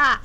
Ha!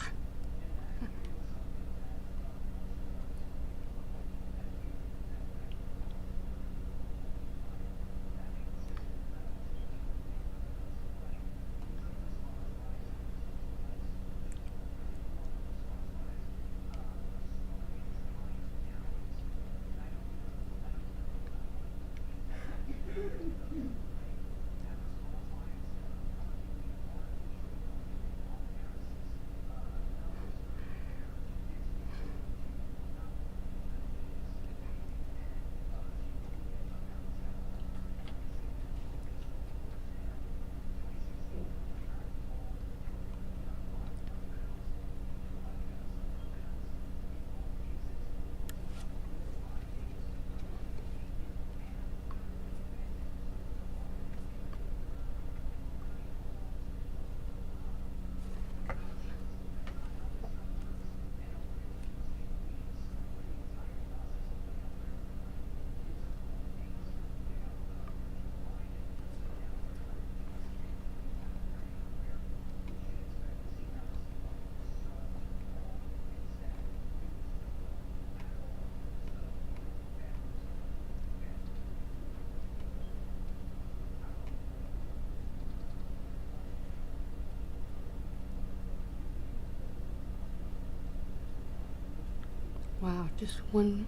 Wow, just one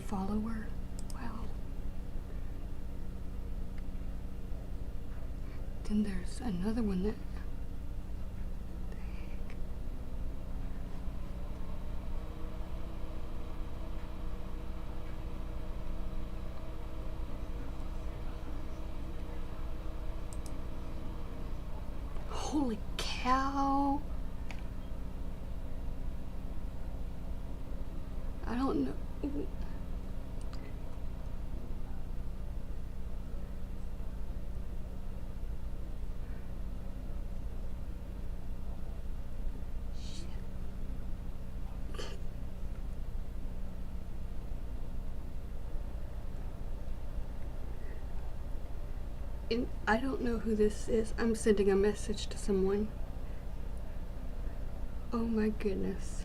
follower. Wow. Then there's another one that. The heck? Holy cow! I don't know. And I don't know who this is. I'm sending a message to someone. Oh my goodness.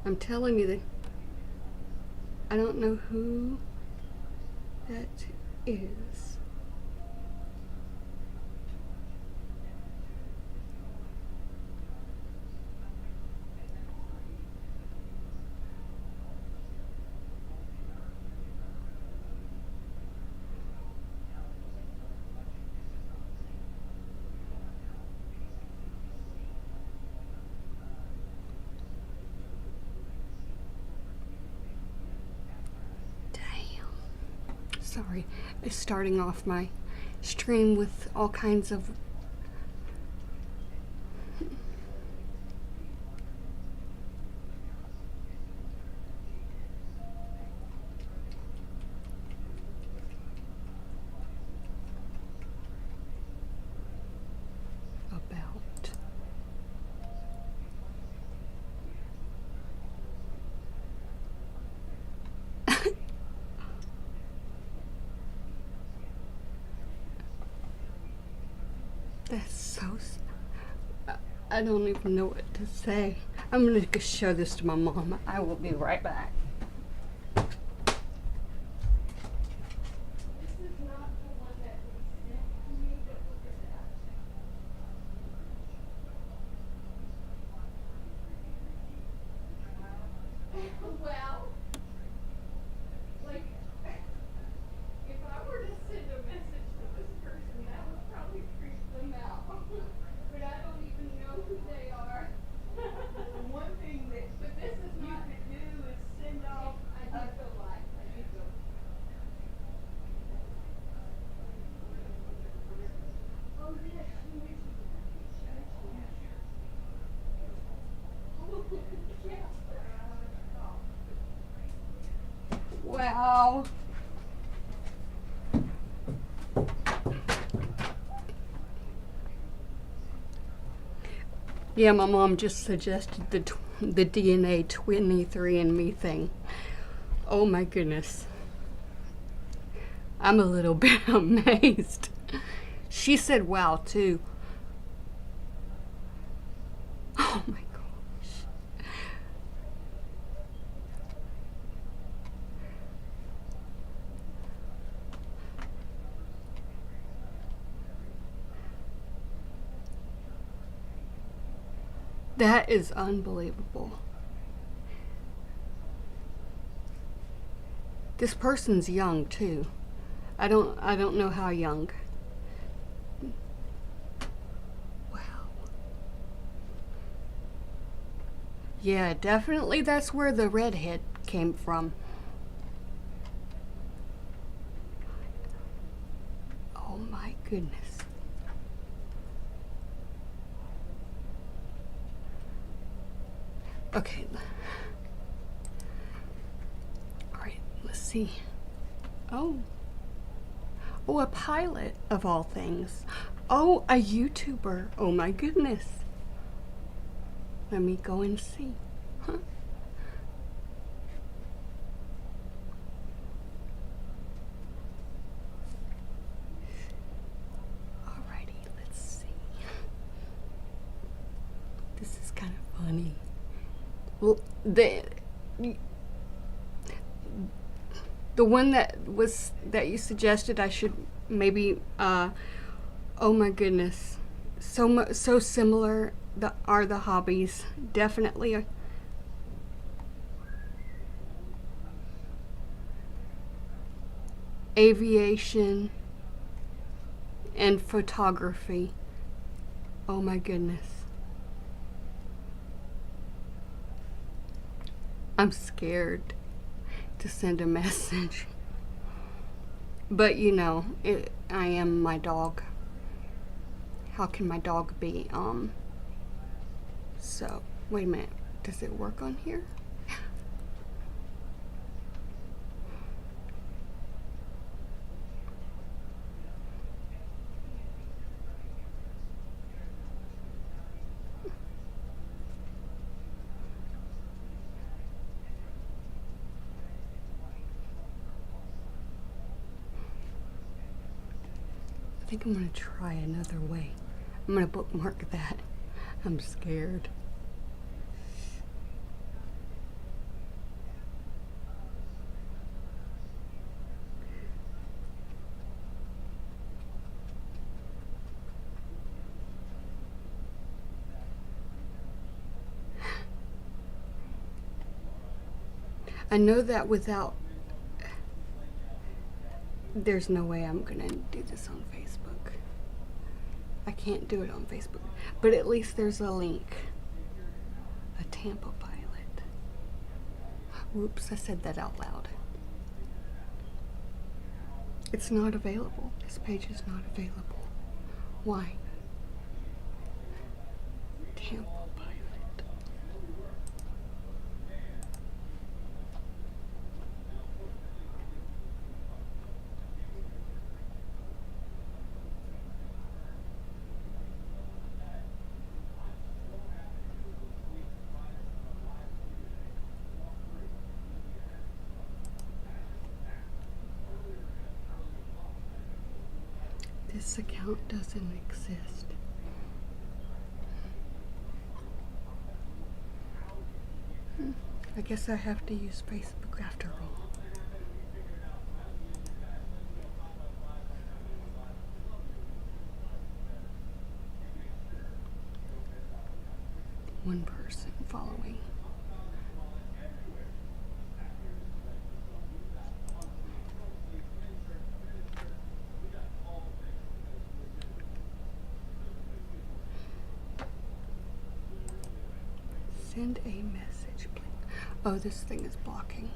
I'm telling you that I don't know who that is. Sorry, it's starting off my stream with all kinds of about. That's so. I don't even know what to say. I'm gonna go show this to my mom. I will be right back. Well, like, if I were to send a message to this person, that would probably freak them out. But I don't even know who they are. The one thing that But this is you not. could do is send off I do feel like. I do feel. Oh, yes, she mentioned that. Wow. Yeah, my mom just suggested the DNA 23andMe thing. Oh my goodness. I'm a little bit amazed. She said wow too. Oh my gosh. That is unbelievable. This person's young too. I don't know how young. Wow. Yeah, definitely that's where the redhead came from. Oh my goodness. Okay. Alright, let's see. Oh. Oh, a pilot of all things. Oh, a YouTuber. Oh my goodness. Let me go and see. Huh? Alrighty, let's see. This is kind of funny. Well, the one that you suggested I should maybe oh my goodness, so similar are the hobbies. Definitely. Aviation and photography. Oh my goodness. I'm scared to send a message. But you know, I am my dog. How can my dog be? So, wait a minute. Does it work on here? I think I'm gonna try another way. I'm gonna bookmark that. I'm scared. I know that without, there's no way I'm gonna do this on Facebook. I can't do it on Facebook. But at least there's a link. A Tampa pilot. Whoops, I said that out loud. It's not available. This page is not available. Why? Tampa pilot. This account doesn't exist. I guess I have to use Facebook after all. One person following. Send a message, please. Oh, this thing is blocking.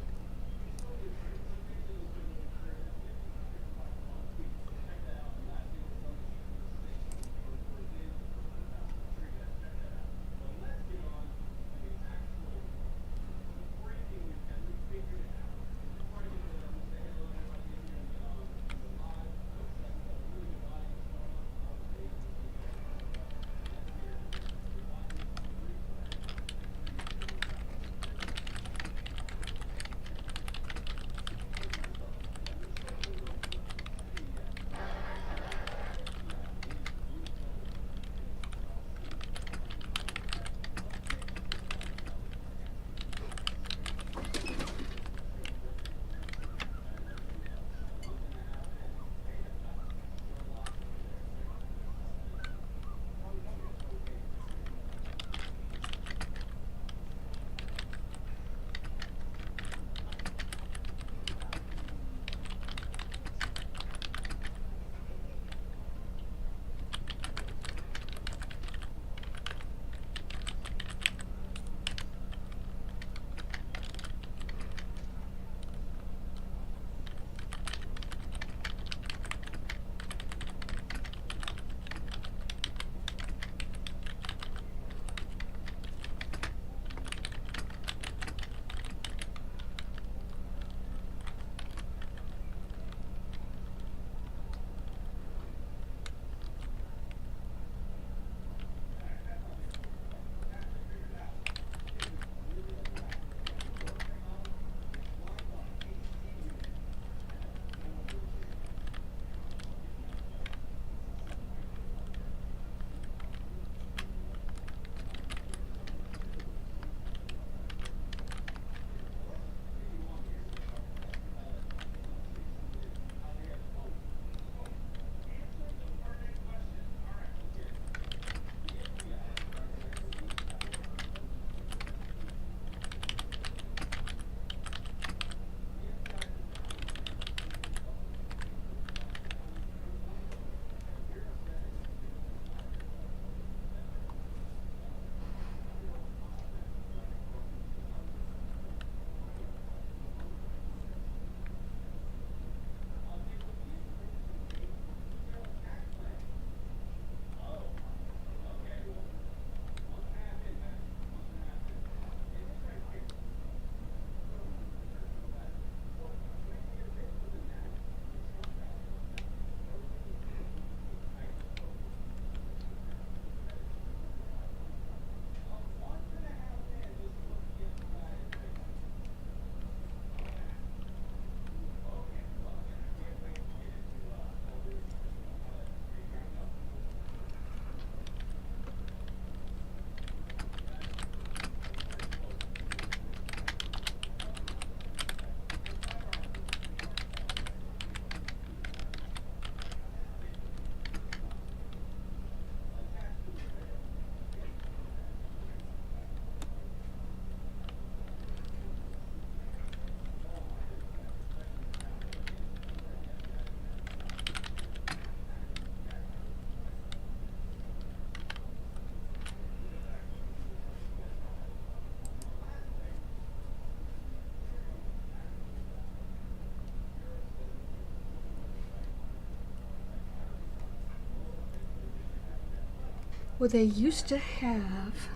Well, they used to have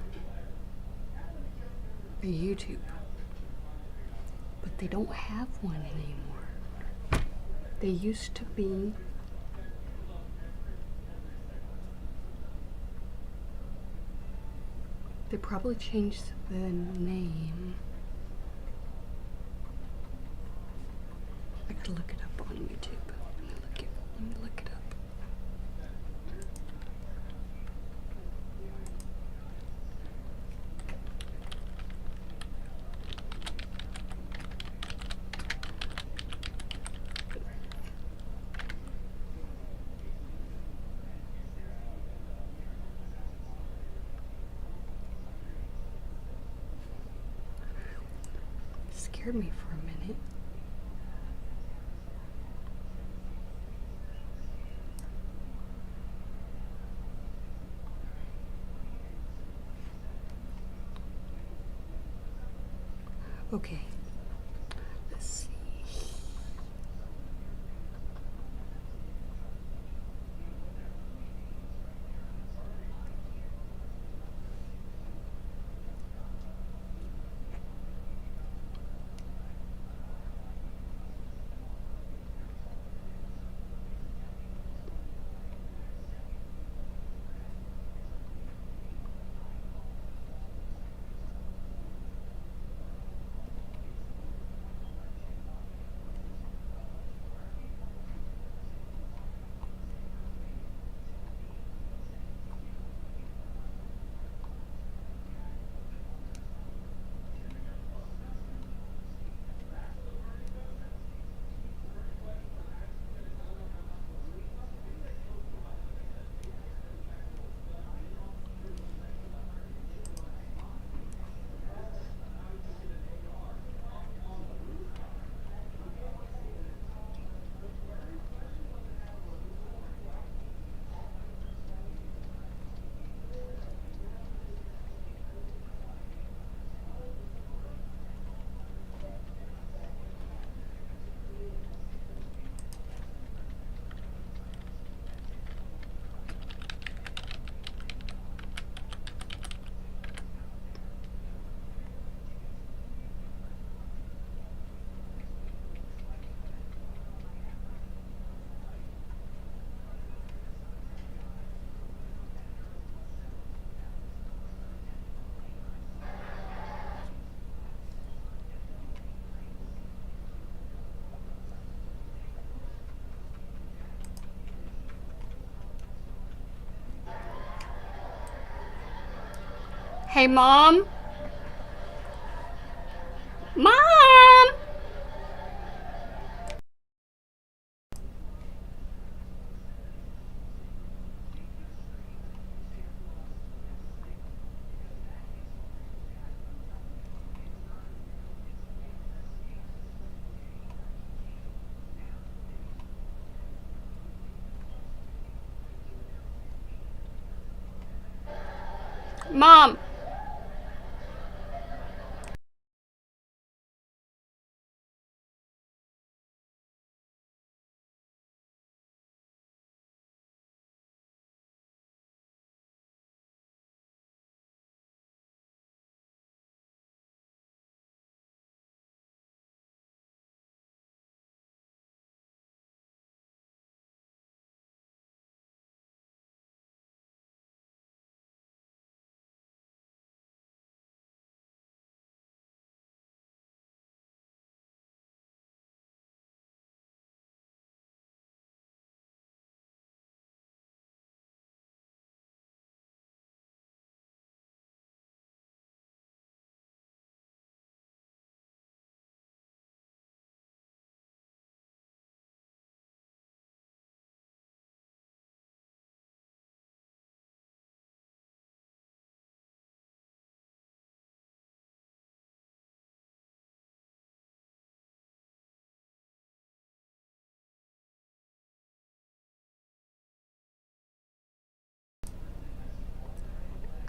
a YouTube, but they don't have one anymore. They used to be they probably changed the name. I could look it up on YouTube. Let me look it up. Scared me for a minute. Okay. Let's see. Hey, Mom? Mom! Mom!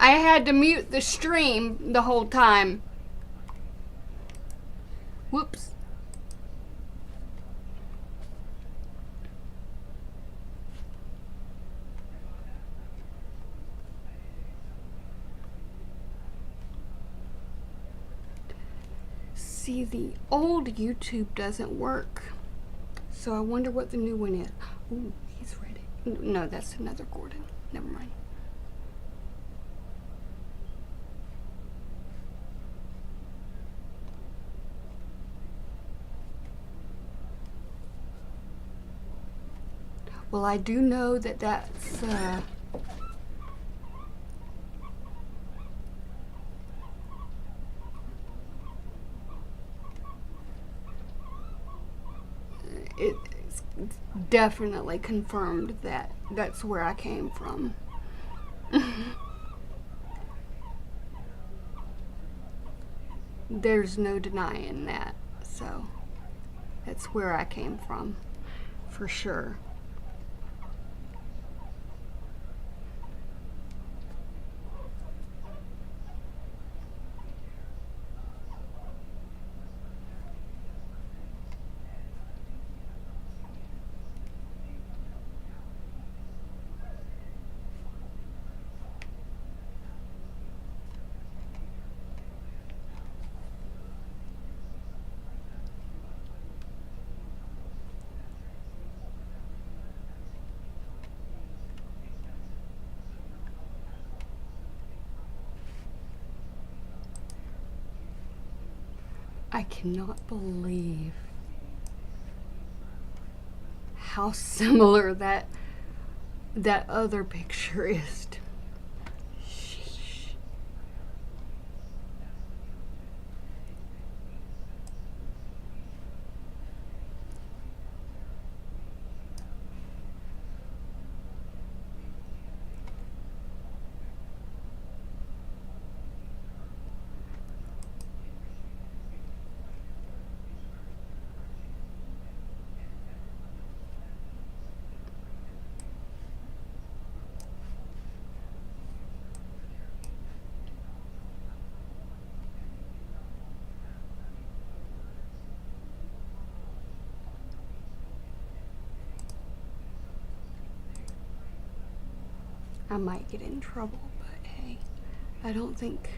I had to mute the stream the whole time. Whoops. See, the old YouTube doesn't work. So I wonder what the new one is. Ooh, he's ready. No, that's another Gordon. Never mind. Well, I do know that that's it's definitely confirmed that that's where I came from. There's no denying that. So that's where I came from, for sure. I cannot believe how similar that other picture is. Sheesh. I might get in trouble, but hey, I don't think.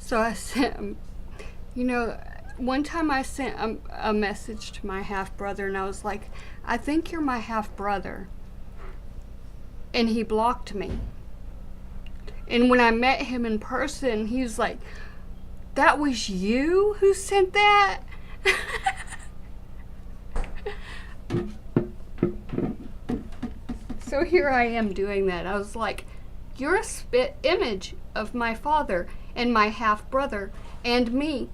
So I sent him, you know, one time I sent a message to my half brother and I was like, I think you're my half brother. And he blocked me. And when I met him in person, he was like, that was you who sent that? So here I am doing that. I was like, you're a spit image of my father and my half brother and me.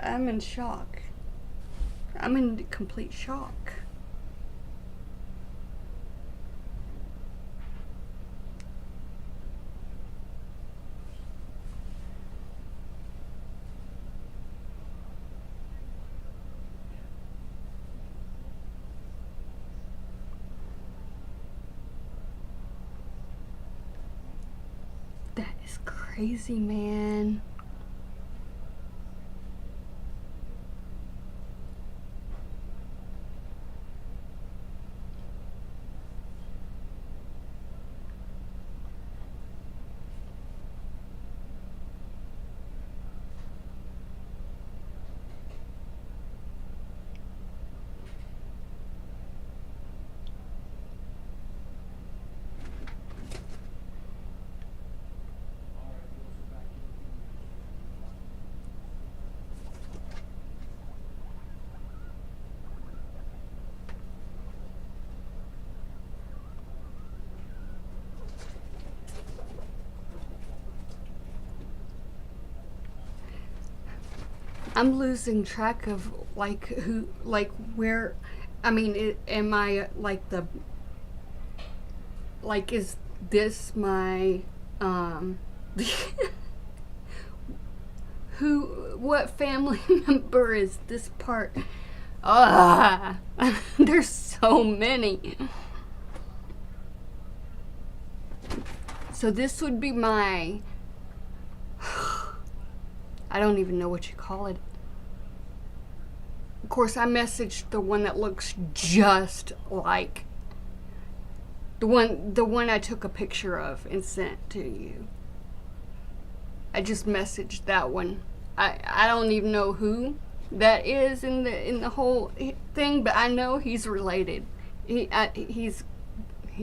I'm in shock. I'm in complete shock. That is crazy, man. I'm losing track of like who, like where. I mean, am I like the, like, is this my, who, what family member is this part? Ah, there's so many. So this would be my, I don't even know what you call it. Of course, I messaged the one that looks just like the one I took a picture of and sent to you. I just messaged that one. I don't even know who that is in the whole thing, but I know he's related. He's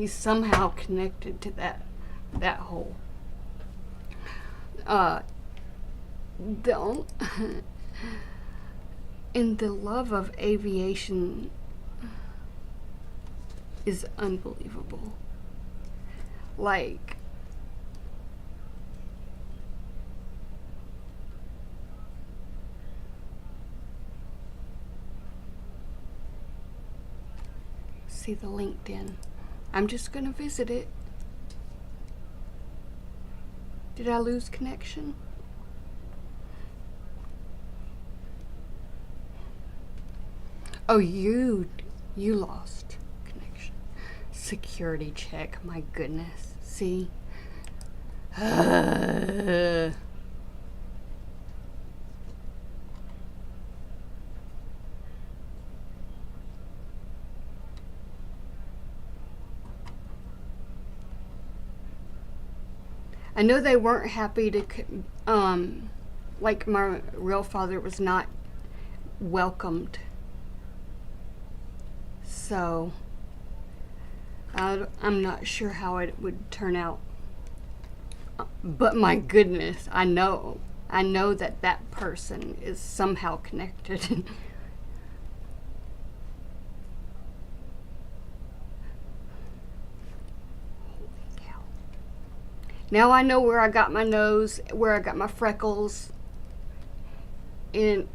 somehow connected to that whole. Don't. And the love of aviation is unbelievable. Like, see the LinkedIn. I'm just gonna visit it. Did I lose connection? Oh, you lost connection. Security check, my goodness. See? I know they weren't happy to, like my real father was not welcomed. So, I'm not sure how it would turn out. But my goodness, I know that person is somehow connected. Holy cow. Now I know where I got my nose, where I got my freckles, and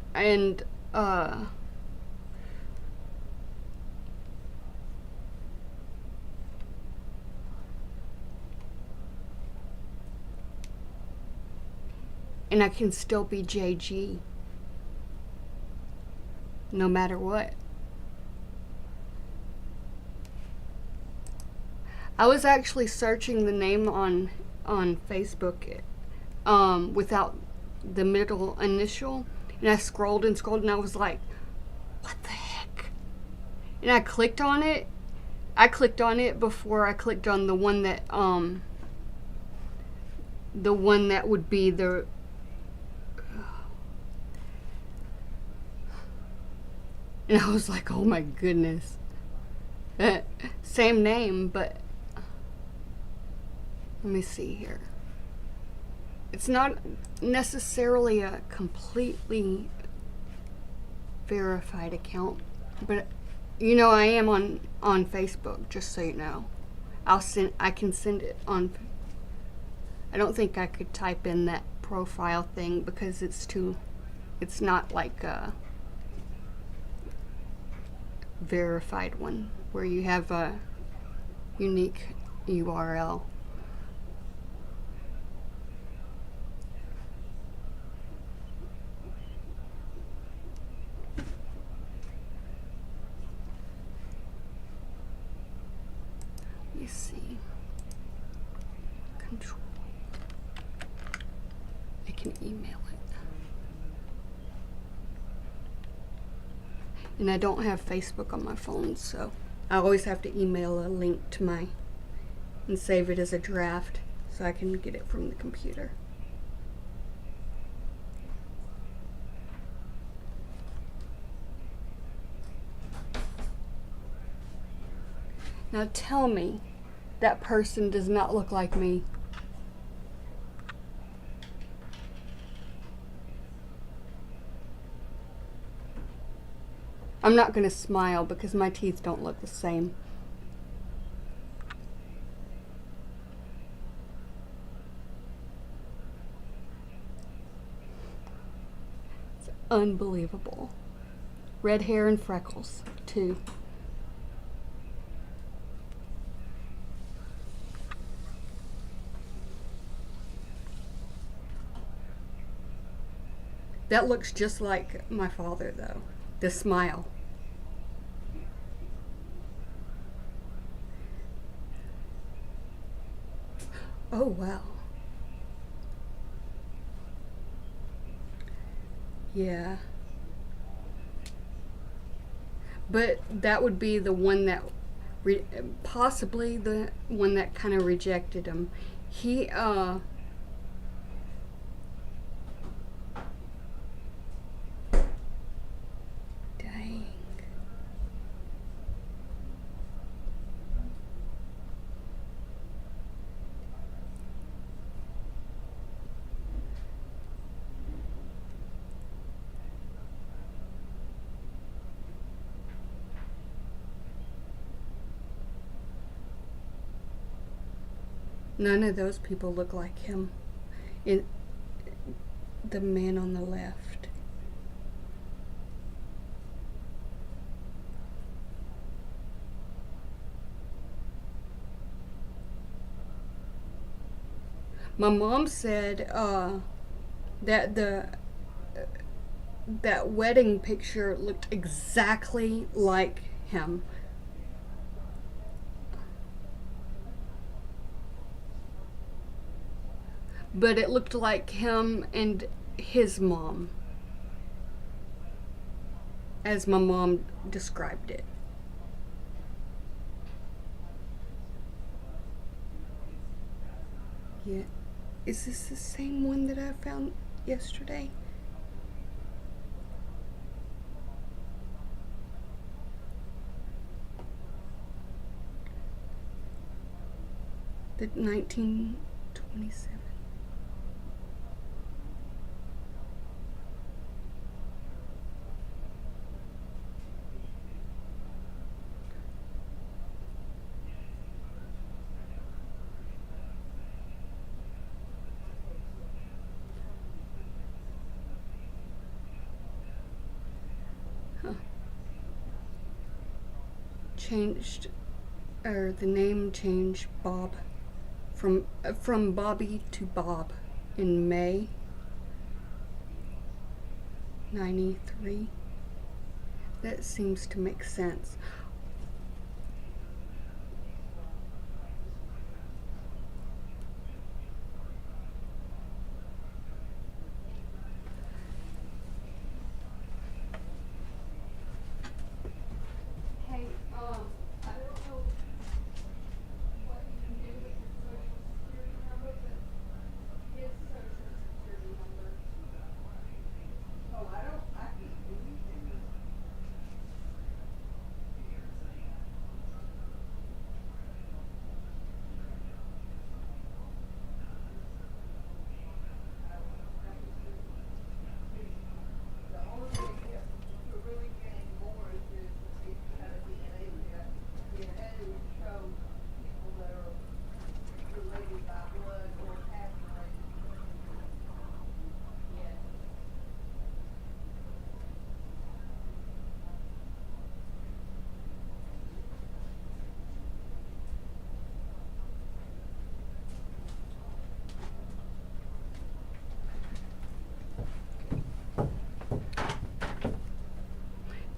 I can still be JG no matter what. I was actually searching the name on Facebook without the middle initial, and I scrolled and I was like, what the heck? And I clicked on it. I clicked on it before I clicked on the one that would be the and I was like, oh my goodness. Same name, but let me see here. It's not necessarily a completely verified account, but I am on Facebook, just so you know. I can send it on. I don't think I could type in that profile thing because it's not like a verified one where you have a unique URL. Let me see. Control. I can email it. And I don't have Facebook on my phone, so I always have to email a link to and save it as a draft so I can get it from the computer. Now tell me that person does not look like me. I'm not going to smile because my teeth don't look the same. It's unbelievable. Red hair and freckles, too. That looks just like my father, though. The smile. Oh, wow. Yeah. But that would be the one that, possibly the one that kind of rejected him. He, dang. None of those people look like him. The man on the left. My mom said that that wedding picture looked exactly like him. But it looked like him and his mom, as my mom described it. Yeah. Is this the same one that I found yesterday? The 1927. Changed, or the name changed, Bob, from Bobby to Bob in May 93. That seems to make sense.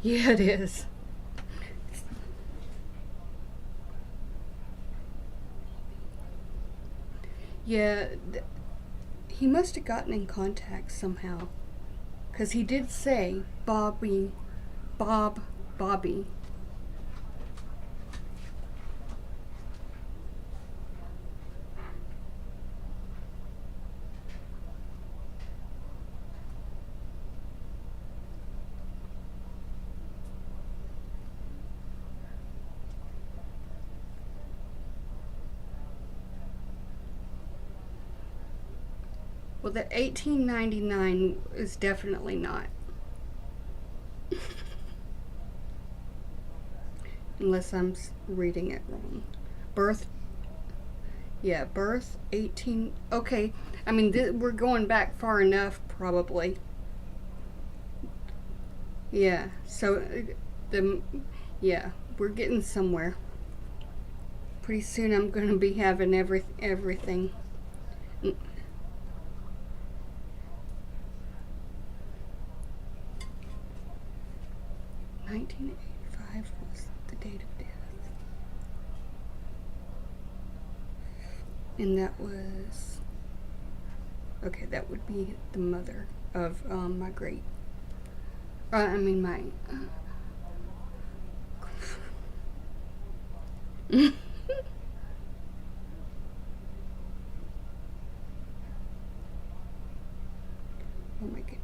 Yeah, it is. Yeah, he must have gotten in contact somehow. Because he did say Bobby. Well, the 1899 is definitely not. Unless I'm reading it wrong. Birth, yeah, birth 18. Okay, I mean, we're going back far enough, probably. Yeah, so the, yeah, we're getting somewhere. Pretty soon I'm going to be having everything. 1985 was the date of death. And that was, okay, that would be the mother of my great, I mean, my, oh my goodness.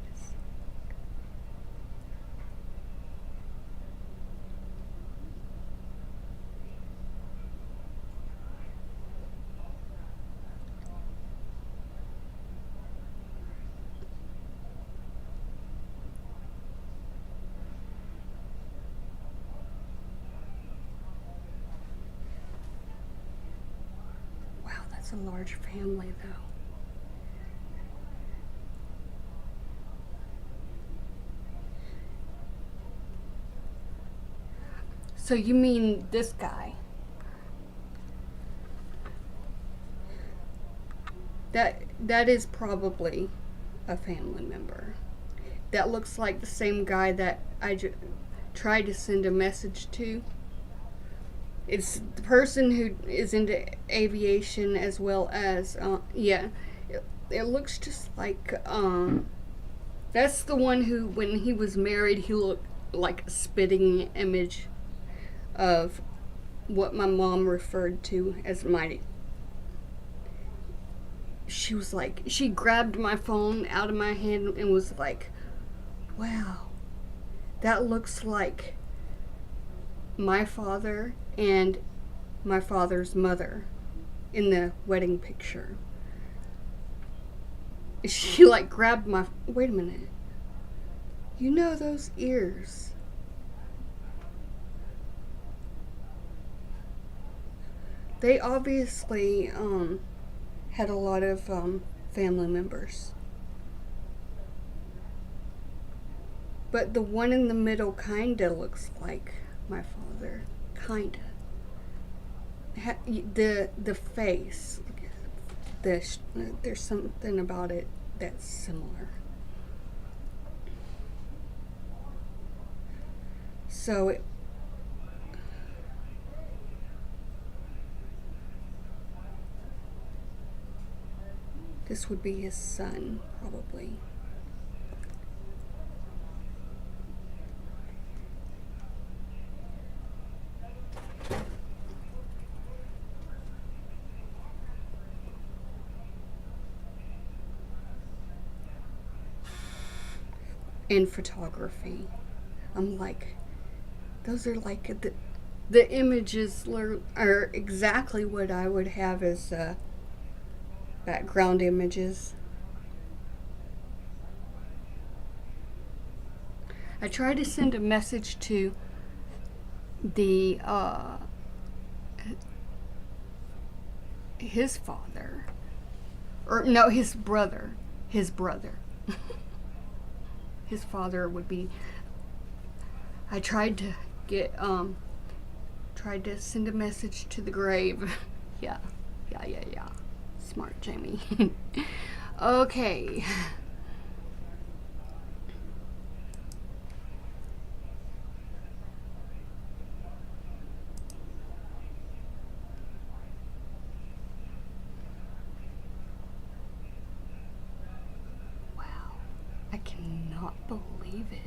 Wow, that's a large family, though. So you mean this guy? That is probably a family member. That looks like the same guy that I tried to send a message to. It's the person who is into aviation as well as, yeah. It looks just like, that's the one who, when he was married, he looked like a spitting image of what my mom referred to as my. She was like, she grabbed my phone out of my hand and was like, wow, that looks like my father and my father's mother in the wedding picture. She like grabbed my, wait a minute, you know those ears. They obviously had a lot of family members. But the one in the middle kinda looks like my father. Kinda. The face. There's something about it that's similar. So this would be his son, probably. In photography, I'm like, those are like the images are exactly what I would have as background images. I tried to send a message to the his father, or no, his brother. His father would be. I tried to get tried to send a message to the grave. Yeah. Smart Jamie. Okay. save it.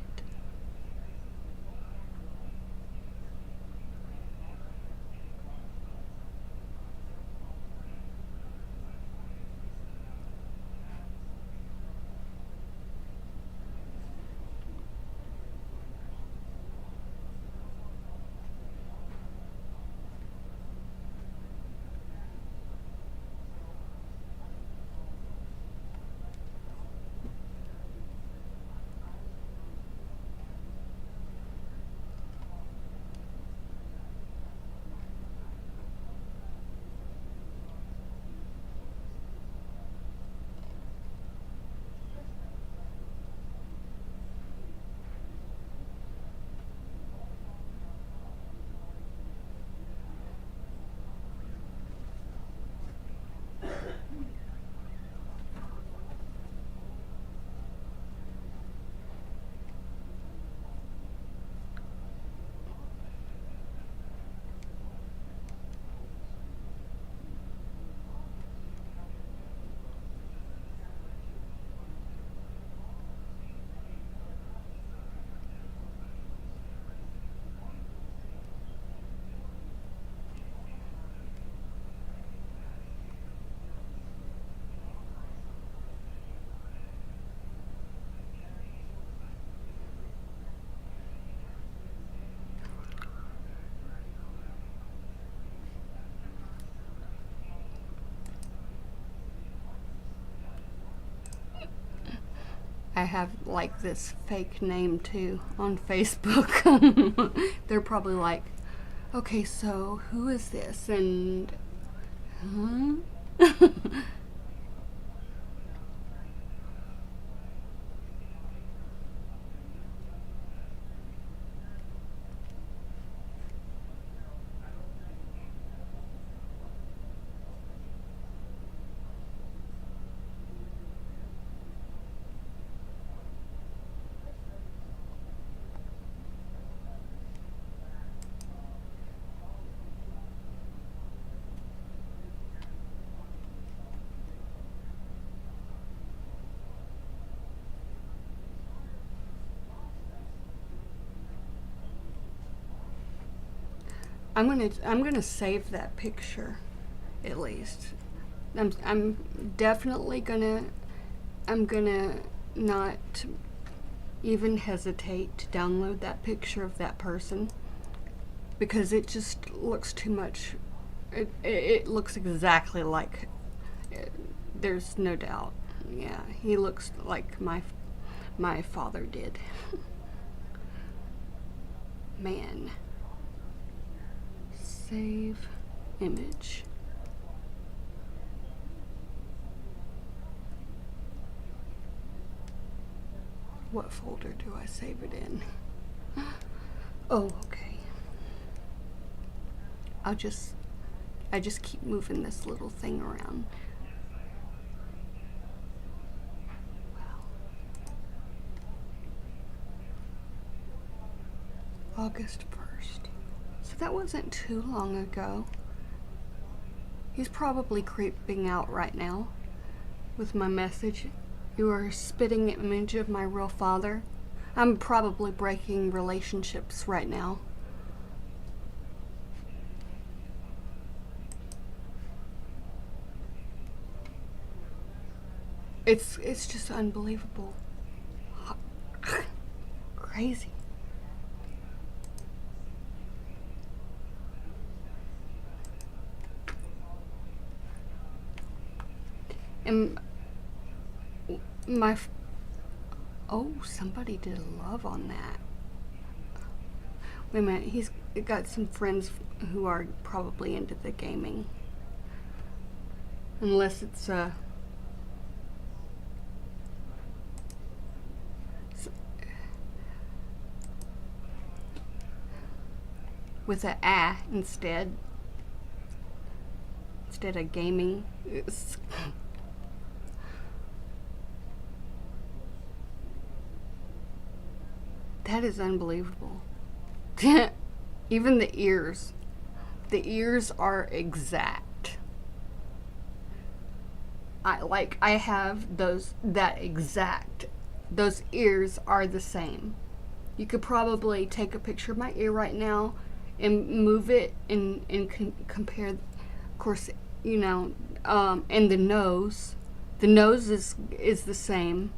I have like this fake name too on Facebook. They're probably like, okay, so who is this? And, huh? I'm gonna save that picture, at least. I'm definitely I'm gonna not even hesitate to download that picture of that person because it just looks too much. It looks exactly like. There's no doubt. Yeah, he looks like my father did. Man. Save image. What folder do I save it in? Oh, okay. I just keep moving this little thing around. Wow. August 1st. So that wasn't too long ago. He's probably creeping out right now with my message. You are a spitting image of my real father. I'm probably breaking relationships right now. It's just unbelievable. Crazy. And oh, somebody did a love on that. Wait a minute, he's got some friends who are probably into the gaming. Unless it's with a instead of gaming. That is unbelievable. Even the ears. The ears are exact. I have that exact those ears are the same. You could probably take a picture of my ear right now and move it and compare. Of course, you know, and the nose. The nose is the same.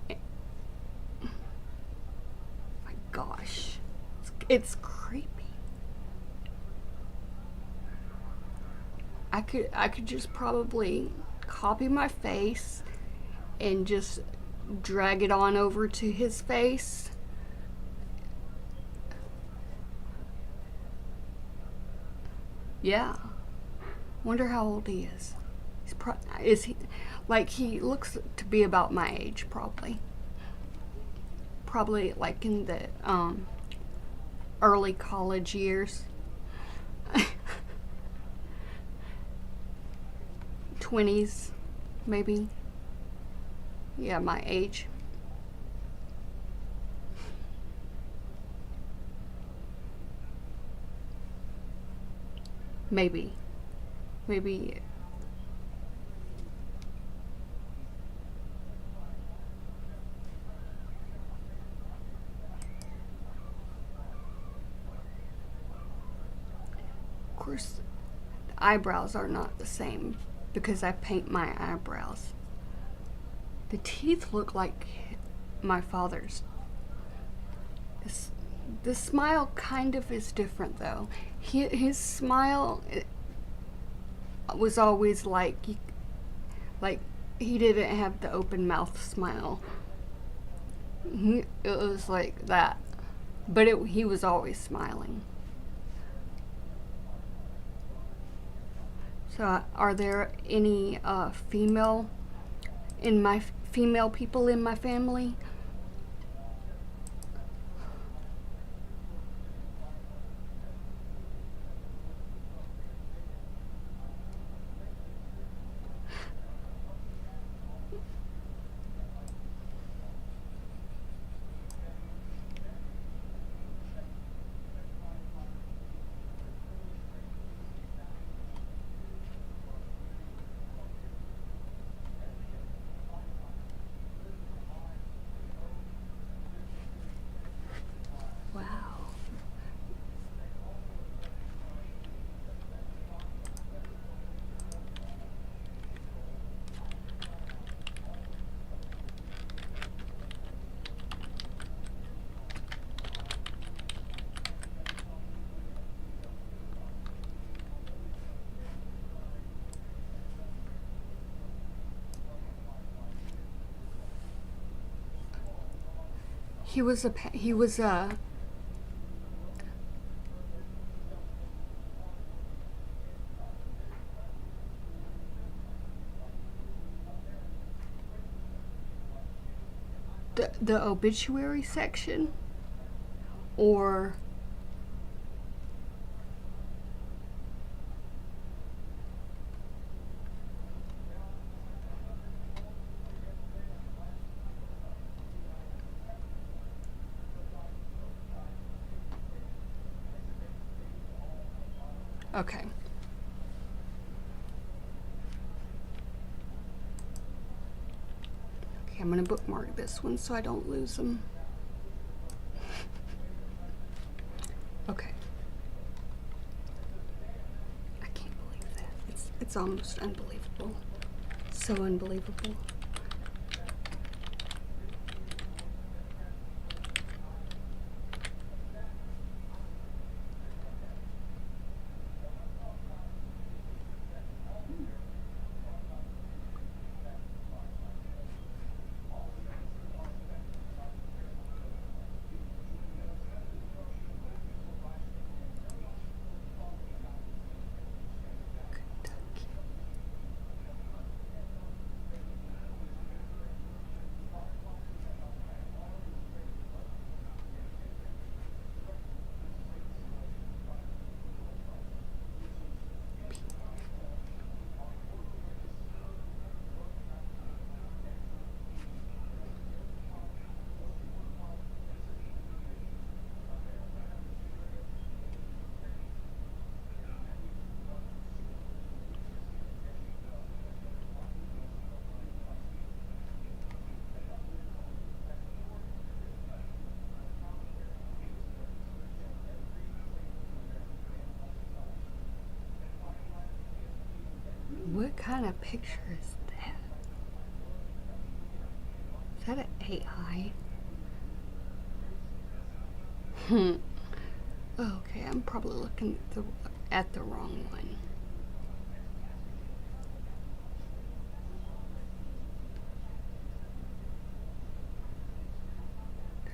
My gosh, it's creepy. I could just probably copy my face and just drag it on over to his face. Yeah. Wonder how old he is. Is he like he looks to be about my age probably. Probably like in the early college years. 20s maybe. Yeah, my age. Maybe. Maybe. Of course, the eyebrows are not the same because I paint my eyebrows. The teeth look like my father's. The smile kind of is different though. His smile was always like he didn't have the open mouth smile. It was like that, but he was always smiling. So, are there any female people in my family? Wow. He was a the obituary section, or okay. Okay, I'm gonna bookmark this one so I don't lose them. Okay. I can't believe that. It's almost unbelievable. So unbelievable. What kind of picture is that? Is that an AI? Okay, I'm probably looking at the wrong one.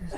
There's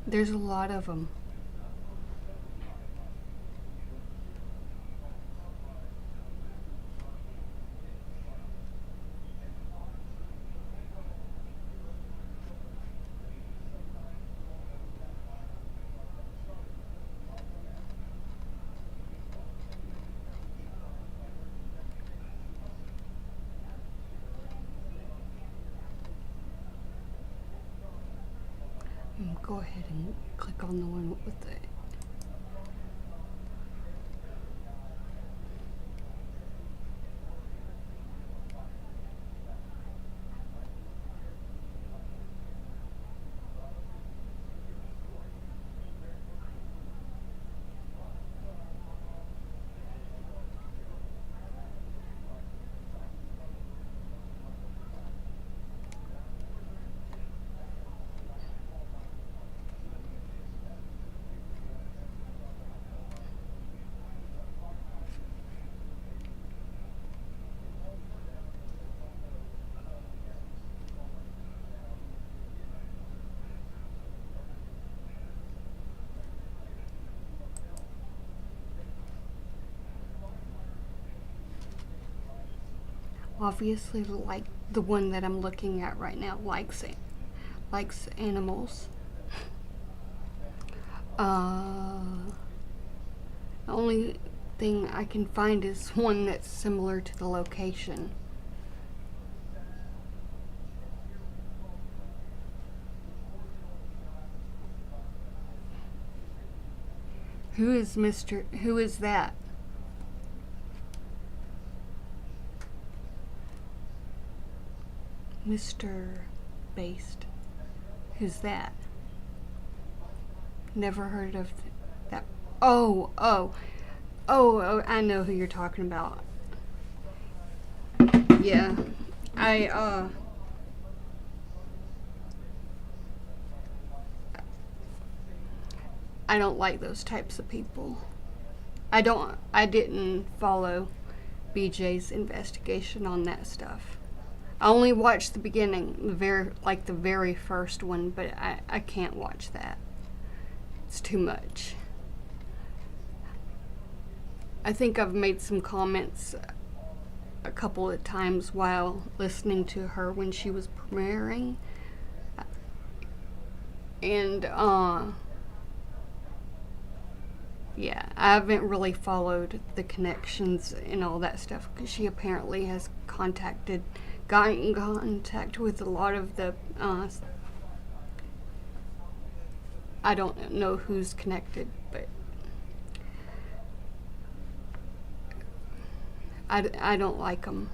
There's a lot of them. Go ahead and click on the one with the obviously, like the one that I'm looking at right now, likes animals. The only thing I can find is one that's similar to the location. Who is that? Mr. Based. Who's that? Never heard of that. Oh, I know who you're talking about. Yeah. I don't like those types of people. I didn't follow BJ's investigation on that stuff. I only watched the beginning, the very first one, but I can't watch that. It's too much. I think I've made some comments a couple of times while listening to her when she was premiering. And, yeah, I haven't really followed the connections and all that stuff because she apparently has gotten in contact with a lot of the, I don't know who's connected, but I don't like him.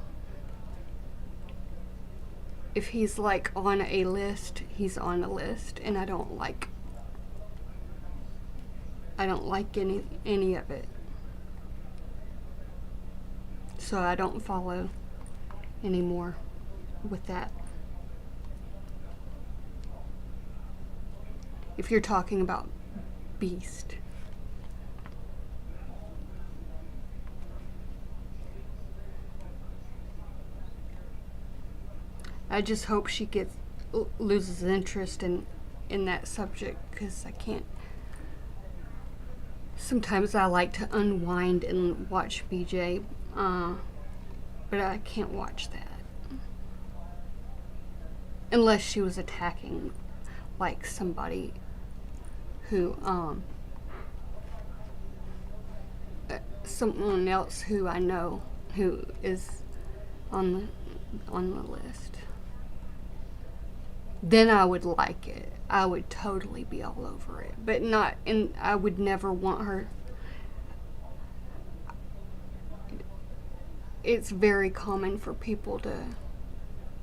If he's like on a list, he's on a list, and I don't like any of it. So I don't follow anymore with that. If you're talking about Beast. I just hope she loses interest in that subject, because I can't. Sometimes I like to unwind and watch BJ, but I can't watch that unless she was attacking like somebody who someone else who I know who is on the list. Then I would like it. I would totally be all over it. But not, and I would never want her. It's very common for people to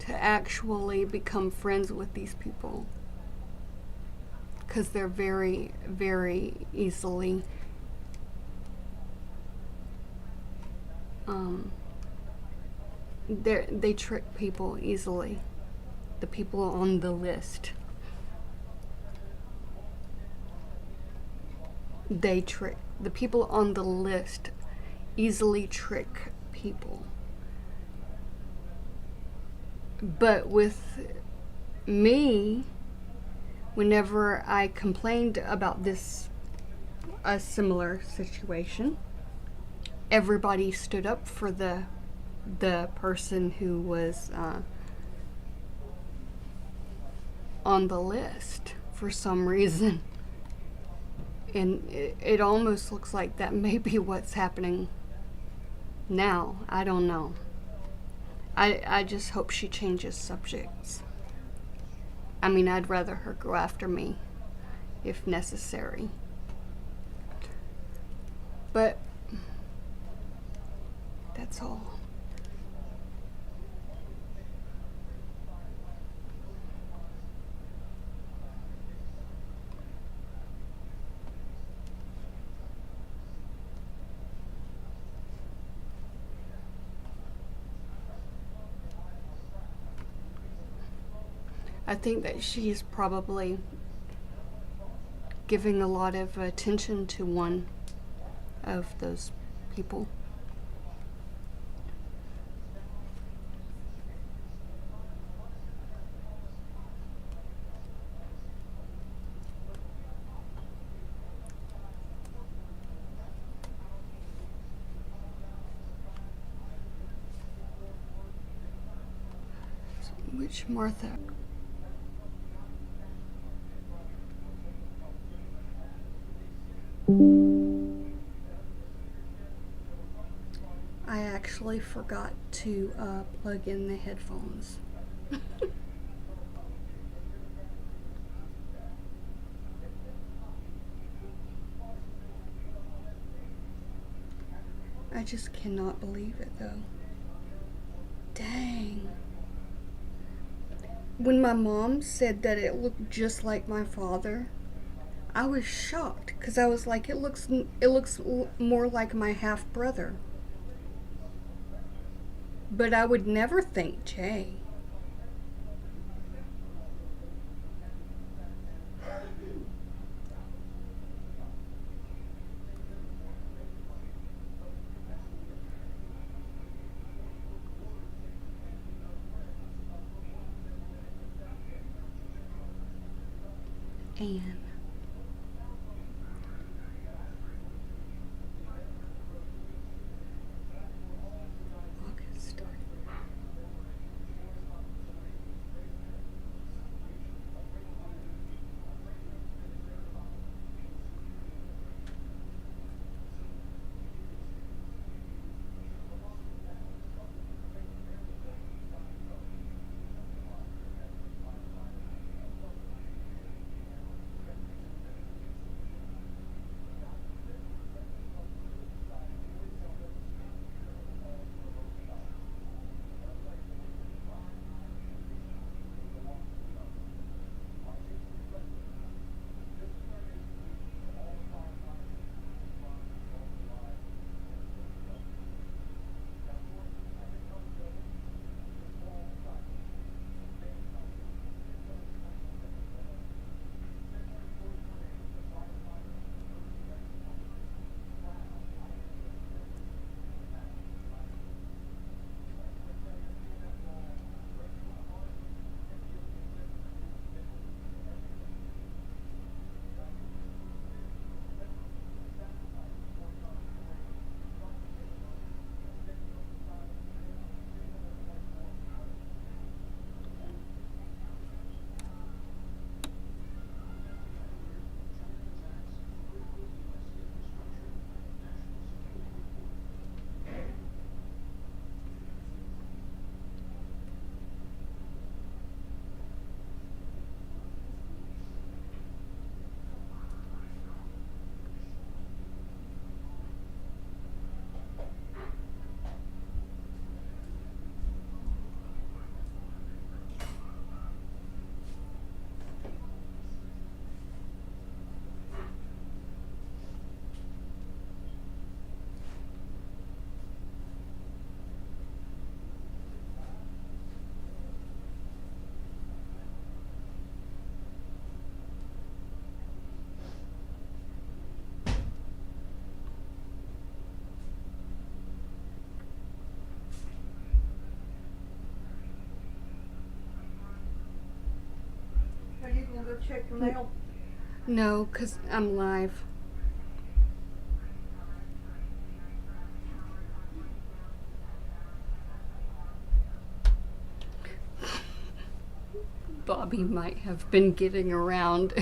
actually become friends with these people, because they're very, very easily they trick people easily. The people on the list, they trick the people on the list easily trick people. But with me, whenever I complained about a similar situation, everybody stood up for the person who was on the list for some reason. And it almost looks like that may be what's happening now. I don't know. I just hope she changes subjects. I mean, I'd rather her go after me if necessary. But that's all. I think that she's probably giving a lot of attention to one of those people. Which Martha? I actually forgot to plug in the headphones. I just cannot believe it, though. Dang. When my mom said that it looked just like my father, I was shocked, because I was like, it looks more like my half brother. But I would never think Jay. Anne. August. go check the mail? No, 'cause I'm live. Bobby might have been getting around.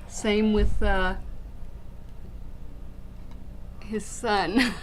Same with his son.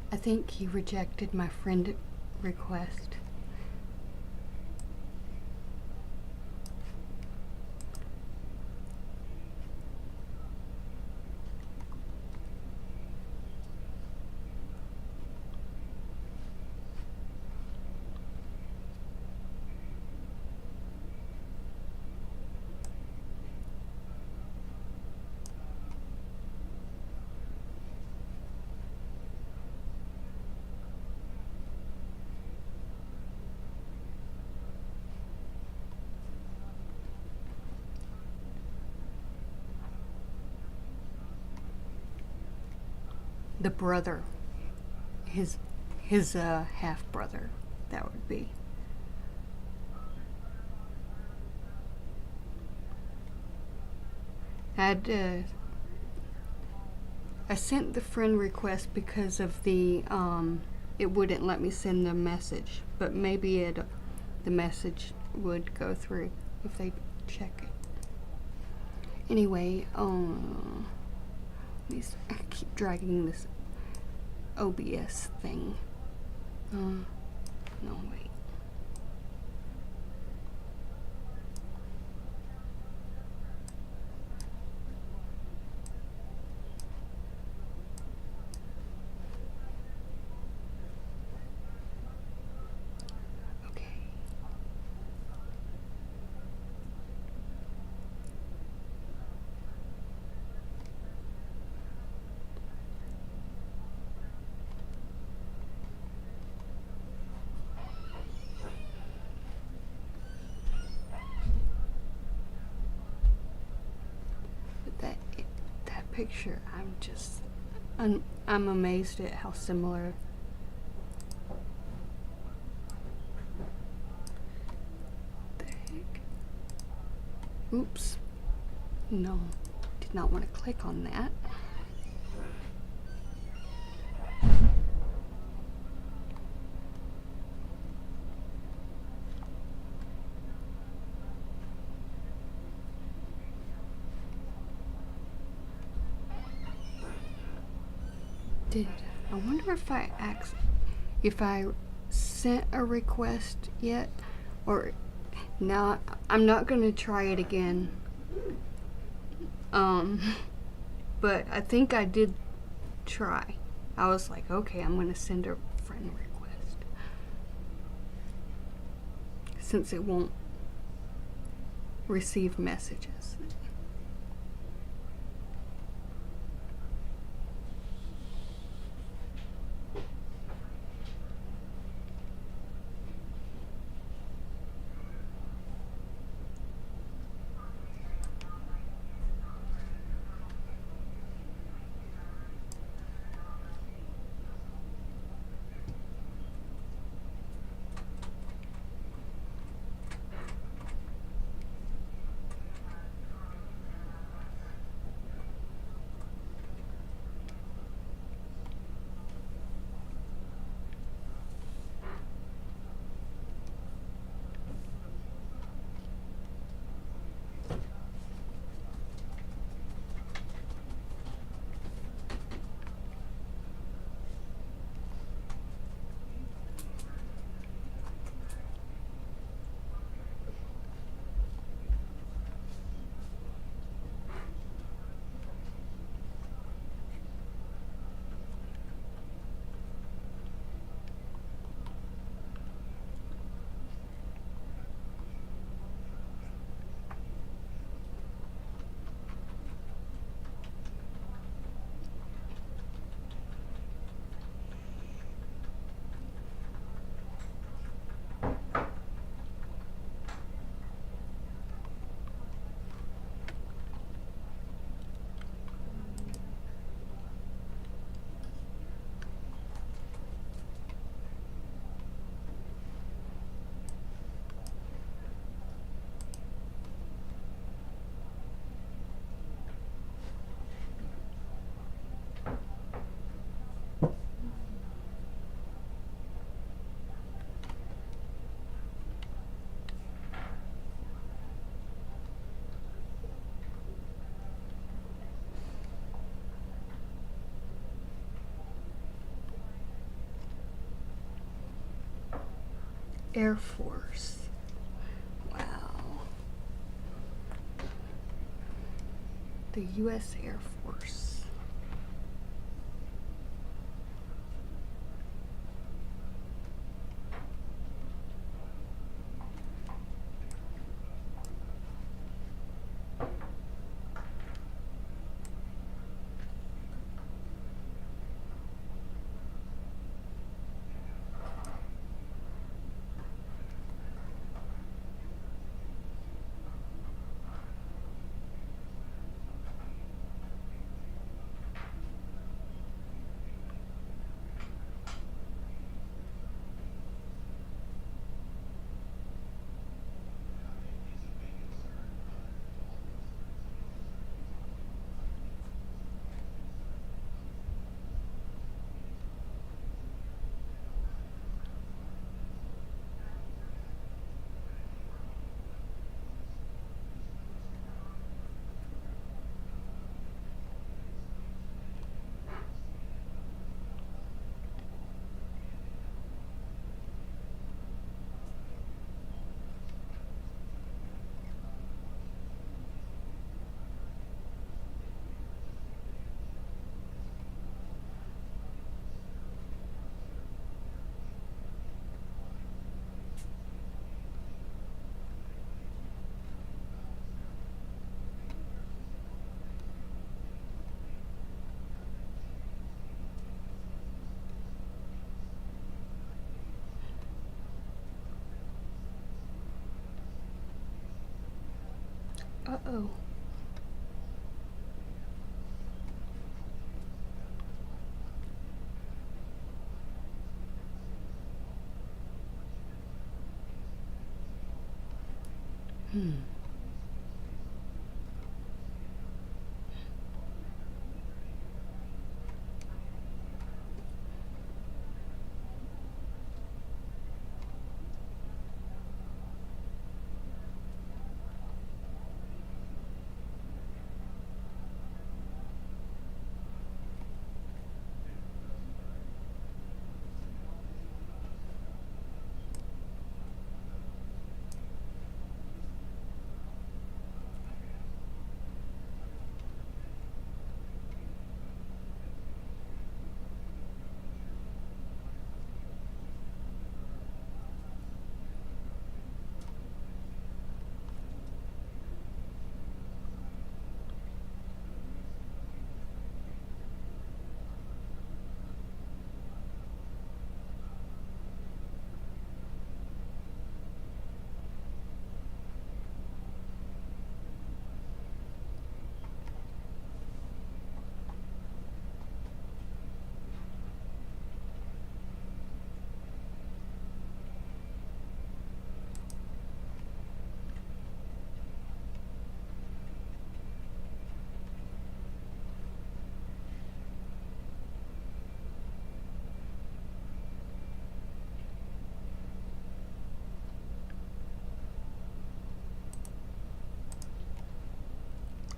I think he rejected my friend request. The brother, his half brother, that would be. I sent the friend request because of the it wouldn't let me send the message, but maybe the message would go through if they check it. Anyway, I keep dragging this OBS thing. No, wait. picture. I'm amazed at how similar. The heck? Oops. No, did not want to click on that. I wonder if if I sent a request yet, or now I'm not gonna try it again. But I think I did try. I was like, okay, I'm gonna send a friend request since it won't receive messages. Air Force. Wow. The U.S. Air Force. Uh-oh.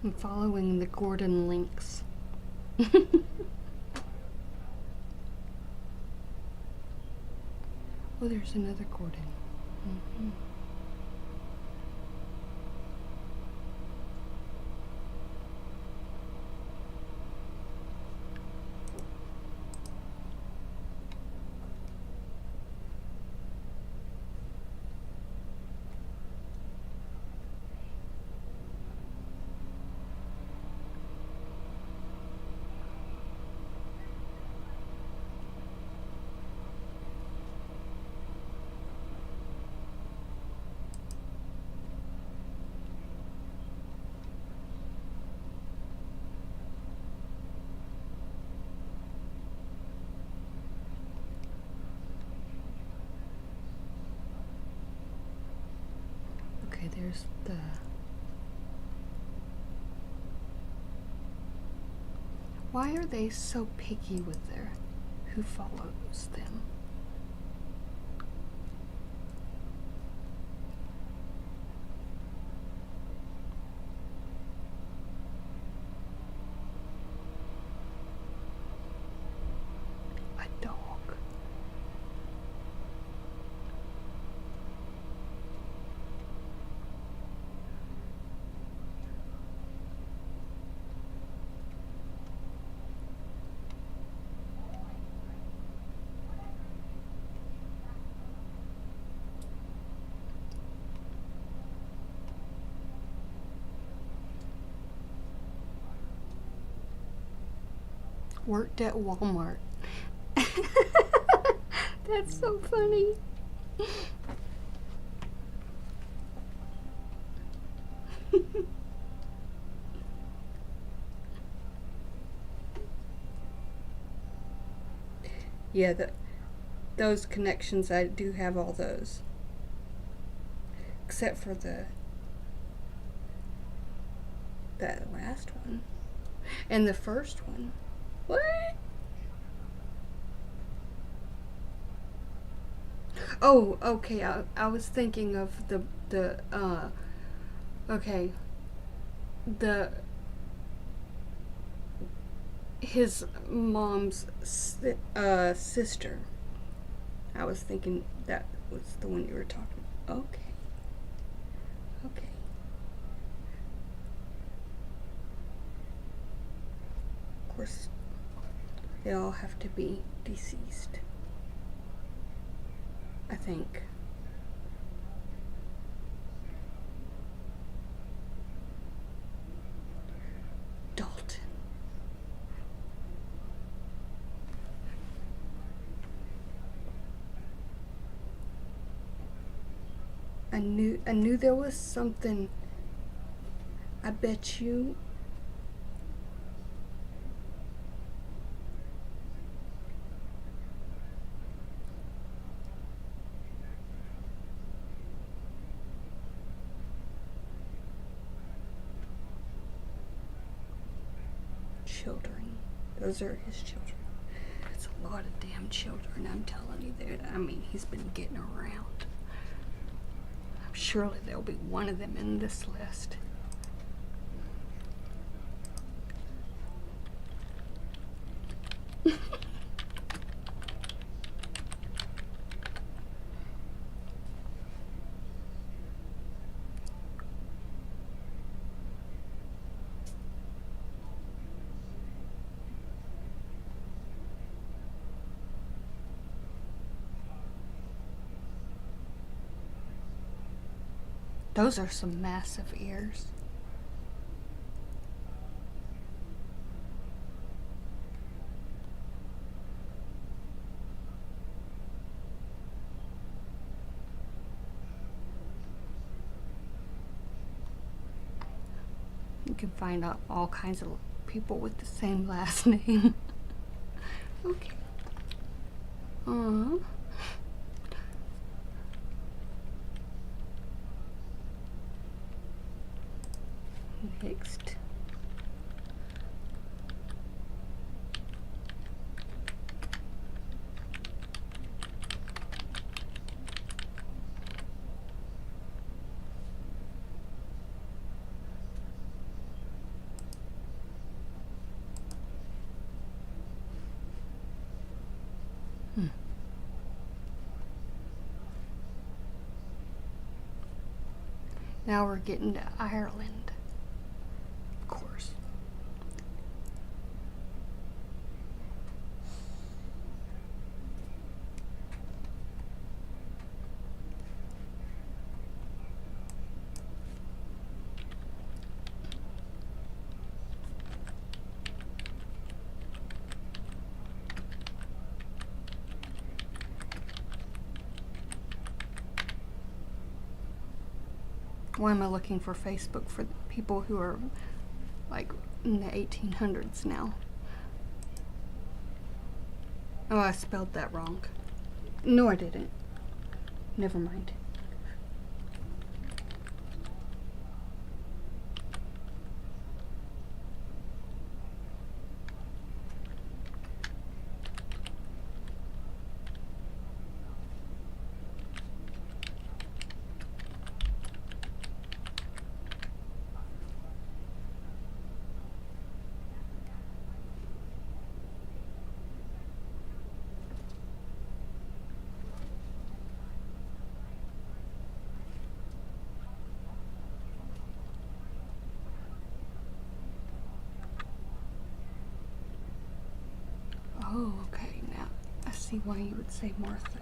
I'm following the Gordon links. Oh, there's another Gordon. Mm-hmm. Okay, there's the... Why are they so picky with their who follows them? A dog. Worked at Walmart. That's so funny. Yeah, those connections, I do have all those. Except for that last one. And the first one. What? Oh, okay. I was thinking of okay. His mom's sister. I was thinking that was the one you were talking about. Okay. Okay. Of course, they all have to be deceased. I think. Dalton. I knew there was something. I bet you. children. Those are his children. It's a lot of damn children, I'm telling you that. I mean, he's been getting around. Surely there'll be one of them in this list. Those are some massive ears. You can find out all kinds of people with the same last name. Okay. Aww. Next. Now we're getting to Ireland, of course. Why am I looking for Facebook for people who are like in the 1800s now? Oh, I spelled that wrong. No, I didn't. Never mind. Oh, okay. Now I see why you would say Martha.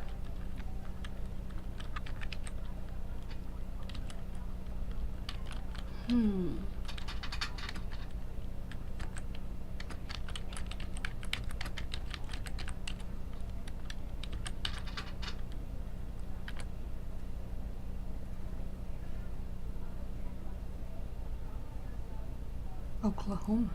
Oklahoma.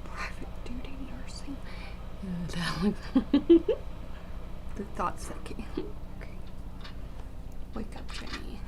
Private duty nursing. The thoughts that came. Okay. Wake up, Jenny.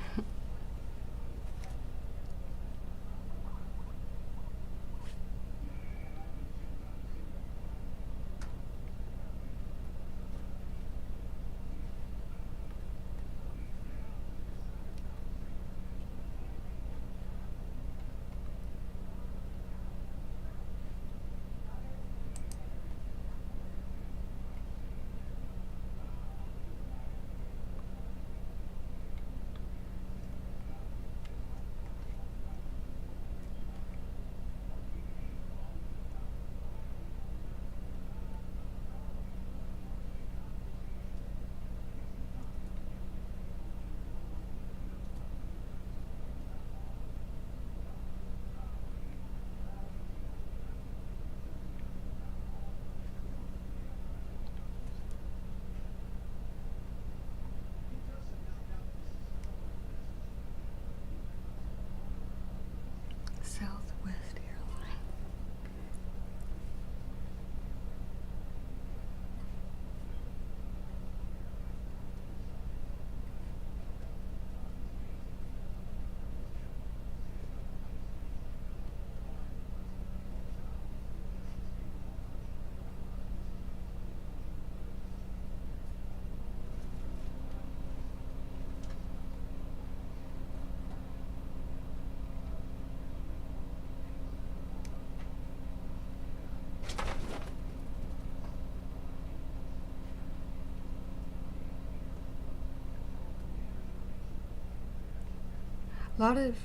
A lot of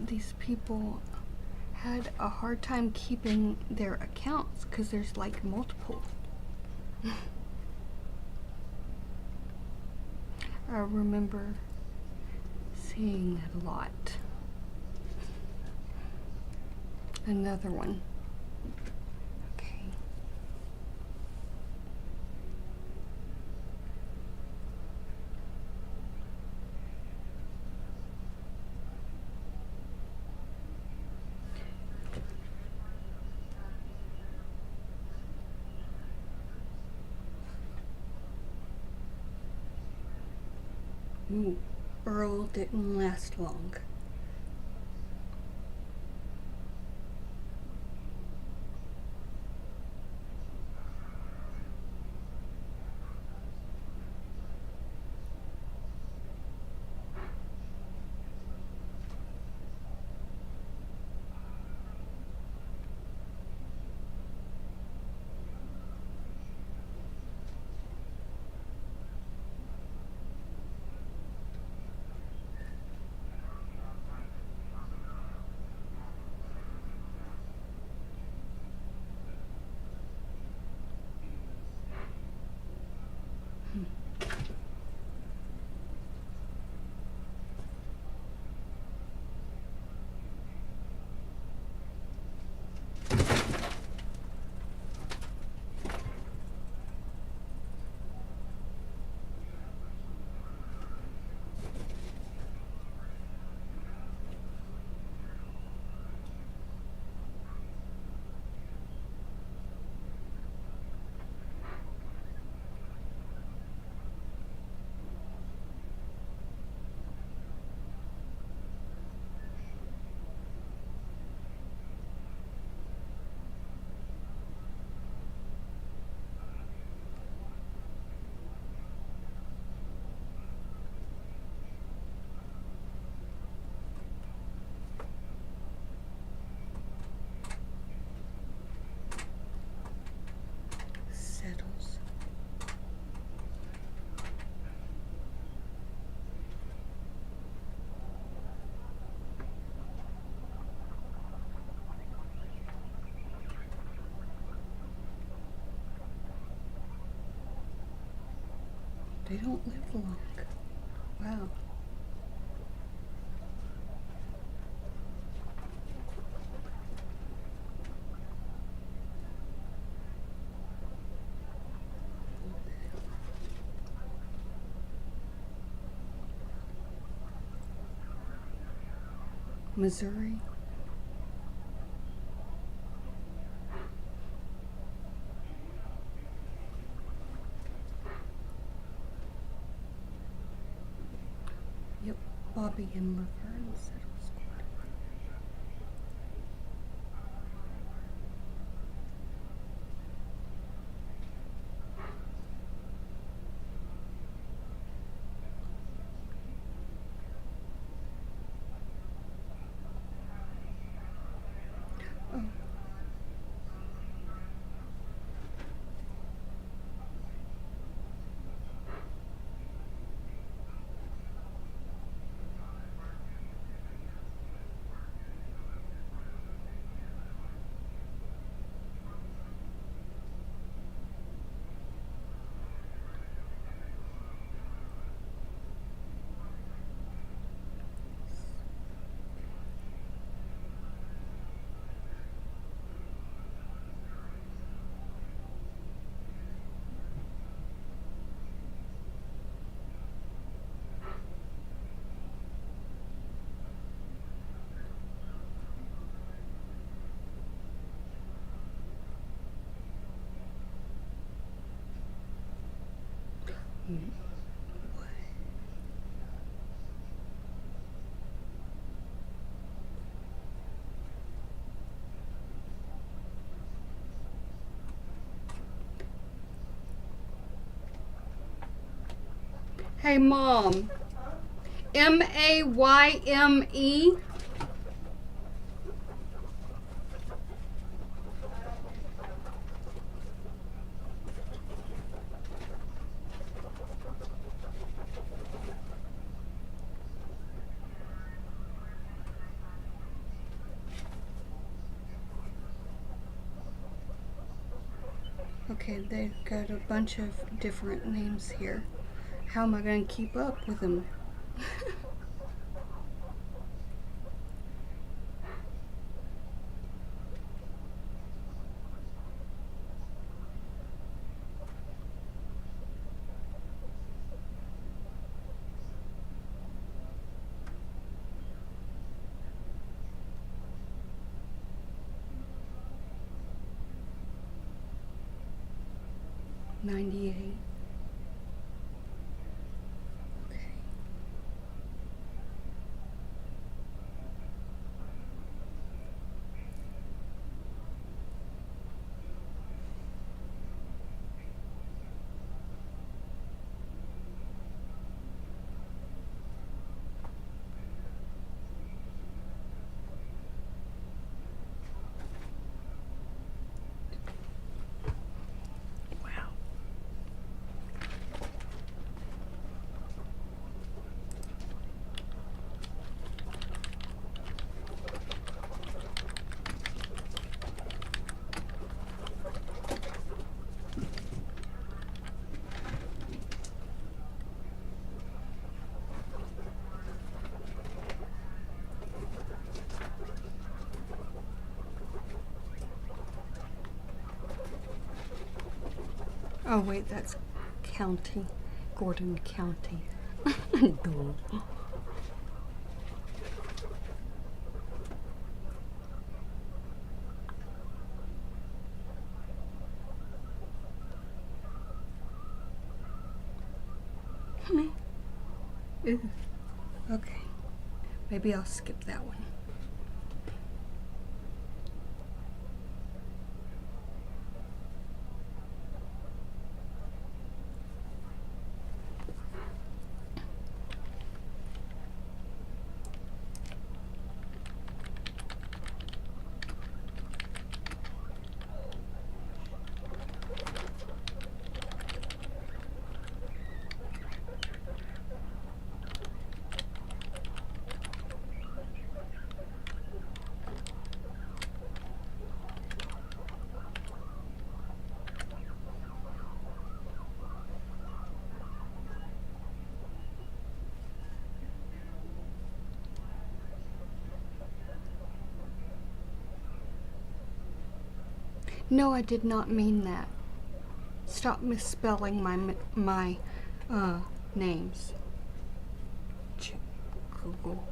these people had a hard time keeping their accounts because there's like multiple. I remember seeing that a lot. Another one. Okay. Ooh, Earl didn't last long. Settles. They don't live long. Wow. Missouri. Yep, Bobby and Laverne Settles. Oh. Mm. Hey, Mom. Mayme? Okay, they've got a bunch of different names here. How am I going to keep up with them? $98. Okay. Wow. Oh wait, that's County, Gordon County. Duh. Ew. Okay, maybe I'll skip that one. No, I did not mean that. Stop misspelling my names. Google.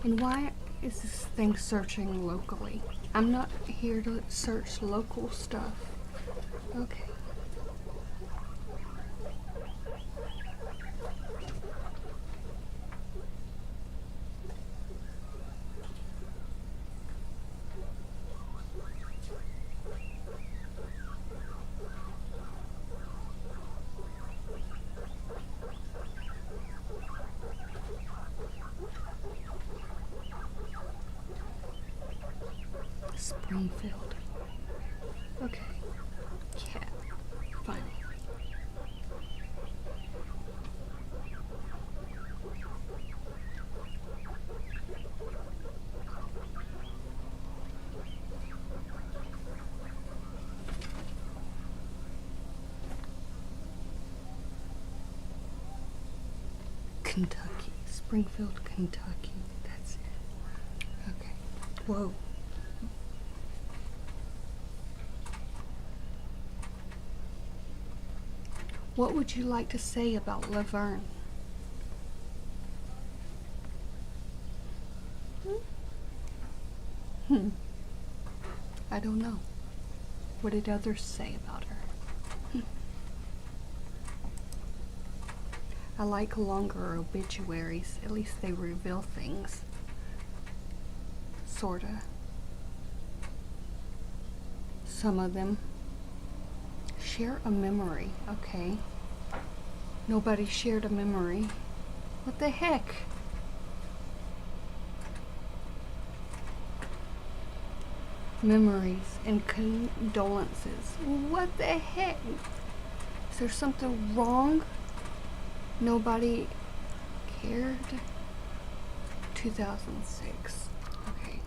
And why is this thing searching locally? I'm not here to search local stuff. Okay. Springfield. Okay. Cat. Fine. Kentucky. Springfield, Kentucky. That's it. Okay. Whoa. What would you like to say about Laverne? I don't know. What did others say about her? I like longer obituaries. At least they reveal things. Sorta. Some of them. Share a memory. Okay. Nobody shared a memory. What the heck? Memories and condolences. What the heck? Is there something wrong? Nobody cared? 2006. Okay.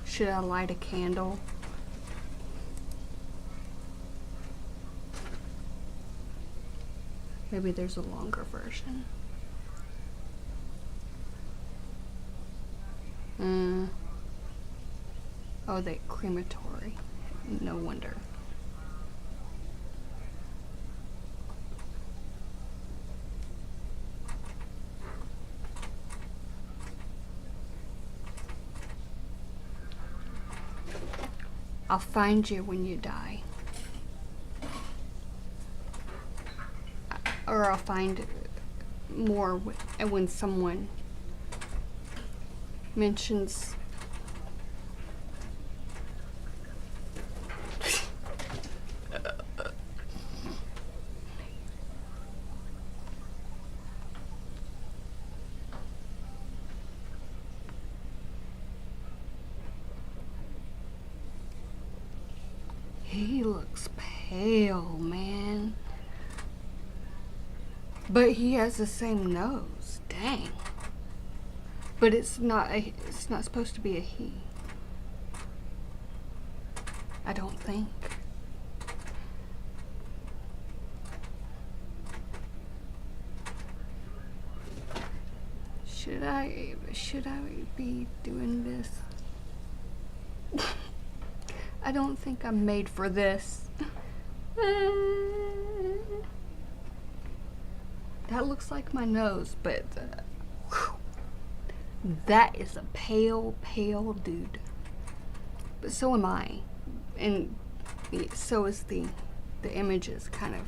Should I light a candle? Maybe there's a longer version. Oh, they crematory. No wonder. I'll find you when you die. Or I'll find more when someone mentions he looks pale, man. But he has the same nose. Dang. But it's not supposed to be a he. I don't think. Should I be doing this? I don't think I'm made for this. That looks like my nose, but that is a pale, pale dude. But so am I. And so is the images, kind of.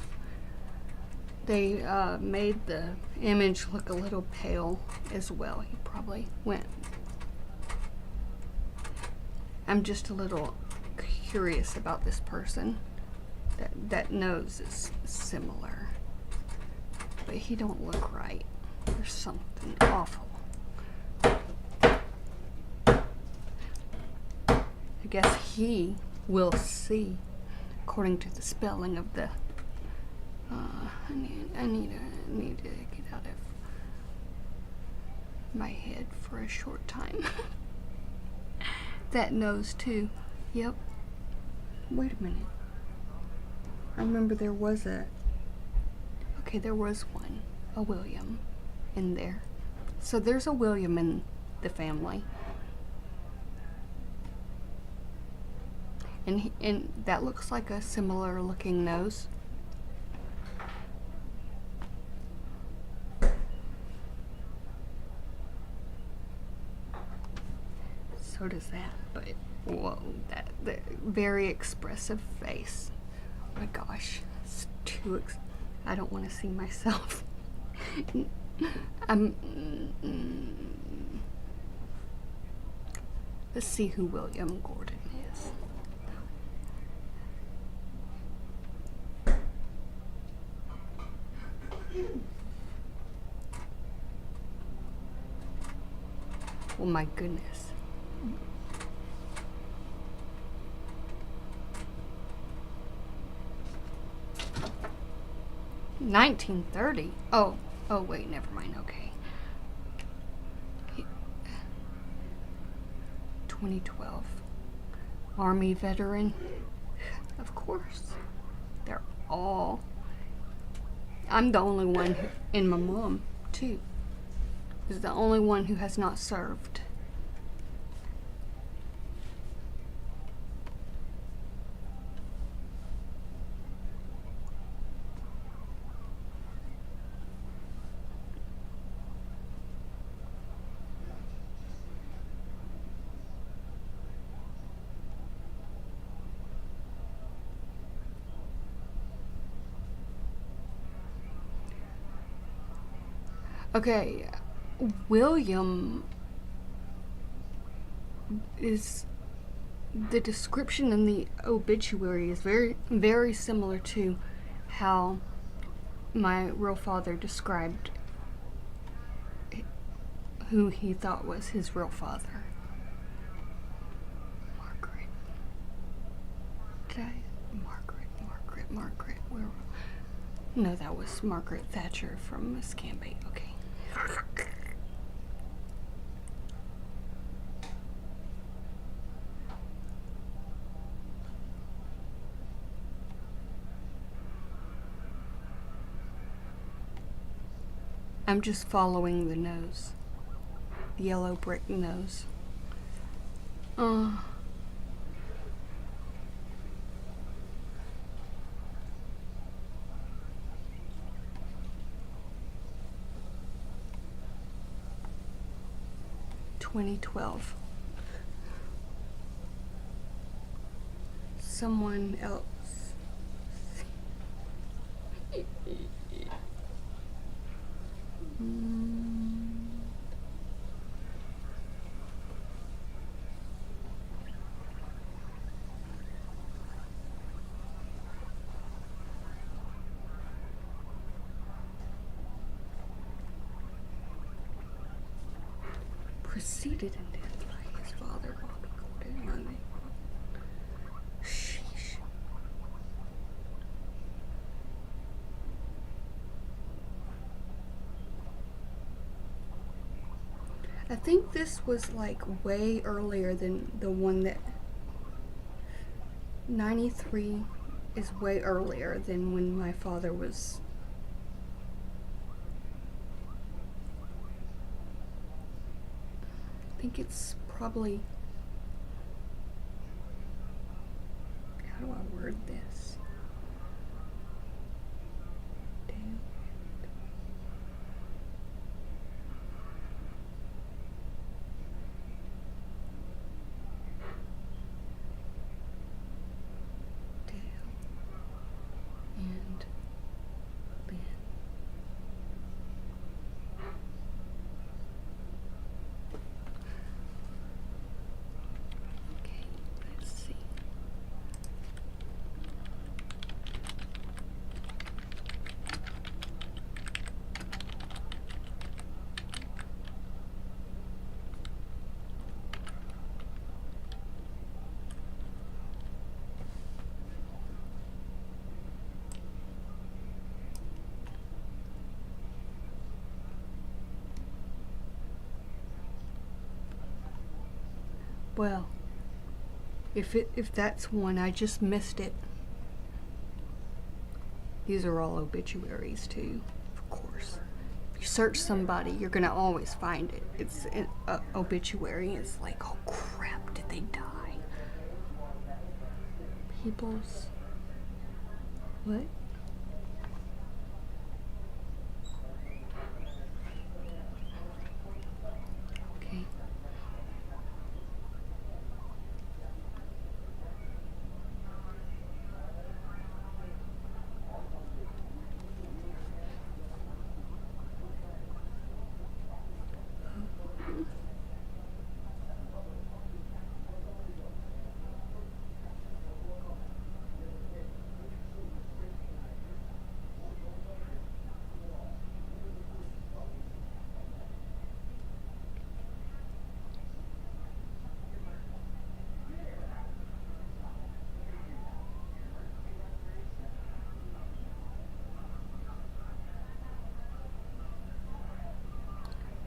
They made the image look a little pale as well. He probably went. I'm just a little curious about this person. That nose is similar. But he don't look right. There's something awful. I guess he will see, according to the spelling of the. I need to get out of my head for a short time. That nose too. Yep. Wait a minute. I remember there was a. Okay, there was one, a William, in there. So there's a William in the family. And that looks like a similar looking nose. So does that, but whoa, that very expressive face. Oh my gosh, it's too I don't want to see myself. Let's see who William Gordon is. Oh my goodness. $1930. Oh wait, never mind. Okay. 2012. Army veteran. Of course. all. I'm the only one who, and my mom too, is the only one who has not served. Okay, William is, the description in the obituary is very, very similar to how my real father described who he thought was his real father. Margaret. Did I? Margaret. Where? No, that was Margaret Thatcher from Miss Canby. Okay. I'm just following the nose. The yellow brick nose. Uh, $2012. Someone else. Preceded in death by his father, Bobby Gordon Monday. Sheesh. I think this was like way earlier than the one that 93 is way earlier than when my father was. I think it's probably, how do I word this? Damn. Dale and Lynn. Okay, let's see. Well, if that's one, I just missed it. These are all obituaries too, of course. If you search somebody, you're gonna always find it. It's an obituary. It's like, oh crap, did they die? People's what? Okay.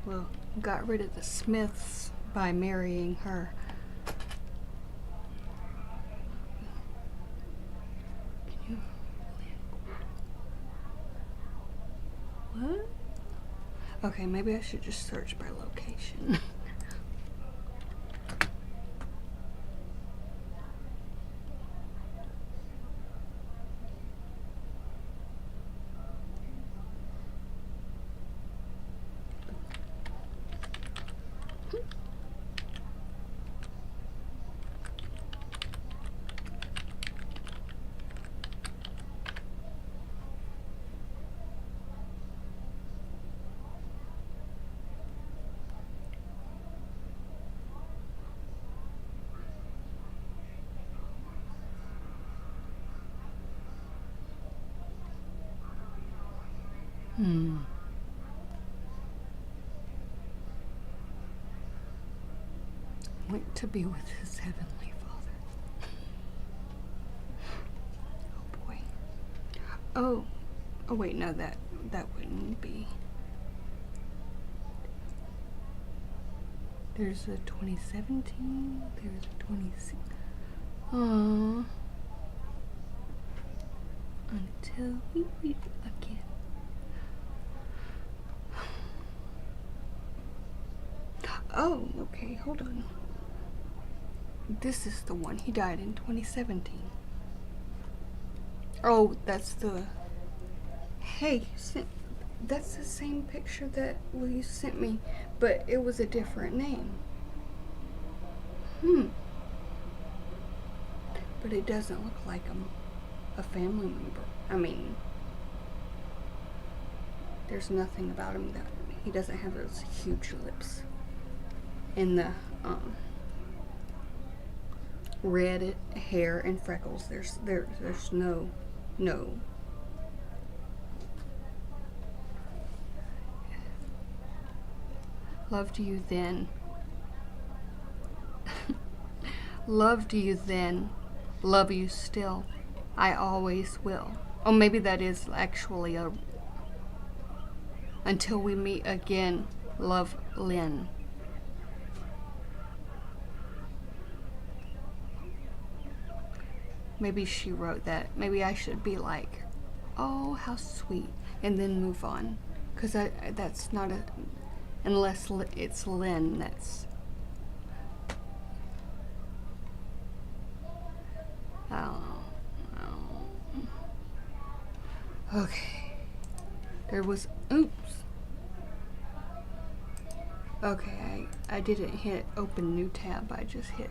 Well, got rid of the Smiths by marrying her. Can you, Okay, maybe I should just search by location. Went to be with his heavenly Father. Oh boy. Oh wait, no, that wouldn't be. There's a 2017. There's a 26. Until we meet again. Oh, okay, hold on. This is the one. He died in 2017. Oh, that's the... Hey, that's the same picture that you sent me, but it was a different name. But it doesn't look like a family member. I mean, there's nothing about him that he doesn't have those huge lips and the red hair and freckles. There's no. Loved you then. Loved you then. Love you still. I always will. Oh, maybe that is actually a... Until we meet again, love, Lynn. Maybe she wrote that. Maybe I should be like, oh, how sweet, and then move on. Because that's not a... Unless it's Lynn, that's... Okay. There was... Oops. Okay, I didn't hit open new tab. I just hit...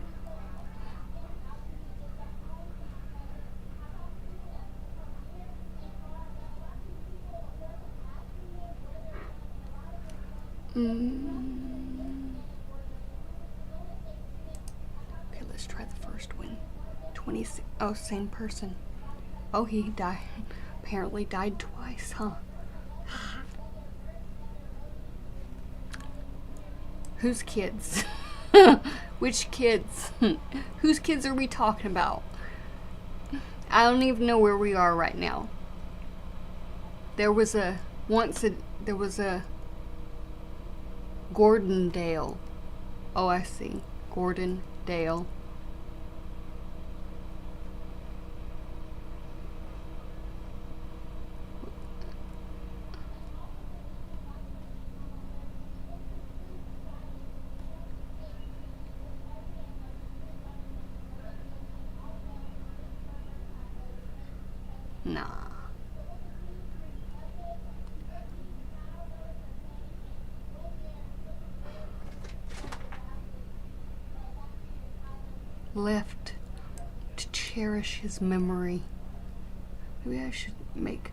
Okay, let's try the first one. 26. Oh, same person. Oh, he died. Apparently died twice, huh? Whose kids? Which kids? Whose kids are we talking about? I don't even know where we are right now. There was a Gordon Dale. Oh, I see. Gordon Dale. Nah. Left to cherish his memory. Maybe I should make...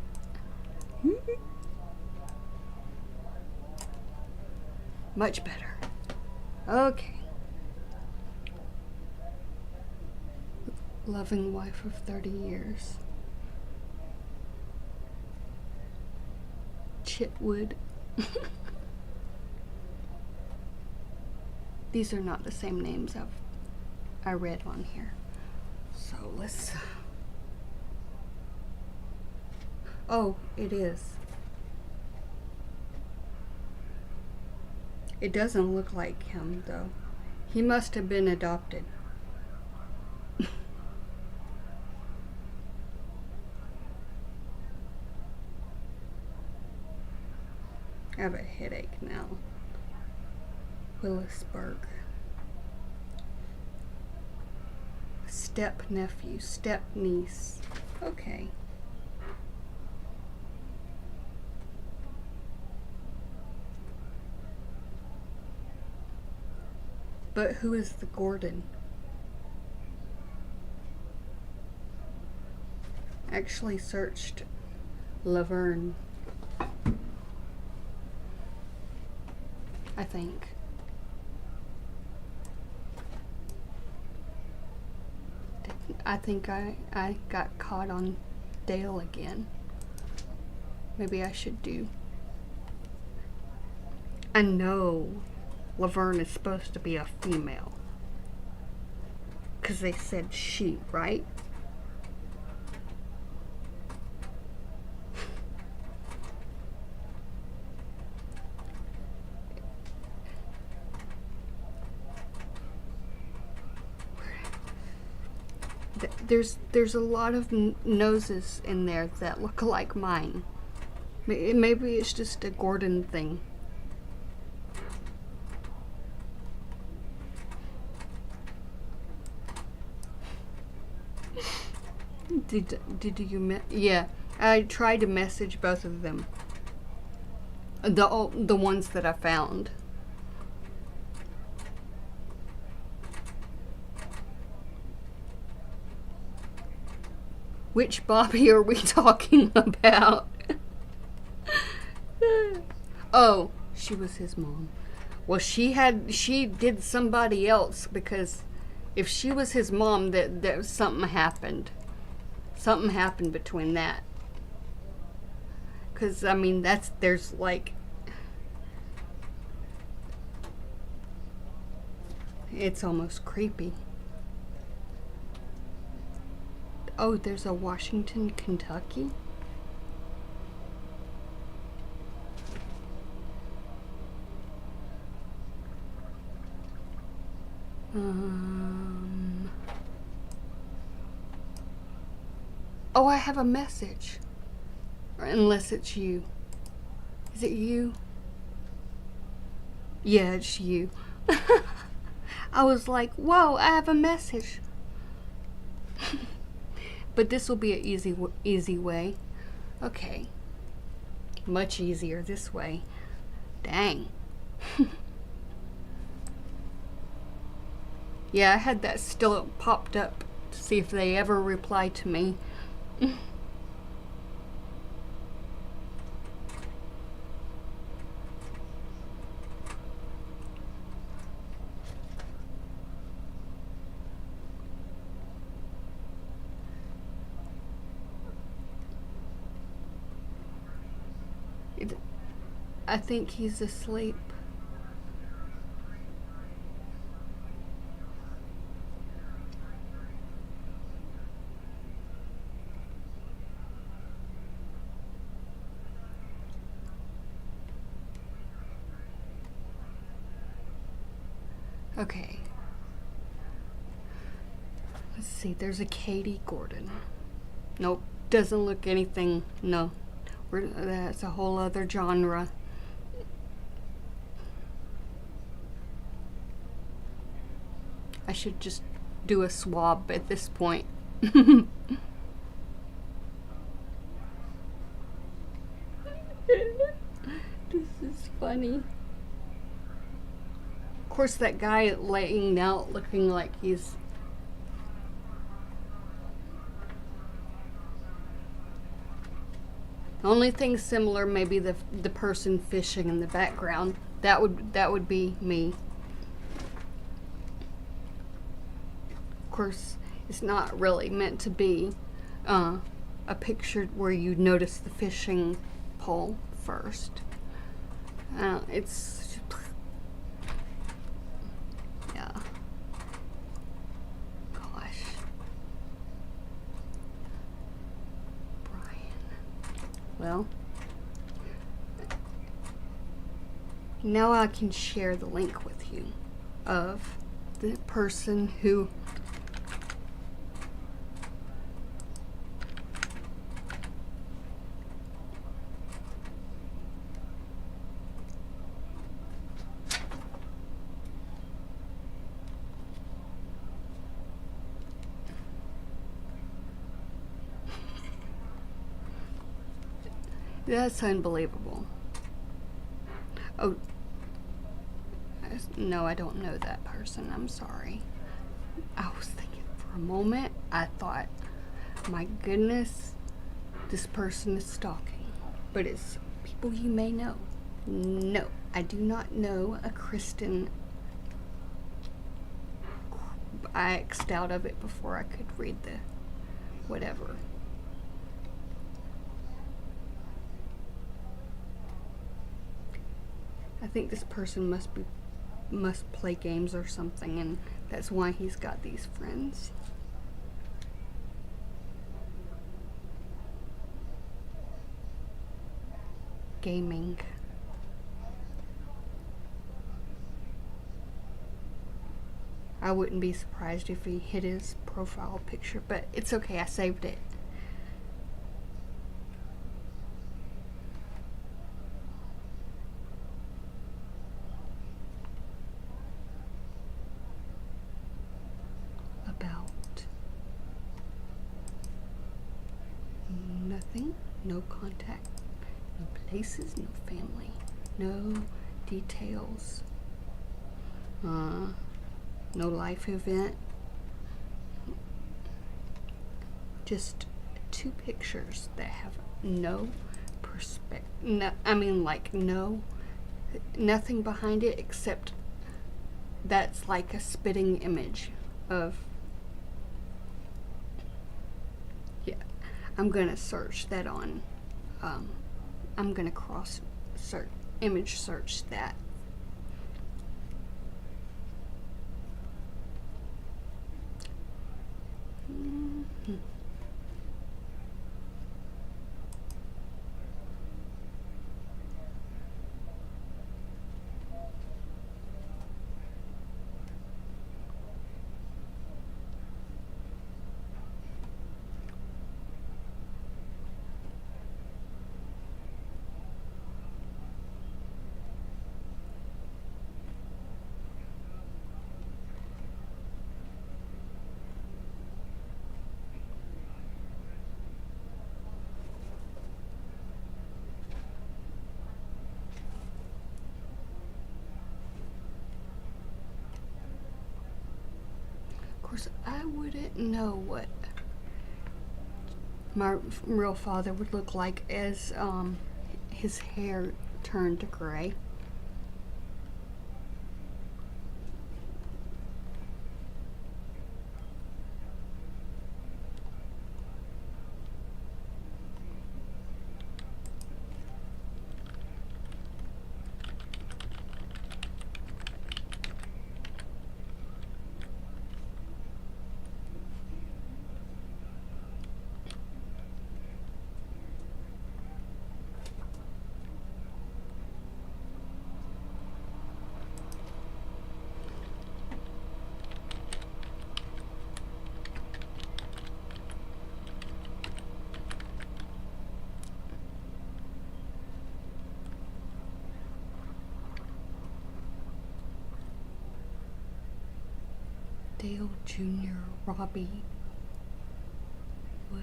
Much better. Okay. Loving wife of 30 years. Chitwood. These are not the same names I read on here. So let's... Oh, it is. It doesn't look like him, though. He must have been adopted. I have a headache now. Willisburg. Step nephew, step niece. Okay. But who is the Gordon? Actually searched Laverne. I think. I think I got caught on Dale again. Maybe I should do. I know Laverne is supposed to be a female. 'Cause they said she, right? There's a lot of noses in there that look like mine. Maybe it's just a Gordon thing. Did you yeah, I tried to message both of them. The ones that I found. Which Bobby are we talking about? Oh, she was his mom. Well, she did somebody else, because if she was his mom, that something happened. Something happened between that. Because, I mean, there's like, it's almost creepy. Oh, there's a Washington, Kentucky? Oh, I have a message. Unless it's you. Is it you? Yeah, it's you. I was like, whoa, I have a message. But this will be an easy way. Okay. Much easier this way. Dang. Yeah, I had that still popped up to see if they ever reply to me. I think he's asleep. Okay. Let's see, there's a Katie Gordon. Nope, doesn't look anything, no. That's a whole other genre. I should just do a swab at this point. This is funny. Of course, that guy laying out looking like he's... The only thing similar, maybe the person fishing in the background. That would be me. Of course, it's not really meant to be a picture where you notice the fishing pole first. It's... yeah. Gosh. Brian. Well, now I can share the link with you of the person who That's unbelievable. Oh, no, I don't know that person. I'm sorry. I was thinking for a moment, I thought, my goodness, this person is stalking. But it's people you may know. No, I do not know a Kristen. I X'd out of it before I could read the whatever. I think this person must play games or something, and that's why he's got these friends. Gaming. I wouldn't be surprised if he hid his profile picture, but it's okay, I saved it. About nothing, no contact, no places, no family, no details. No life event. Just two pictures that have no perspective. No, I mean, like, nothing behind it except that's like a spitting image of. Yeah, I'm gonna search that on. I'm gonna image search that. Mm-hmm. Of course, I wouldn't know what my real father would look like as his hair turned to gray. Dale Jr. Robbie. What?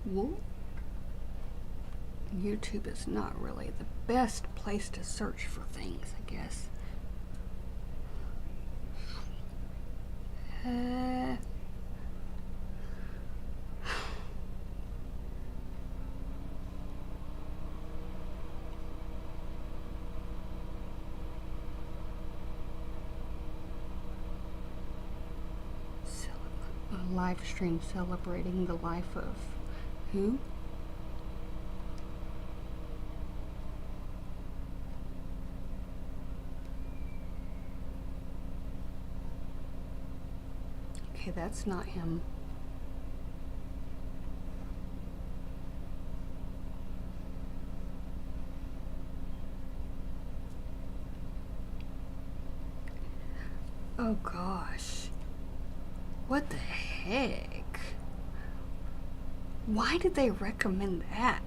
What? YouTube is not really the best place to search for things, I guess. A live stream celebrating the life of who? Okay, that's not him. Oh gosh. What the heck? Why did they recommend that?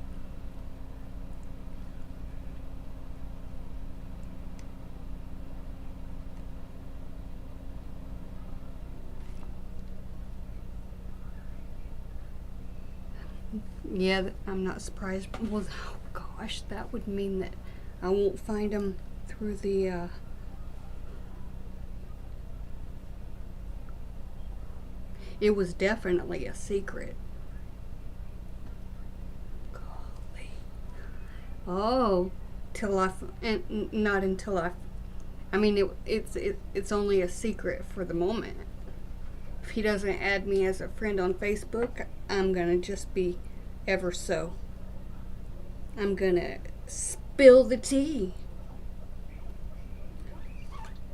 Yeah, I'm not surprised. Well, oh gosh, that would mean that I won't find them through the, it was definitely a secret. Golly. Oh, and not until I mean, it's only a secret for the moment. If he doesn't add me as a friend on Facebook, I'm gonna just be ever so. I'm gonna spill the tea.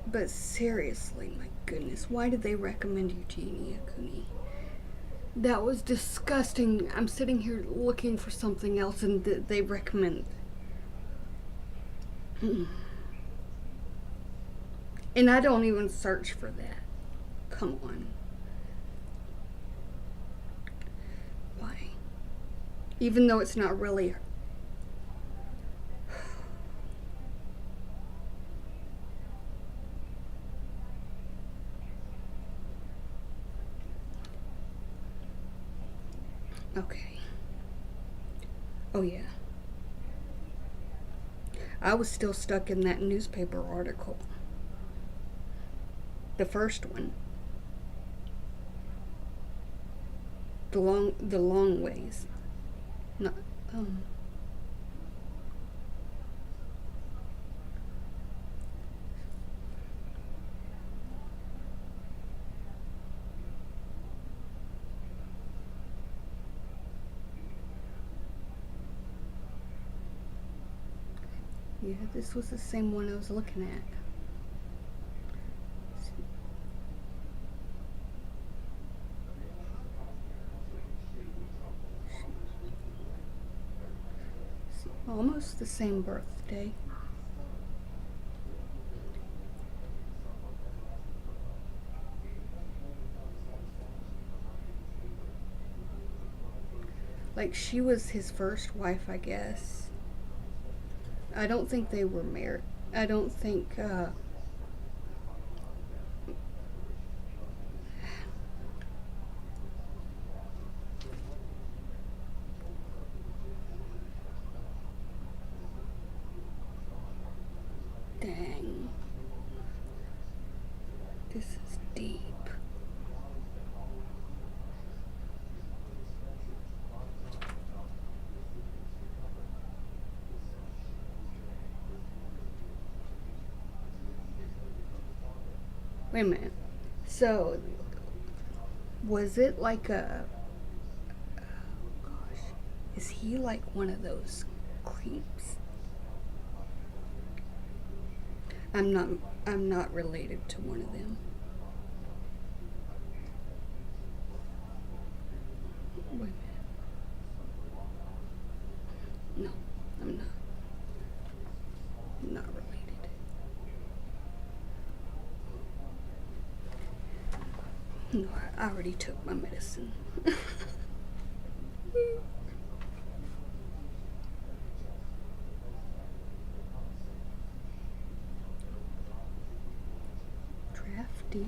But seriously, my goodness, why did they recommend Eugenia Cooney? That was disgusting. I'm sitting here looking for something else and they recommend. And I don't even search for that. Come on. Why? Even though it's not really. Okay. Oh, yeah. I was still stuck in that newspaper article. The first one. The long ways. Not, yeah, this was the same one I was looking at. Almost the same birthday. Like, she was his first wife, I guess. I don't think they were married. I don't think, dang. This is deep. Wait a minute. So, was it like a. Oh gosh. Is he like one of those creeps? I'm not. I'm not related to one of them. Wait a minute. No, I'm not. I'm not related. No, I already took my medicine. Drafty.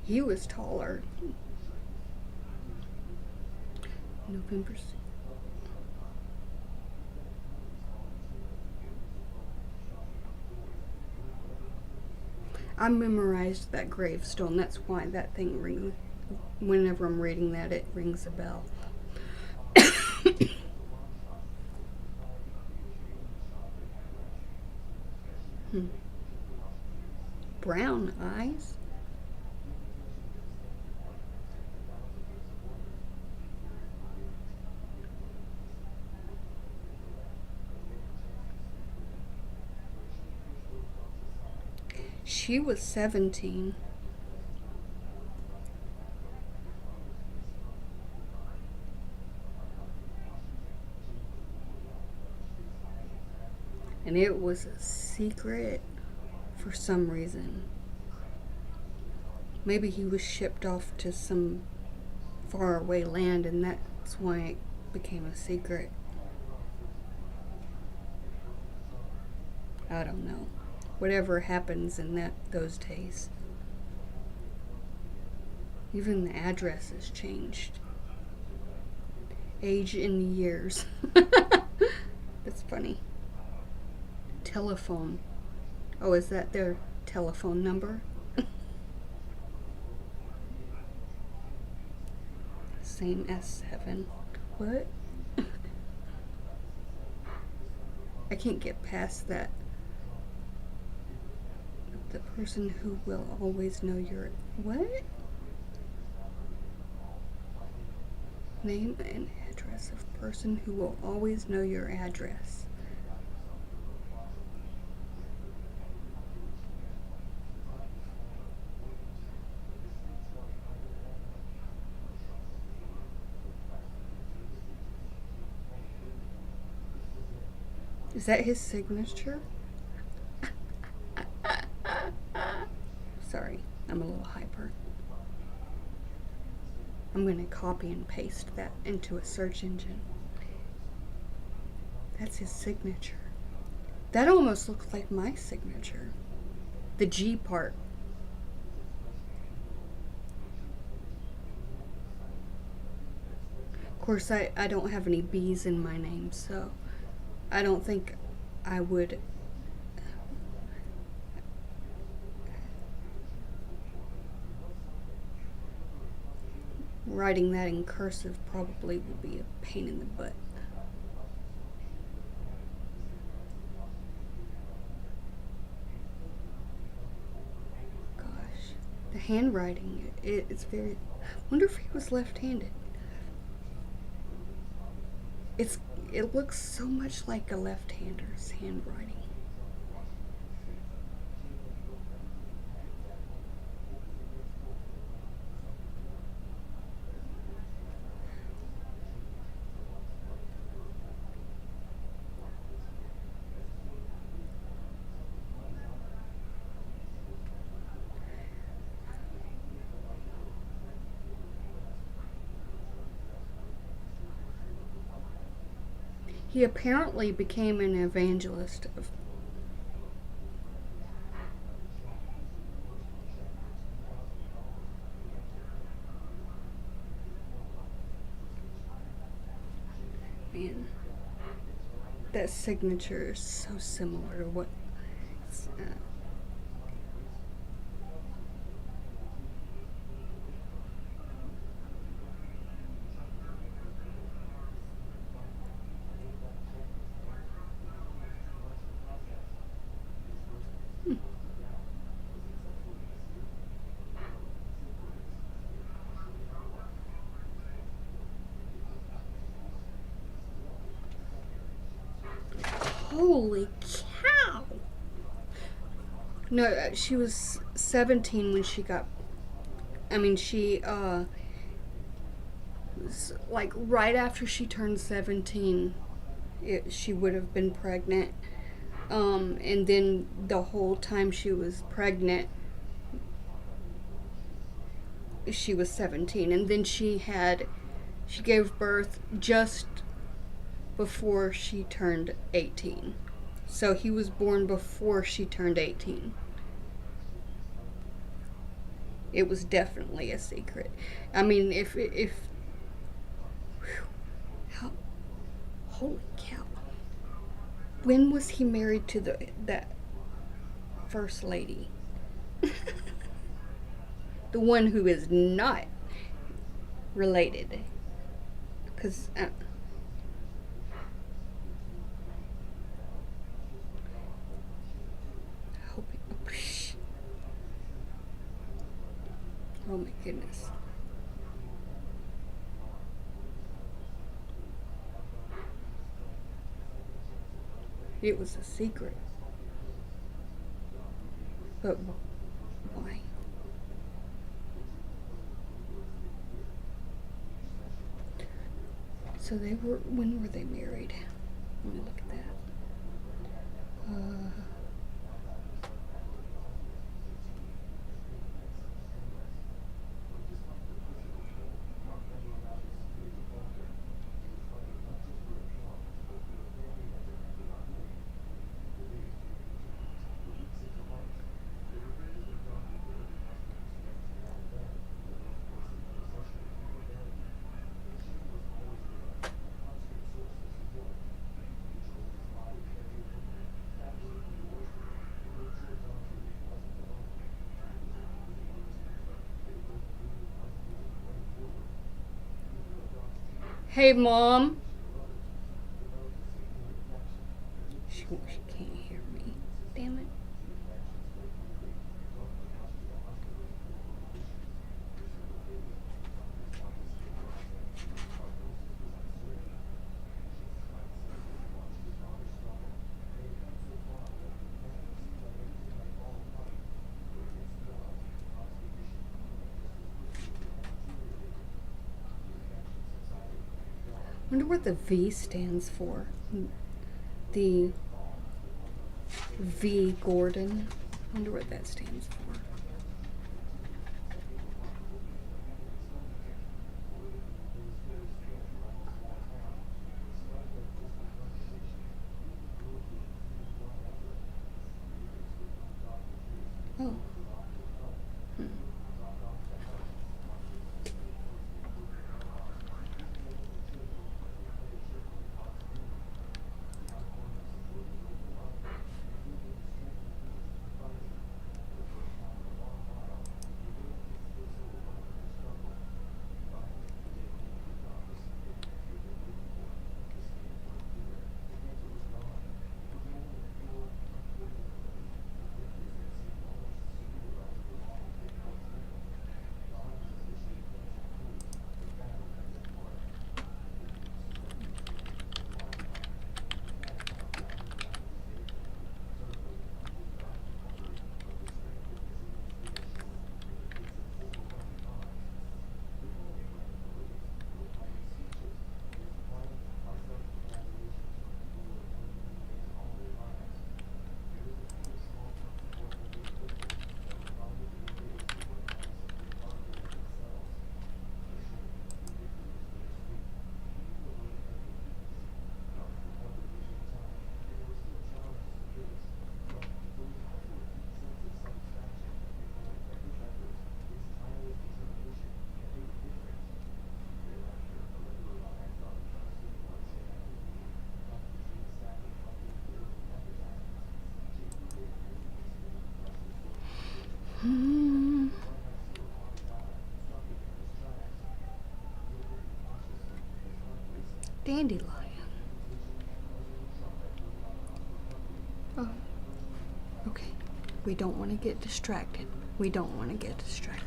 He was taller. November. I memorized that gravestone. That's why that thing rings. Whenever I'm reading that, it rings a bell. Brown eyes? She was 17. And it was a secret for some reason. Maybe he was shipped off to some faraway land and that's why it became a secret. I don't know. Whatever happens in those days. Even the address has changed. Age in years. That's funny. Telephone. Oh, is that their telephone number? Same S7. What? I can't get past that. The person who will always know your... What? Name and address of person who will always know your address. Is that his signature? Sorry, I'm a little hyper. I'm going to copy and paste that into a search engine. That's his signature. That almost looks like my signature. The G part. Of course, I don't have any B's in my name, so I don't think I would... Writing that in cursive probably would be a pain in the butt. Gosh, the handwriting, it's very... I wonder if he was left-handed. It looks so much like a left-hander's handwriting. He apparently became an evangelist of... Man, that signature is so similar to what... Holy cow! No, she was 17 when she got... I mean, she, was like right after she turned 17, she would have been pregnant. And then the whole time she was pregnant, she was 17. And then she gave birth just before she turned 18. So he was born before she turned 18. It was definitely a secret. I mean, whew, holy cow. When was he married to that first lady? The one who is not related. Because... Oh my goodness. It was a secret. But why? So when were they married? Let me look at that. Hey, Mom. She can't hear me. Damn it. I wonder what the V stands for. The V Gordon. I wonder what that stands for. Oh. Dandelion. Oh, okay. We don't want to get distracted. We don't want to get distracted.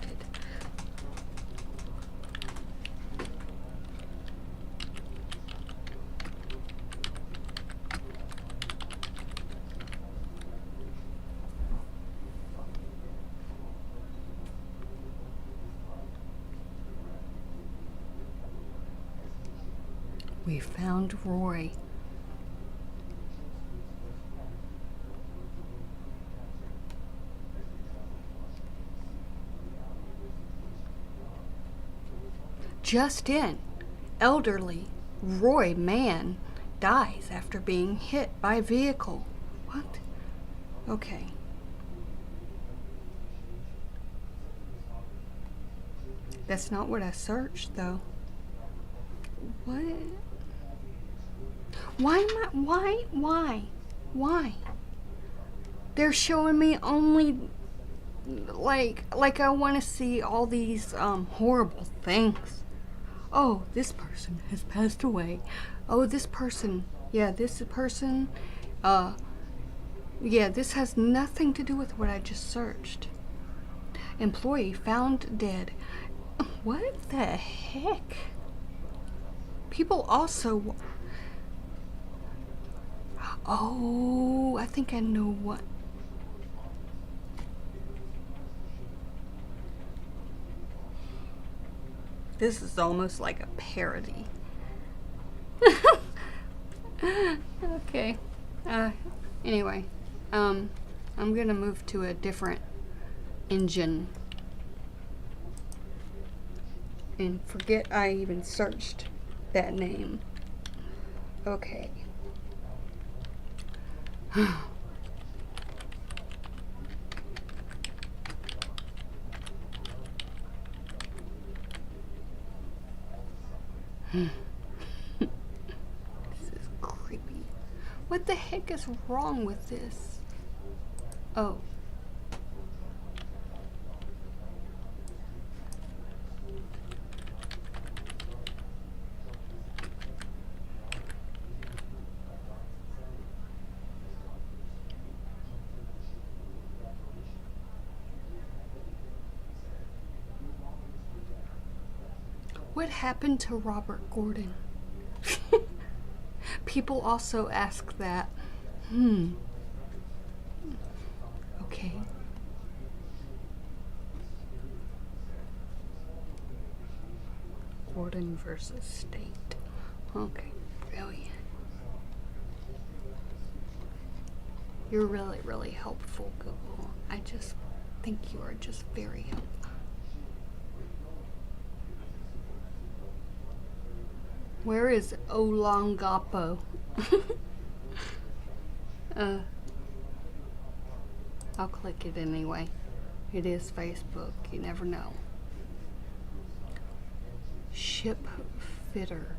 We found Roy. Just in, elderly Roy man dies after being hit by vehicle. What? Okay. That's not what I searched, though. What? Why? They're showing me only like I want to see all these horrible things. Oh, this person has passed away. Oh, this person. Yeah, this person. Yeah, this has nothing to do with what I just searched. Employee found dead. What the heck? People also. Oh, I think I know what. This is almost like a parody. Okay. Anyway, I'm gonna move to a different engine and forget I even searched that name. Okay. This is creepy. What the heck is wrong with this? Oh. What happened to Robert Gordon? People also ask that. Okay. Gordon versus State. Okay, brilliant. You're really, really helpful, Google. I just think you are just very helpful. Where is Olangapo? I'll click it anyway. It is Facebook. You never know. Ship fitter.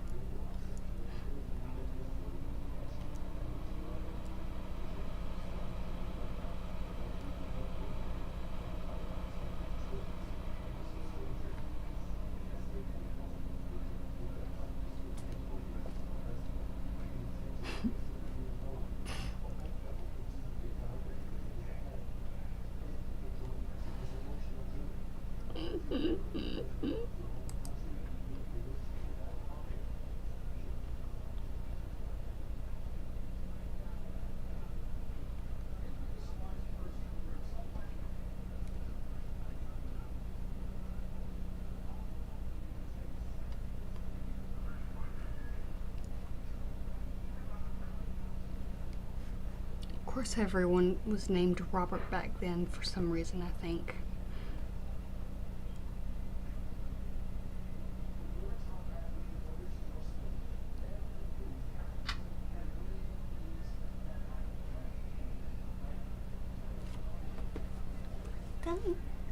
Of course, everyone was named Robert back then for some reason, I think.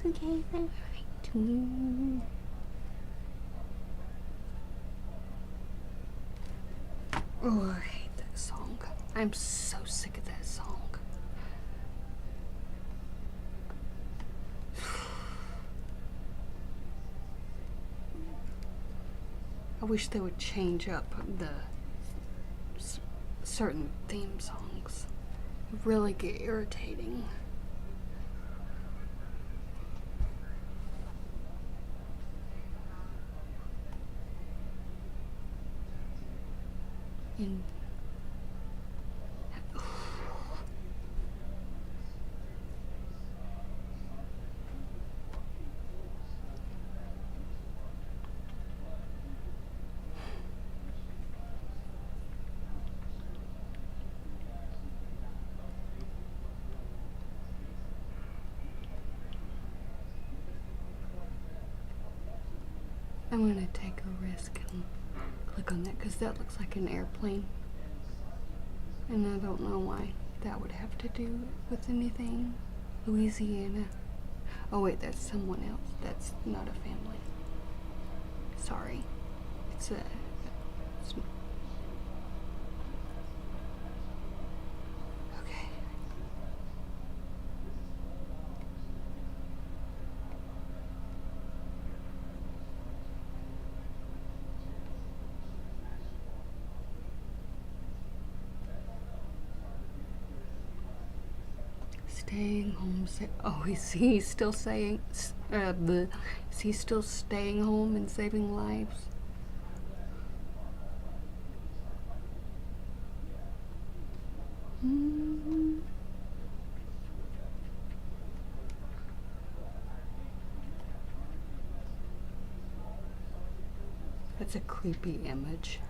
Okay, right. Oh, I hate that song. I'm so sick of that song. I wish they would change up the certain theme songs. It really get irritating. And I'm gonna take a risk and click on that because that looks like an airplane. And I don't know why that would have to do with anything. Louisiana. Oh wait, that's someone else. That's not a family. Sorry. It's a... Okay. Staying home. Oh, is he still saying? Is he still staying home and saving lives? That's a creepy image.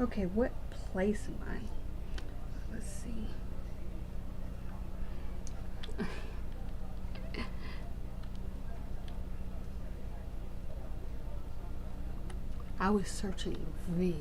Okay, what place am I? Let's see. I was searching V.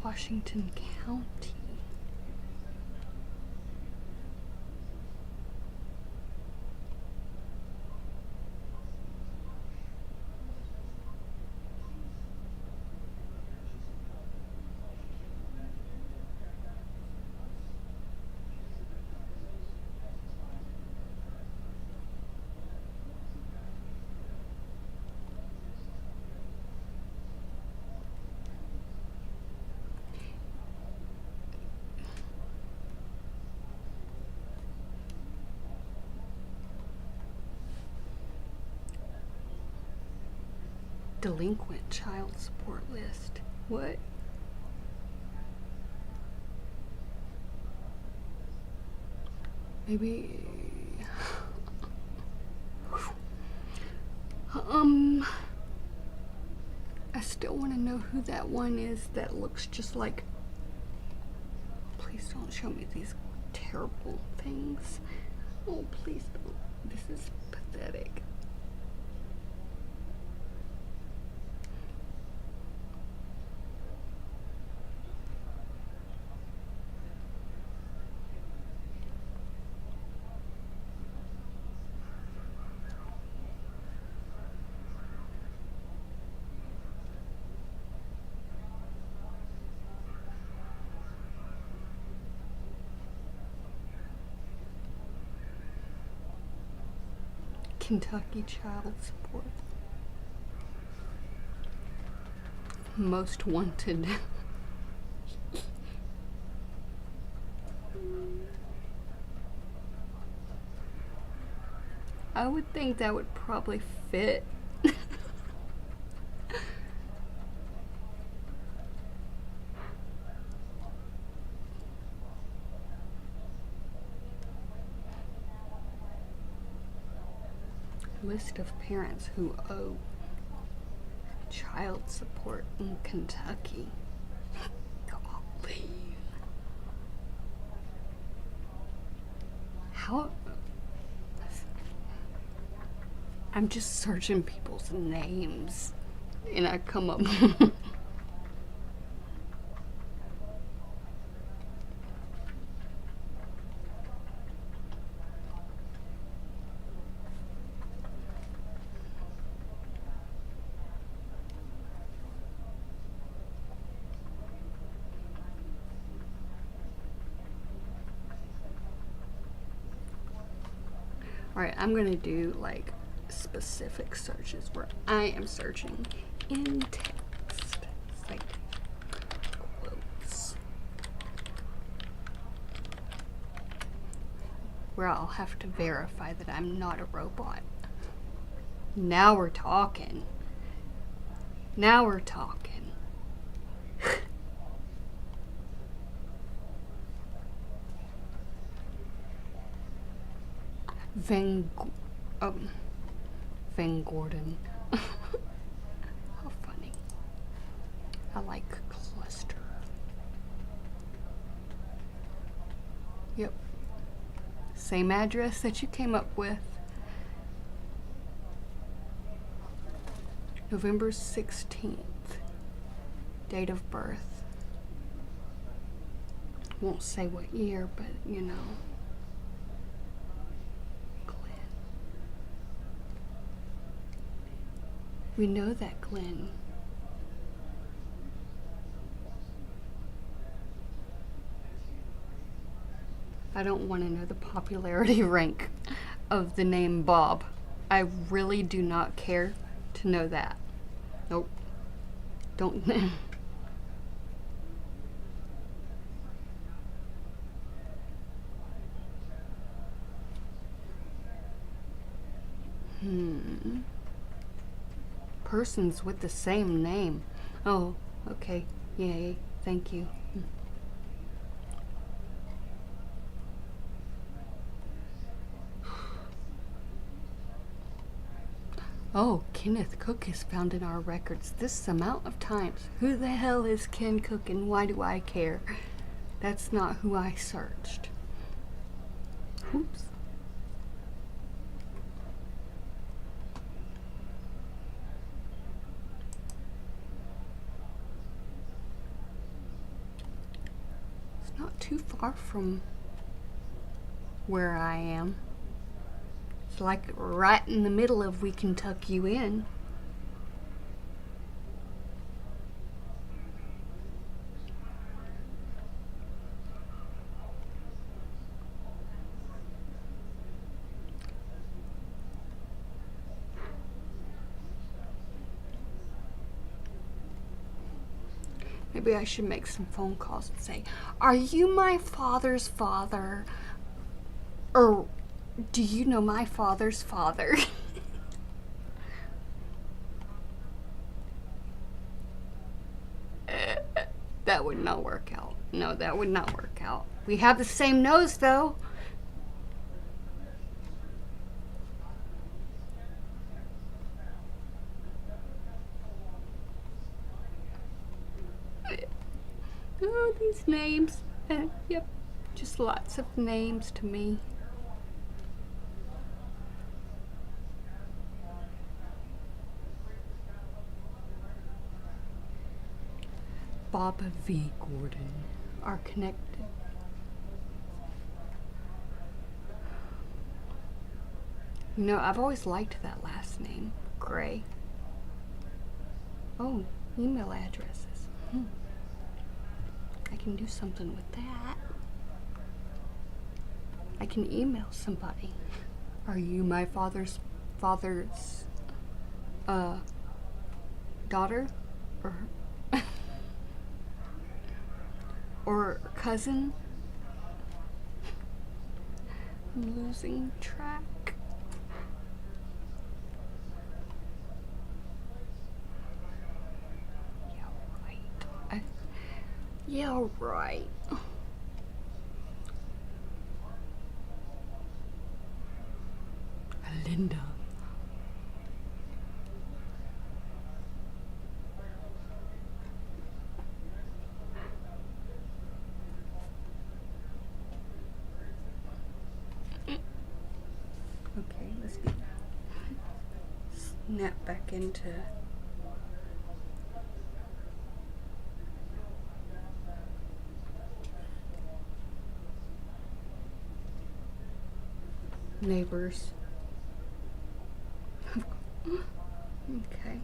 Washington County. Delinquent child support list. What? Maybe. I still want to know who that one is that looks just like. Please don't show me these terrible things. Oh, please don't. This is pathetic. Kentucky child support. Most wanted. I would think that would probably fit. List of parents who owe child support in Kentucky. Golly. How? I'm just searching people's names and I come up. Alright, I'm gonna do like specific searches where I am searching in text. Like quotes. Where I'll have to verify that I'm not a robot. Now we're talking. Now we're talking. Van Gordon. How funny. I like cluster. Yep. Same address that you came up with. November 16th. Date of birth. Won't say what year, but you know. We know that Glenn. I don't want to know the popularity rank of the name Bob. I really do not care to know that. Nope. Don't. Persons with the same name. Oh, okay. Yay. Thank you. Oh, Kenneth Cook is found in our records this amount of times. Who the hell is Ken Cook and why do I care? That's not who I searched. Oops. too far from where I am. It's like right in the middle of We Can Tuck You In. Maybe I should make some phone calls and say, "Are you my father's father? Or do you know my father's father?" That would not work out. No, that would not work out. We have the same nose, though. Oh, these names. Yep, just lots of names to me. Baba V. Gordon are connected. You know, I've always liked that last name, Gray. Oh, email addresses. I can do something with that. I can email somebody. Are you my father's daughter? Or cousin? I'm losing track. Yeah, right. Linda. Okay, let's snap back into neighbors. Okay.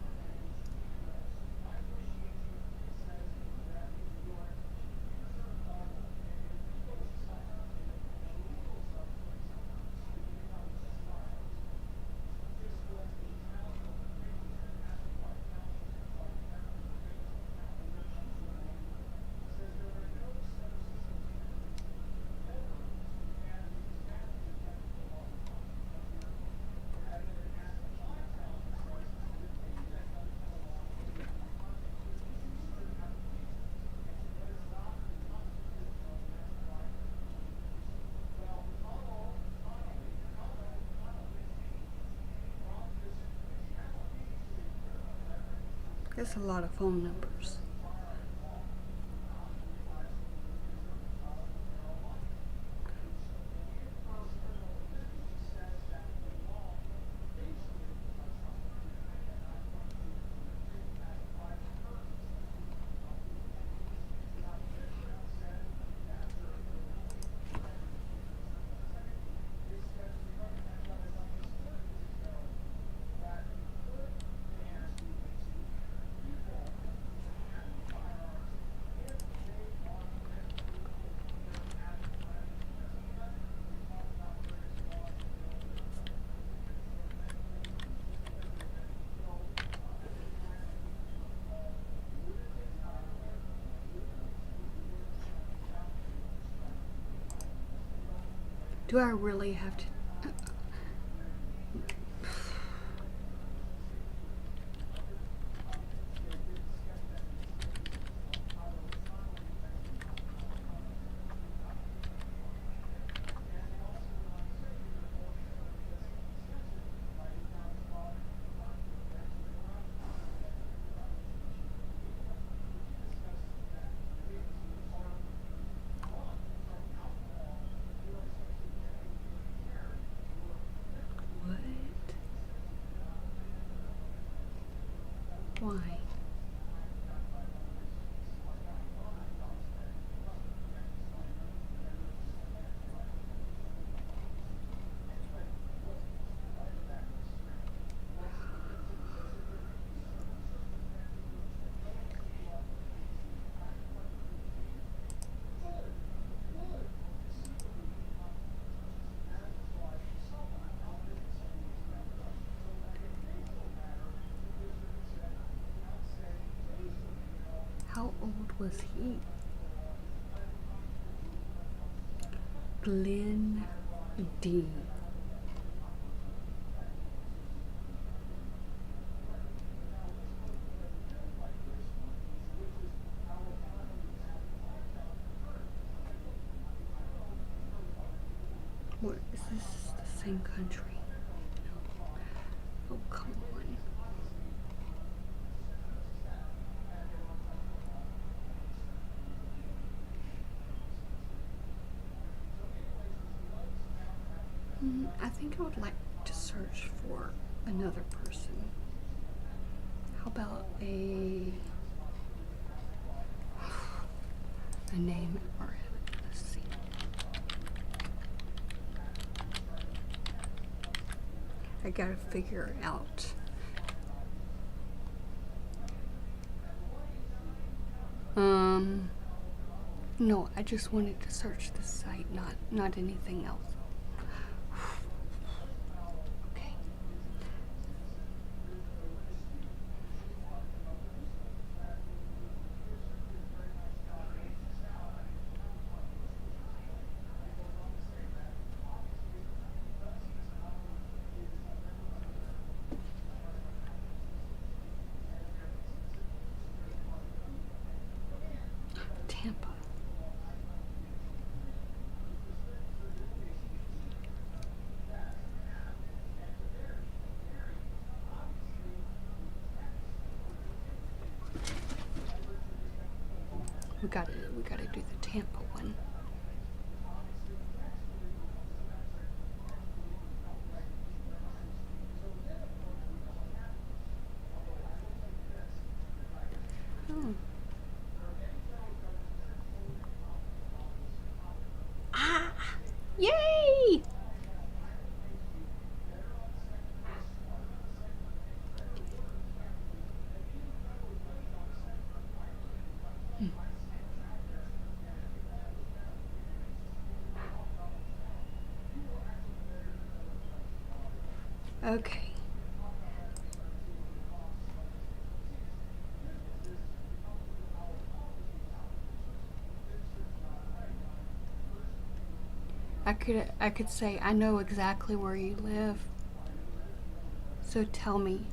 That's a lot of phone numbers. Do I really have to? What? Why? was he? Glenn D. What is this? The same country? No. Oh, come on. I think I would like to search for another person. How about a name or let's see. I gotta figure out. No, I just wanted to search the site, not anything else. Okay. Tampa. We gotta do the Tampa one. Oh. Ah! Yay! Okay. I could say I know exactly where you live. So tell me.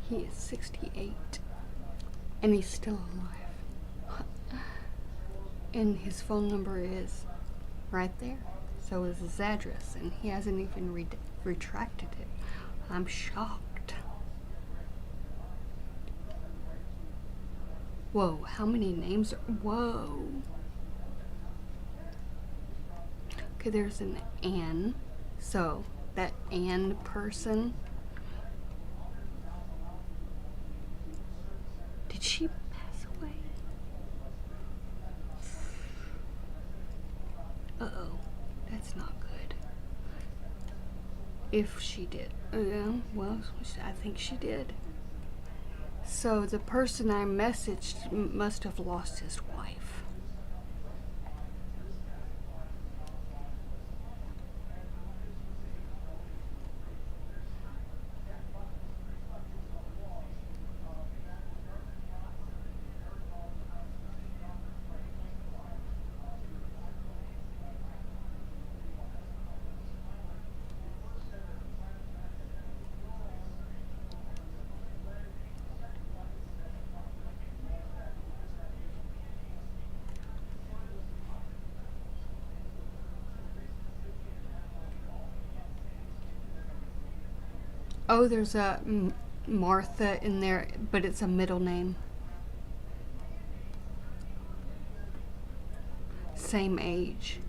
He is 68 and he's still alive. And his phone number is right there. So is his address, and he hasn't even retracted it. I'm shocked. Whoa, how many names are. Whoa. Okay, there's an Ann. So, that Ann person. Did she pass away? Uh-oh. That's not good. If she did. Well, I think she did. So the person I messaged must have lost his wife. Oh, there's a Martha in there, but it's a middle name. Same age.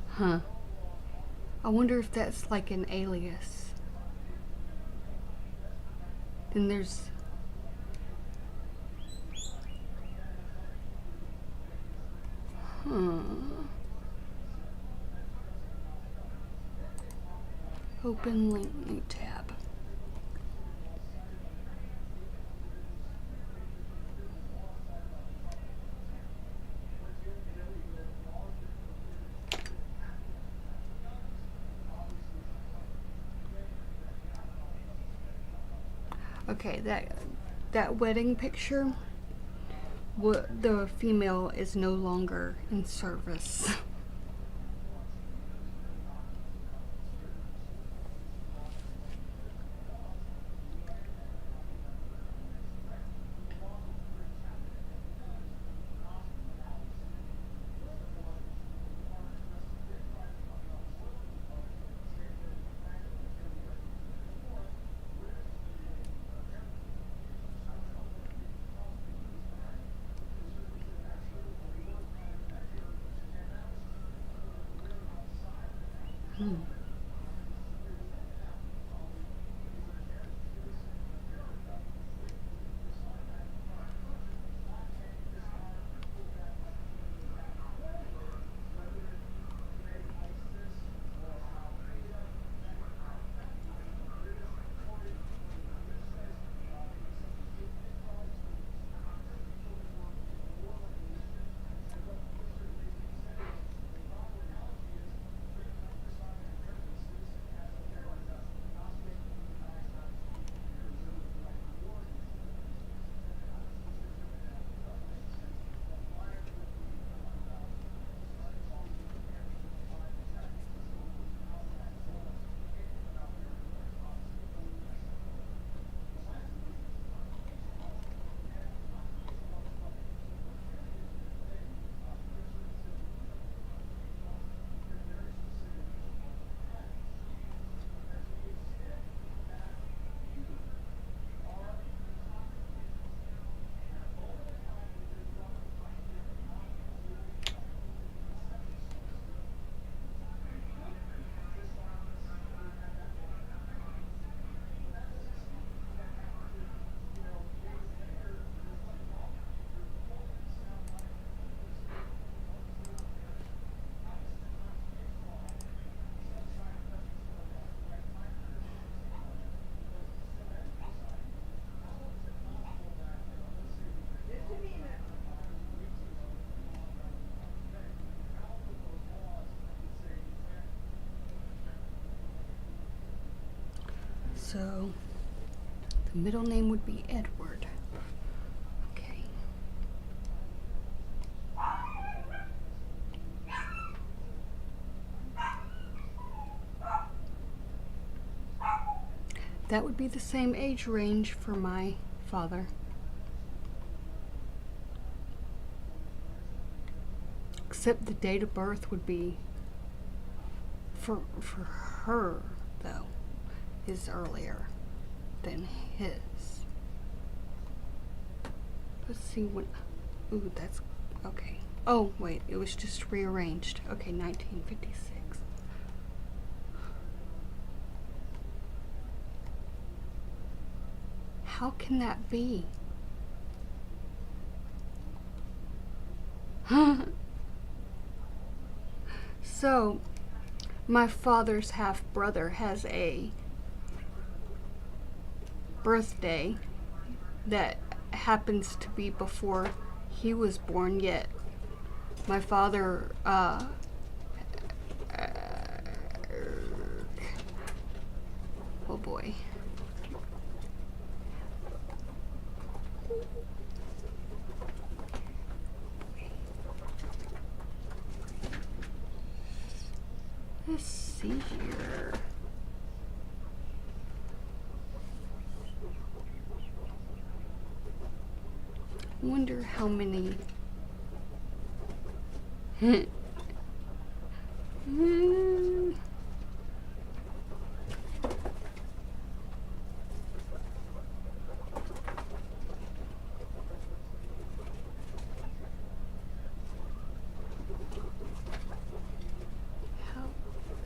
Huh. I wonder if that's like an alias. Then there's... Open link, new tab. Okay, that wedding picture, the female is no longer in service. Just a minute. So the middle name would be Edward. Okay. That would be the same age range for my father. Except the date of birth would be for her though is earlier than his. Let's see when. Ooh, that's okay. Oh wait, it was just rearranged. Okay, 1956. How can that be? So, my father's half brother has a birthday that happens to be before he was born, yet my father, oh boy. Let's see here. Wonder how many. How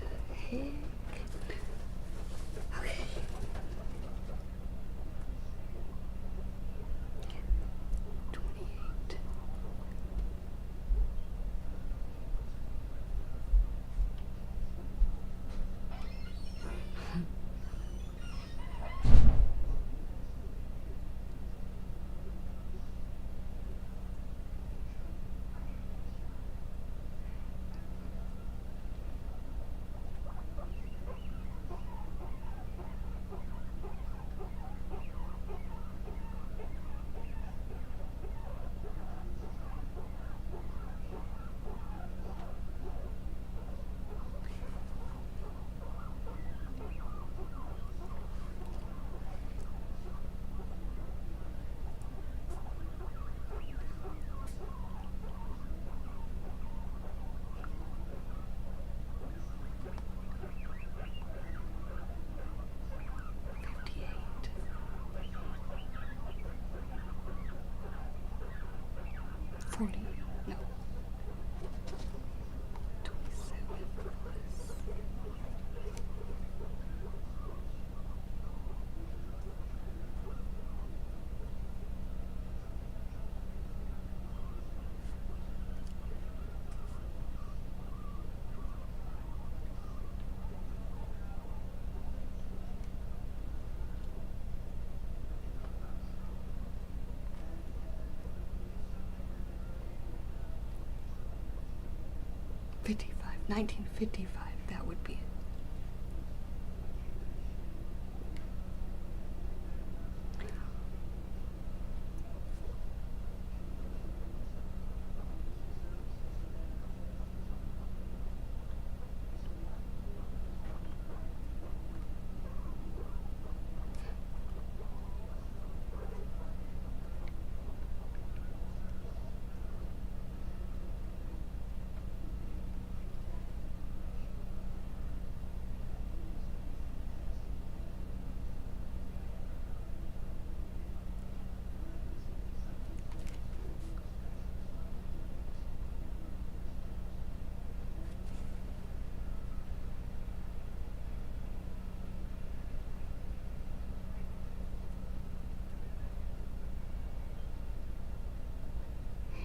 the heck? Okay. 40, no. 27 plus. '55, 1955, that would be it.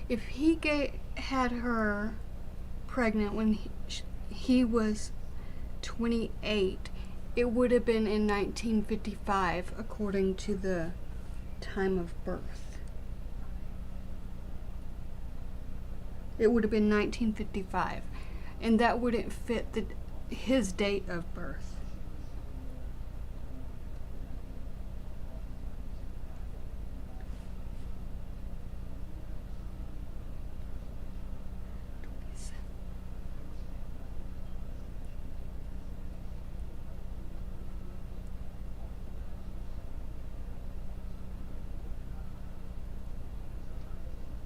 If he had her pregnant when he was 28, it would have been in 1955 according to the time of birth. It would have been 1955, and that wouldn't fit his date of birth.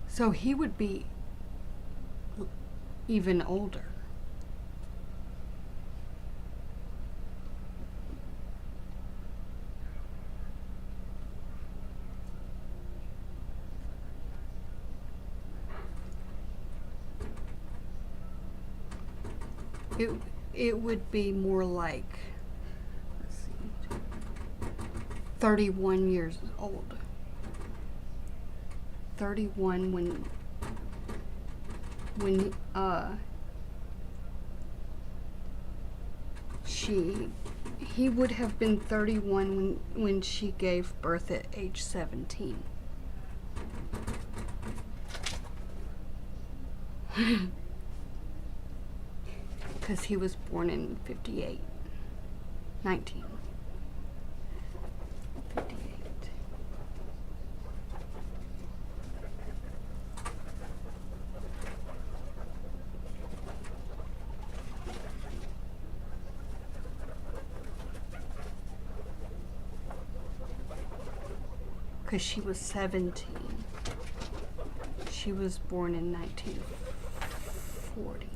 So he would be even older. It would be more like, let's see, 31 years old. 31 when he would have been 31 when she gave birth at age 17. Because he was born in 58. 1958. Because she was 17. She was born in 1940.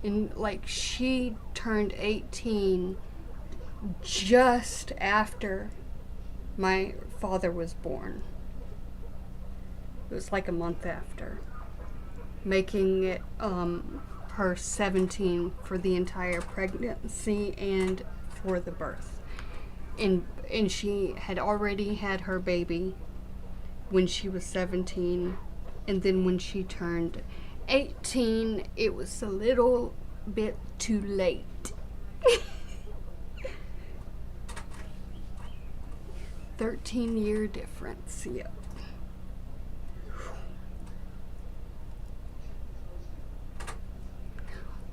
And like she turned 18 just after my father was born. It was like a month after, making it her 17 for the entire pregnancy and for the birth. And she had already had her baby when she was 17, and then when she turned 18, it was a little bit too late. 13-year difference, yep.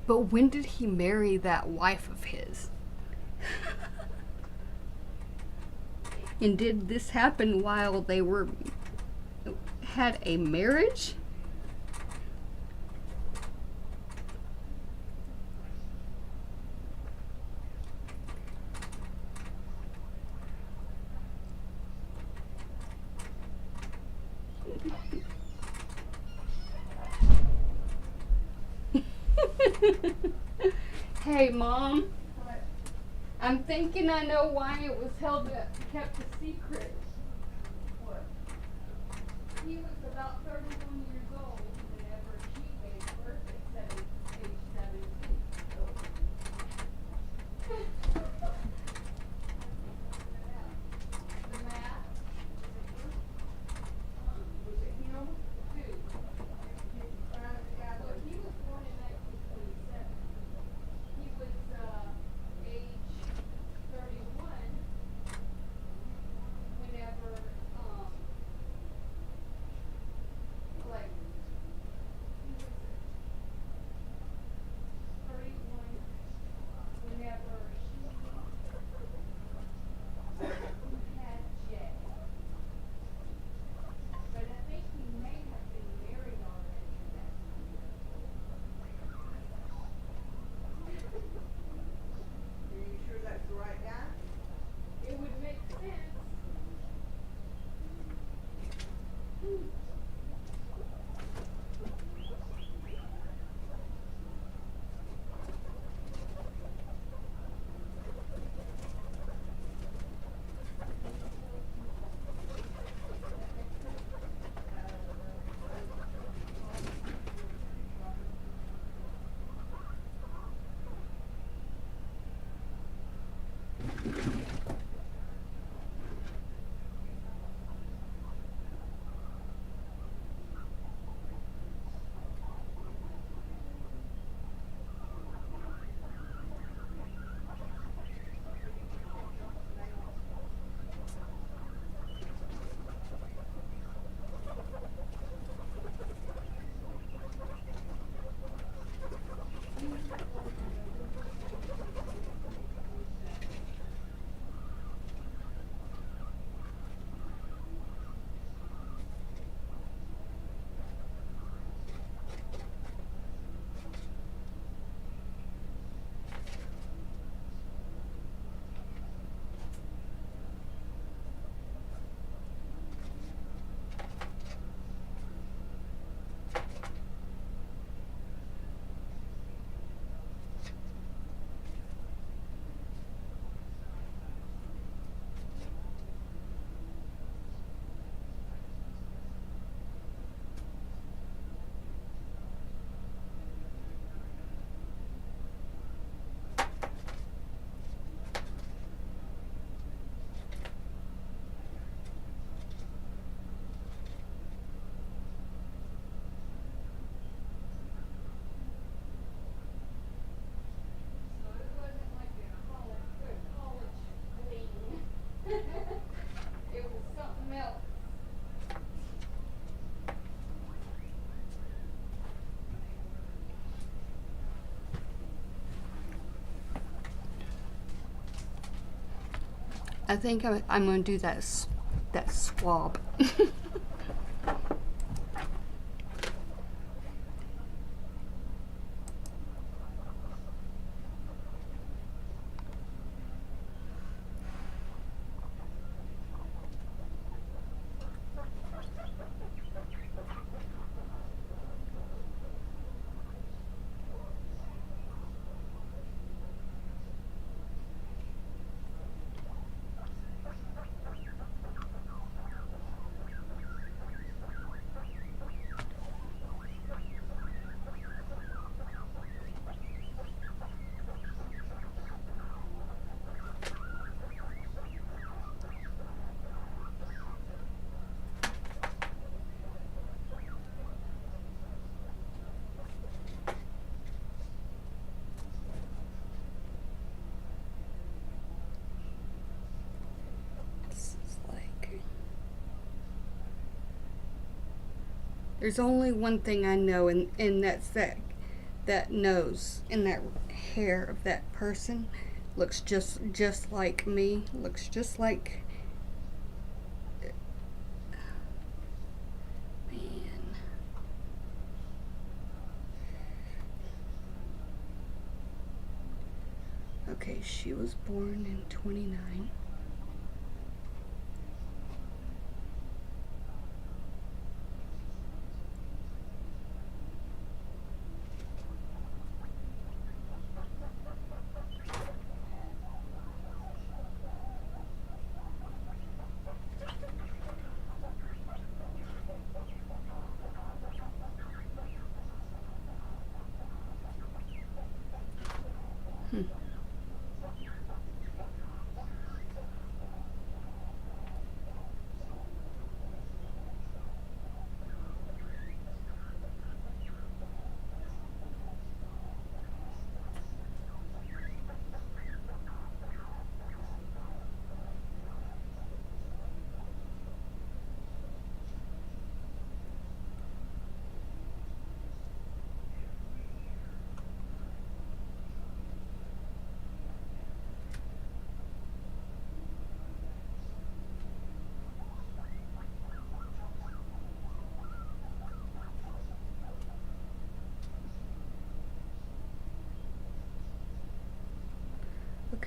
But when did he marry that wife of his? And did this happen while they had a marriage? Hey, Mom. What? I'm thinking I know why it was kept a secret. What? He was about 31 years old whenever she gave birth at age 17. The math, Was it him? who? Did you find the guy Well, that he was born in 1927. He was age 31 whenever, like, he was 31 whenever he had Jay. But I think he may have been married already at that time. Are you sure that's the right guy? It would make sense. So it wasn't like a college fling. It was something else. I think I'm going to do that swab. This is like, there's only one thing I know, and that's that nose and that hair of that person looks just like me. Looks just like, man. Okay, she was born in 29.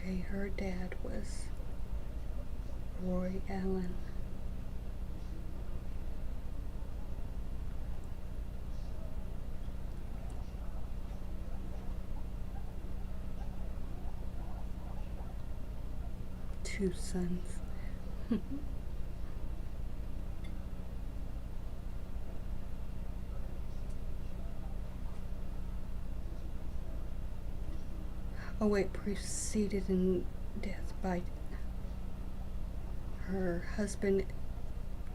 Okay, her dad was Roy Allen. Two sons. Oh wait, preceded in death by her husband,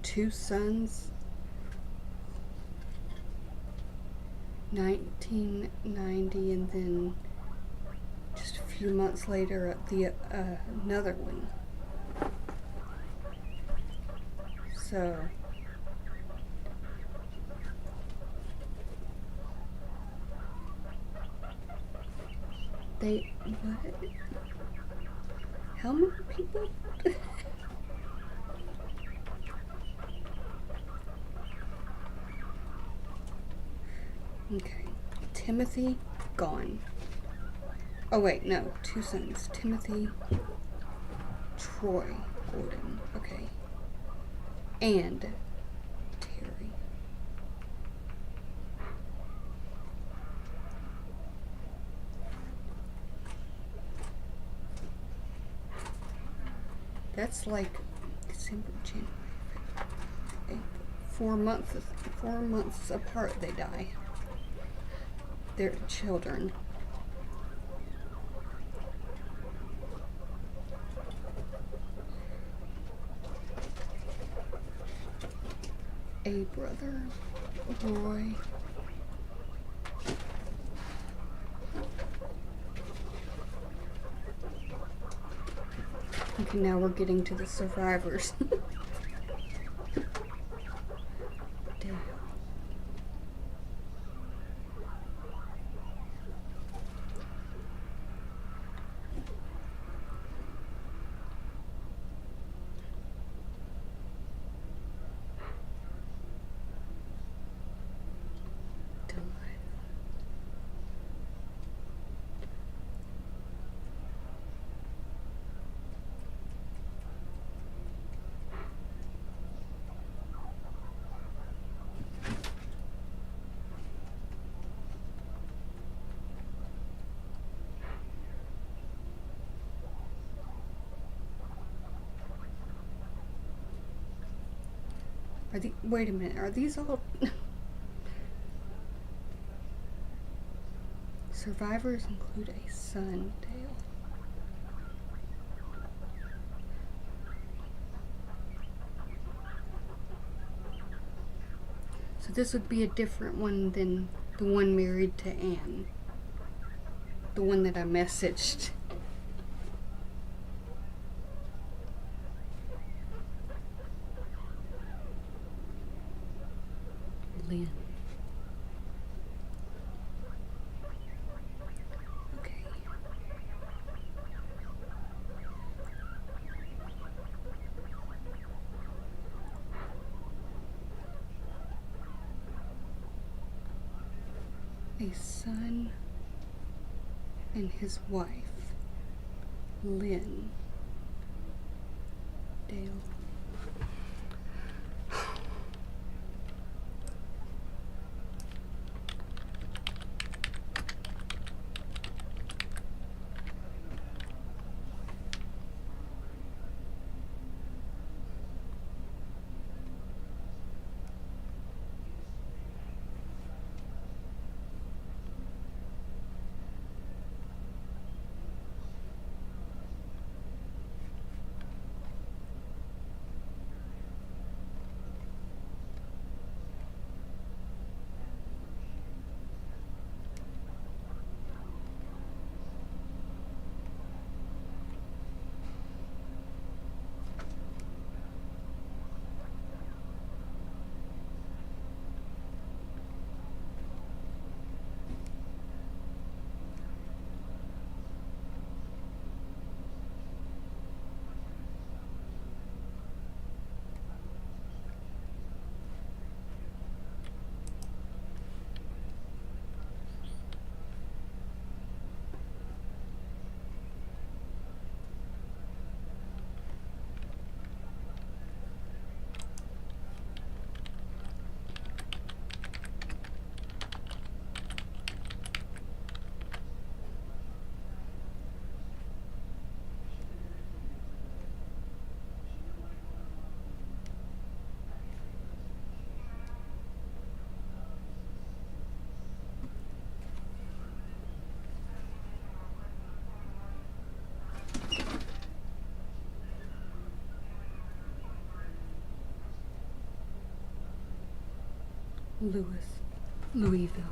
two sons, 1990, and then just a few months later, another one. So they what? How many people? Okay, Timothy gone. Oh wait, no, two sons. Timothy, Troy Gordon. Okay, and Terry. That's like December, January, April. 4 months apart they die. Their children. A brother, Roy. Okay, now we're getting to the survivors. Dale. Delilah. Wait a minute, are these all survivors include a son, Dale? So this would be a different one than the one married to Anne. The one that I messaged. Lynn. Okay. A son and his wife, Lynn. Dale. Louisville.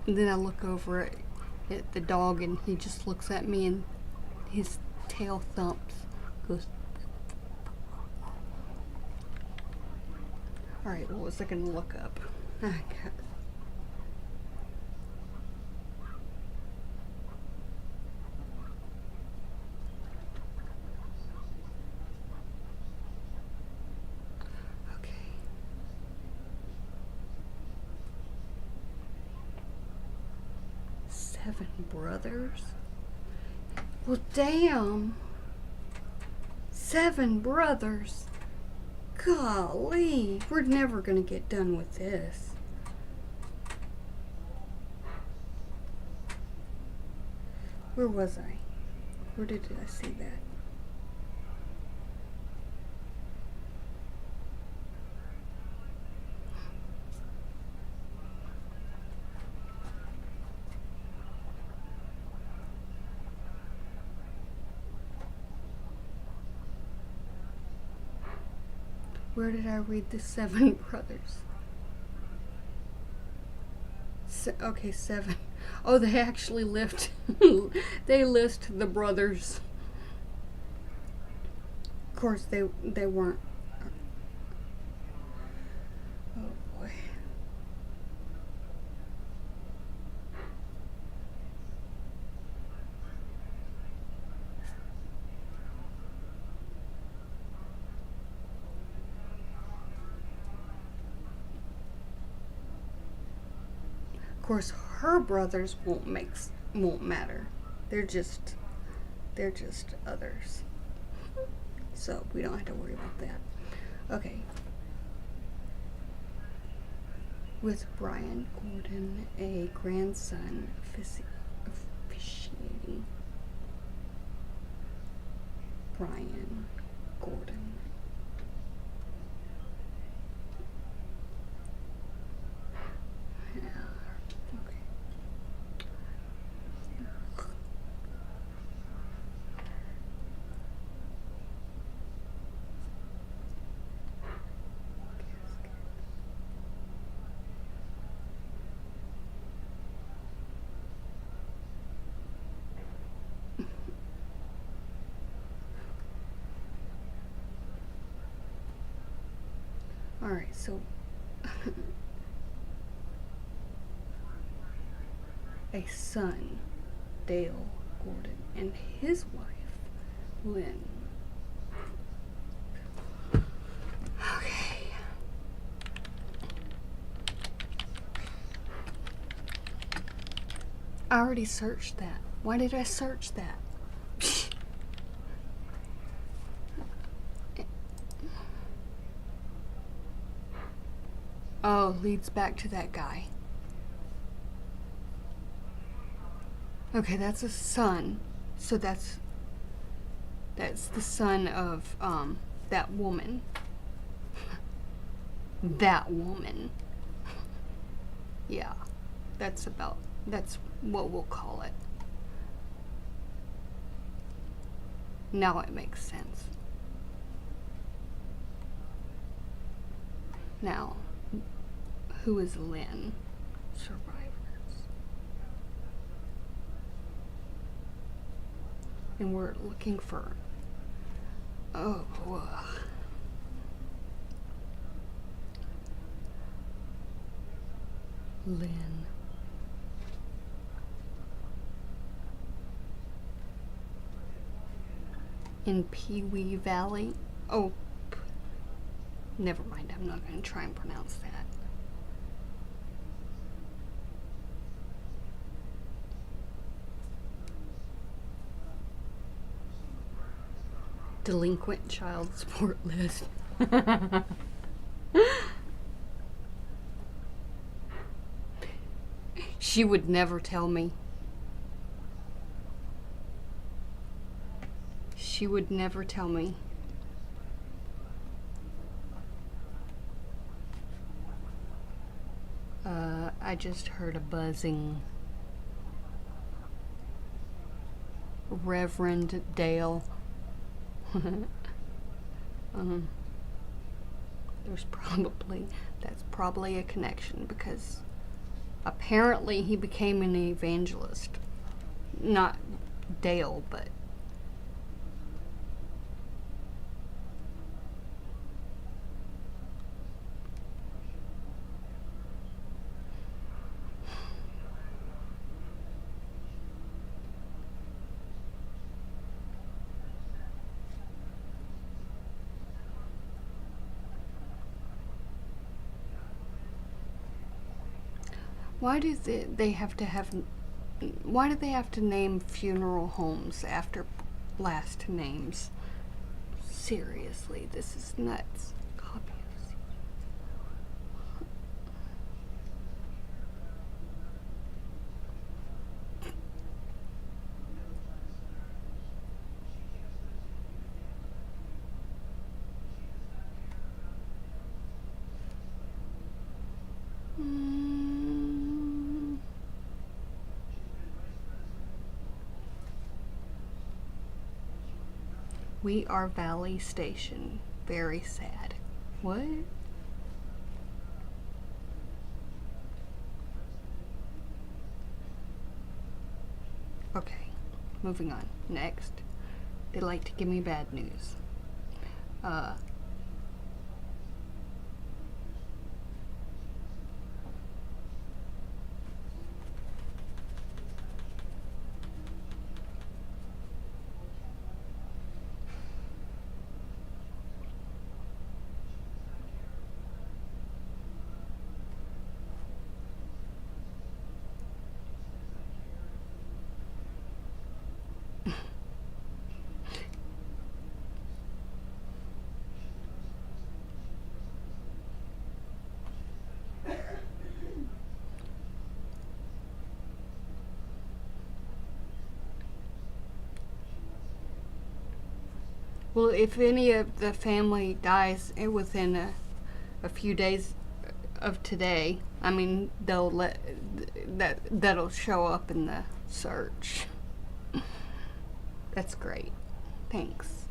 And then I look over at the dog, and he just looks at me, and his tail thumps, goes. Alright, what was I going to look up? Okay. Seven brothers? Well, damn. 7 brothers. Golly, we're never gonna get done with this. Where was I? Where did I see that? Where did I read the 7 brothers? Okay, 7. Oh, they actually they list the brothers. Of course, they weren't. Oh boy. Of course, her brothers won't matter. They're just others. So we don't have to worry about that. Okay. With Brian Gordon, a grandson officiating. Brian Gordon. Yeah. Okay. All right, so a son, Dale Gordon, and his wife, Lynn. Okay. I already searched that. Why did I search that? Oh, leads back to that guy. Okay, that's a son. So that's the son of that woman. That woman. Yeah. That's what we'll call it. Now it makes sense. Now, Who is Lynn? Survivors. And we're looking for. Oh, Lynn. In Pee Wee Valley. Oh, never mind. I'm not going to try and pronounce that. Delinquent child support list. She would never tell me. She would never tell me. I just heard a buzzing. Reverend Dale. That's probably a connection, because apparently he became an evangelist. Not Dale, but why do they have to have? Why do they have to name funeral homes after last names? Seriously, this is nuts. Copies. We are Valley Station. Very sad. What? Okay, moving on. Next. They like to give me bad news. Well, if any of the family dies within a few days of today, I mean, they'll that'll show up in the search. That's great. Thanks.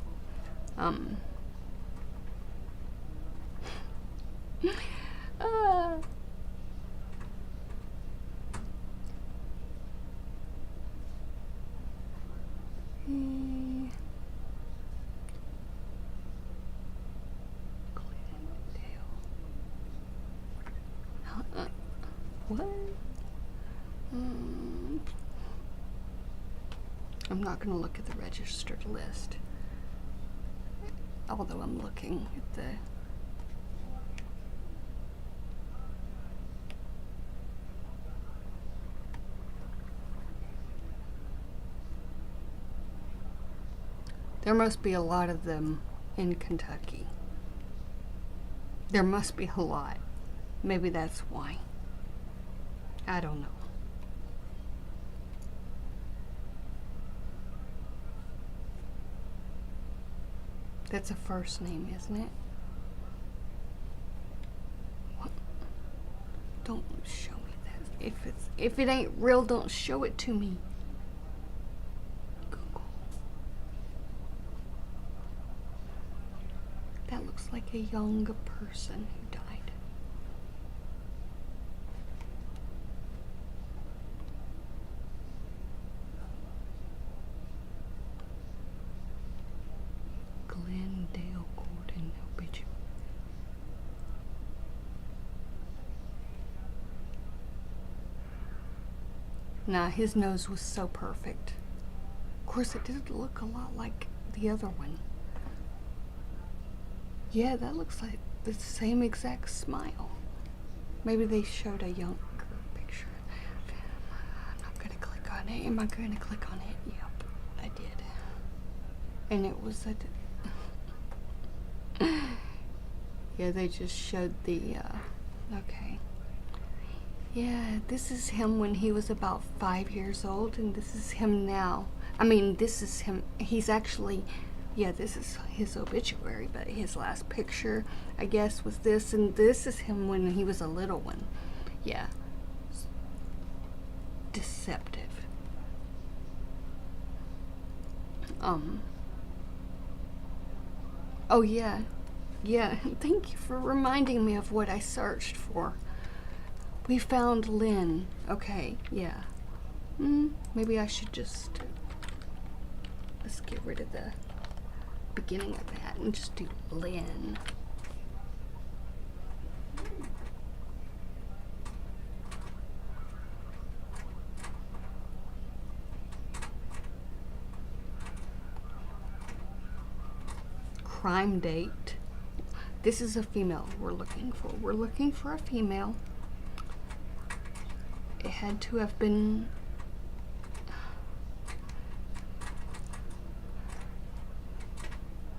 What? I'm not going to look at the registered list. Although I'm looking at the... There must be a lot of them in Kentucky. There must be a lot. Maybe that's why. I don't know. That's a first name, isn't it? What? Don't show me that. If it ain't real, don't show it to me. Google. That looks like a young person who died. Nah, his nose was so perfect. Of course, it did look a lot like the other one. Yeah, that looks like the same exact smile. Maybe they showed a younger picture. I'm not gonna click on it. Am I gonna click on it? Yep, I did. And it was a... Yeah, they just showed the, okay. Yeah, this is him when he was about 5 years old, and this is him now. I mean, this is him. He's actually, yeah, this is his obituary, but his last picture, I guess, was this, and this is him when he was a little one. Yeah. Deceptive. Oh, yeah. Yeah, thank you for reminding me of what I searched for. We found Lynn. Okay, yeah. Maybe I should just... Let's get rid of the beginning of that and just do Lynn. Crime date. This is a female we're looking for. We're looking for a female. It had to have been...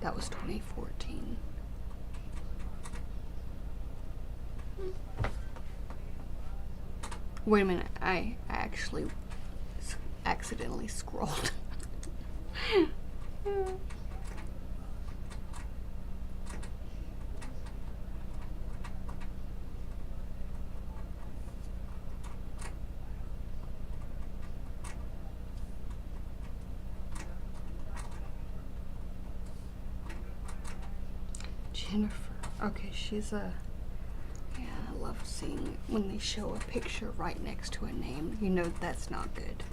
That was 2014. Wait a minute, I actually accidentally scrolled. Jennifer. Okay, she's a... Yeah, I love seeing when they show a picture right next to a name. You know that's not good.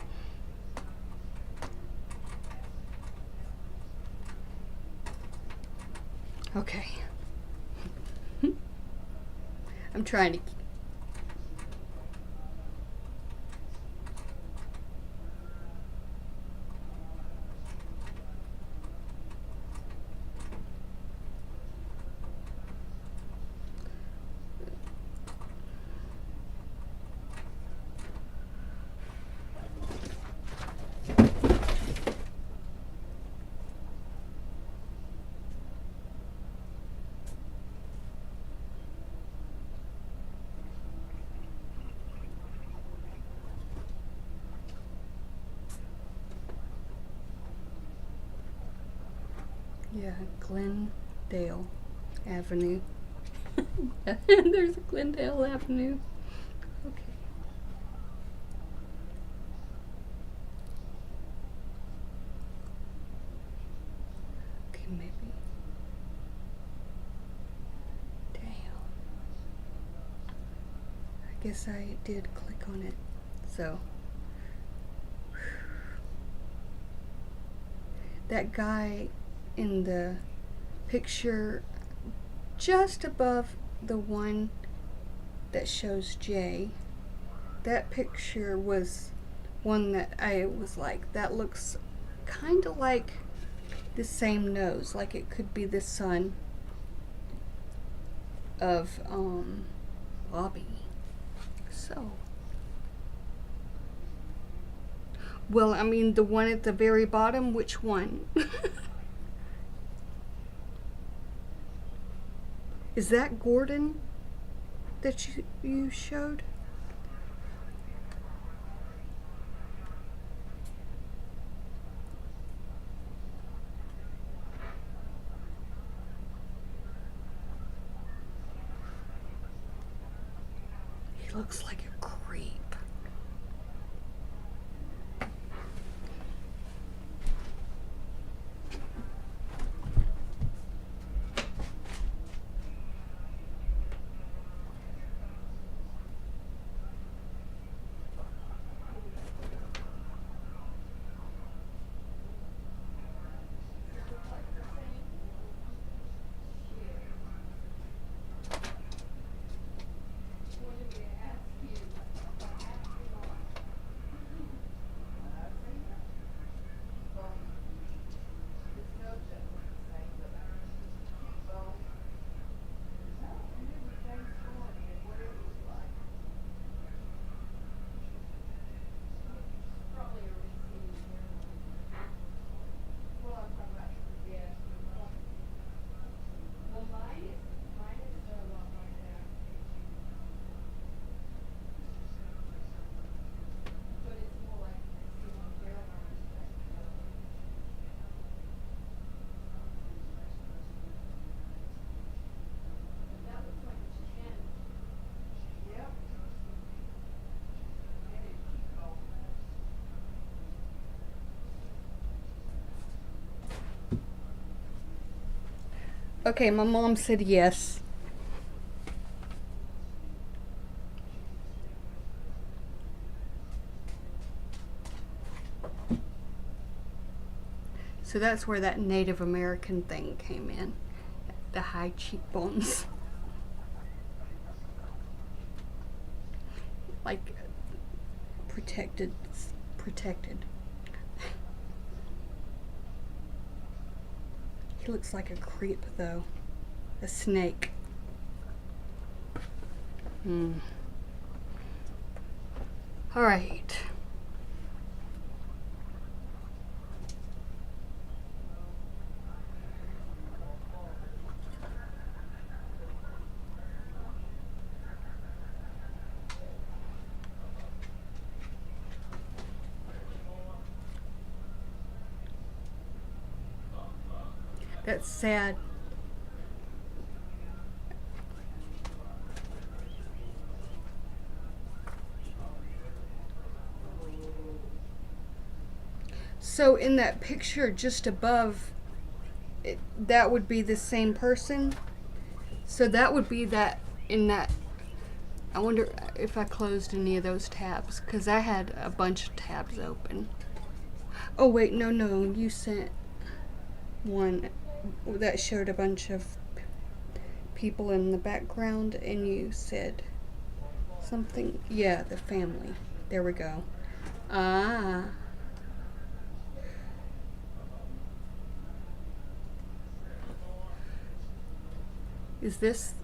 Okay. I'm trying to... Yeah, Glendale Avenue. There's a Glendale Avenue. Okay. Okay, maybe. Damn. I guess I did click on it. So. That guy in the picture just above the one that shows Jay, that picture was one that I was like, that looks kind of like the same nose, like it could be the son of Bobby. So, well, I mean, the one at the very bottom, which one? Is that Gordon that you showed? He looks like a creep. What did they ask you? Okay, my mom said yes. So that's where that Native American thing came in. The high cheekbones. Like protected. He looks like a creep though. A snake. All right. That's sad. So in that picture just above, that would be the same person. So that would be that in that. I wonder if I closed any of those tabs because I had a bunch of tabs open. Oh wait, no, you sent one that showed a bunch of people in the background and you said something. Yeah, the family. There we go. Ah. Is this?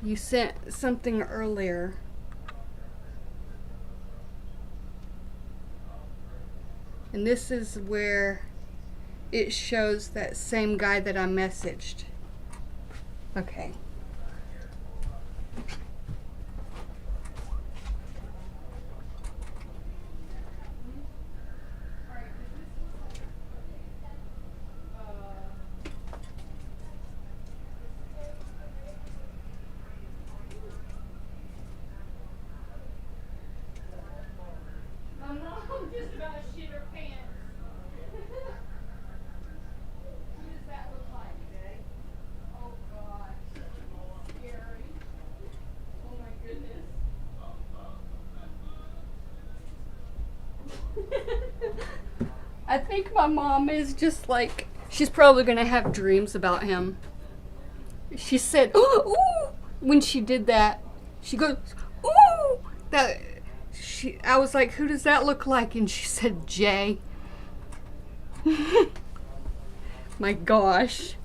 You sent something earlier. And this is where it shows that same guy that I messaged. Okay. My mom just about shit her pants. Who does that look like, Jay? Oh God. Scary. Oh my goodness. I think my mom is just like, she's probably gonna have dreams about him. She said, ooh, when she did that. She goes, ooh, that. I was like, who does that look like? And she said, Jay. My gosh.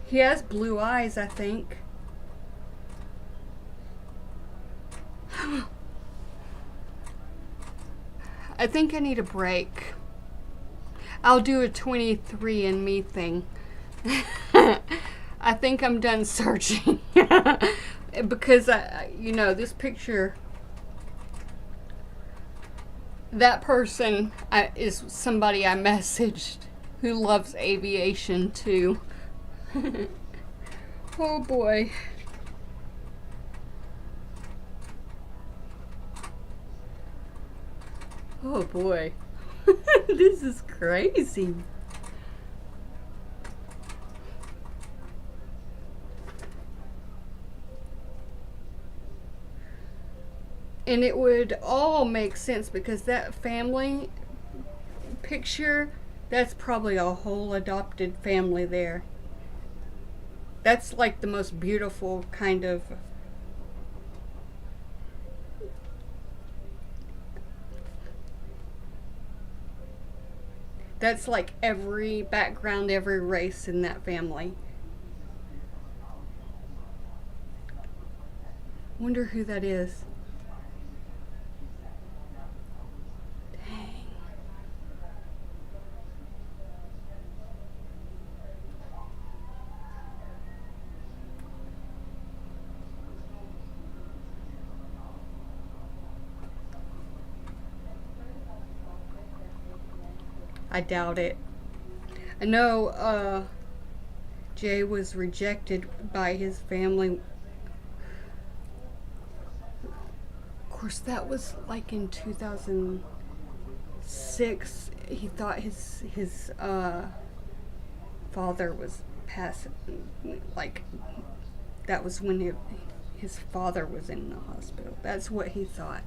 He has blue eyes, I think. I think I need a break. I'll do a 23andMe thing. I think I'm done searching. Because, this picture, that person is somebody I messaged who loves aviation too. Oh boy. Oh boy. This is crazy. And it would all make sense because that family picture, that's probably a whole adopted family there. That's like the most beautiful kind of. That's like every background, every race in that family. Wonder who that is. Dang. I doubt it. I know Jay was rejected by his family. Of course, that was like in 2006 6, he thought his father was passing, like that was when his father was in the hospital. That's what he thought.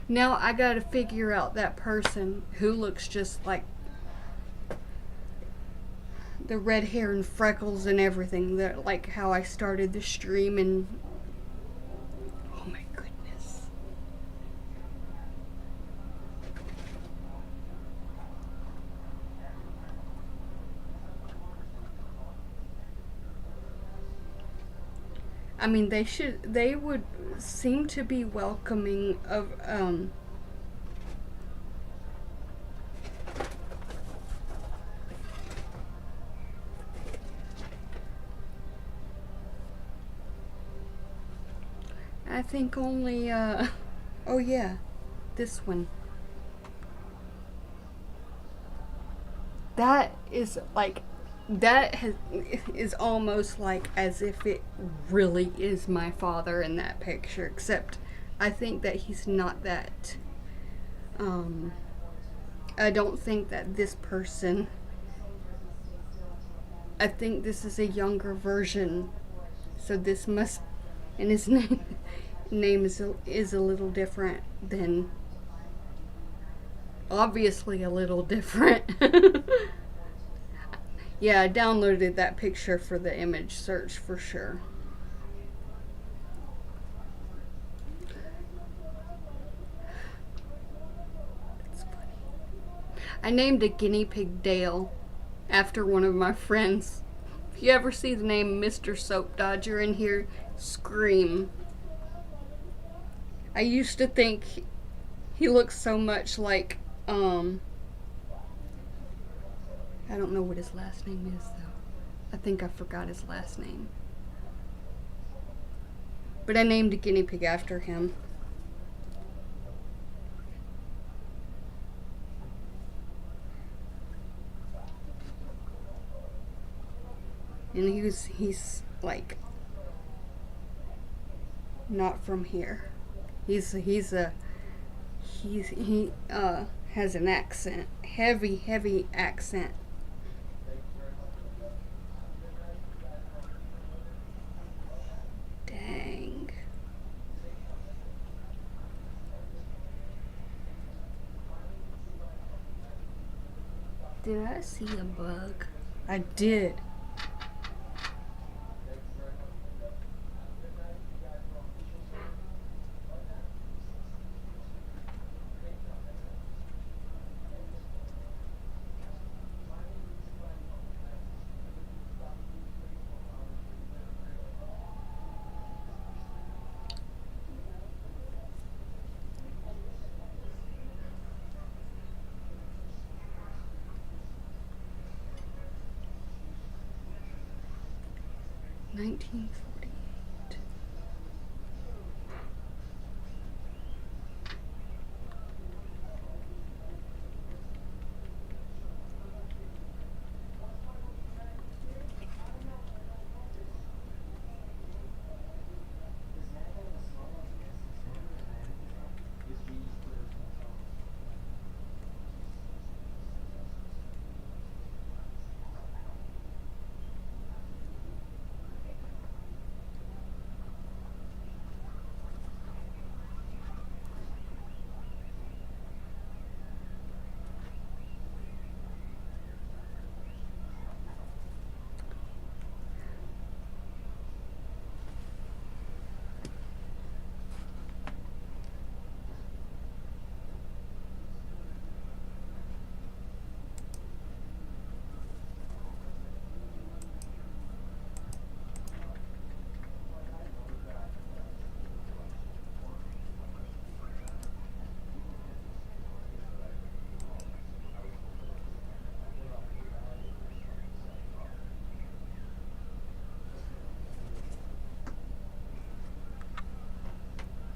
Now I gotta figure out that person who looks just like the red hair and freckles and everything. That, like how I started the stream, and oh my goodness. I mean, they would seem to be welcoming of, I think only, oh yeah, this one. That is like, is almost like as if it really is my father in that picture, except I think that he's not that. I don't think that this person. I think this is a younger version, so this must, and his name is a little different than, obviously a little different. Yeah, I downloaded that picture for the image search for sure. That's funny. I named a guinea pig Dale after one of my friends. If you ever see the name Mr. Soap Dodger in here, scream. I used to think he looks so much like, I don't know what his last name is, though. I think I forgot his last name. But I named a guinea pig after him. And he's like not from here. He has an accent, heavy accent. Dang. Did I see a bug? I did. $19.48.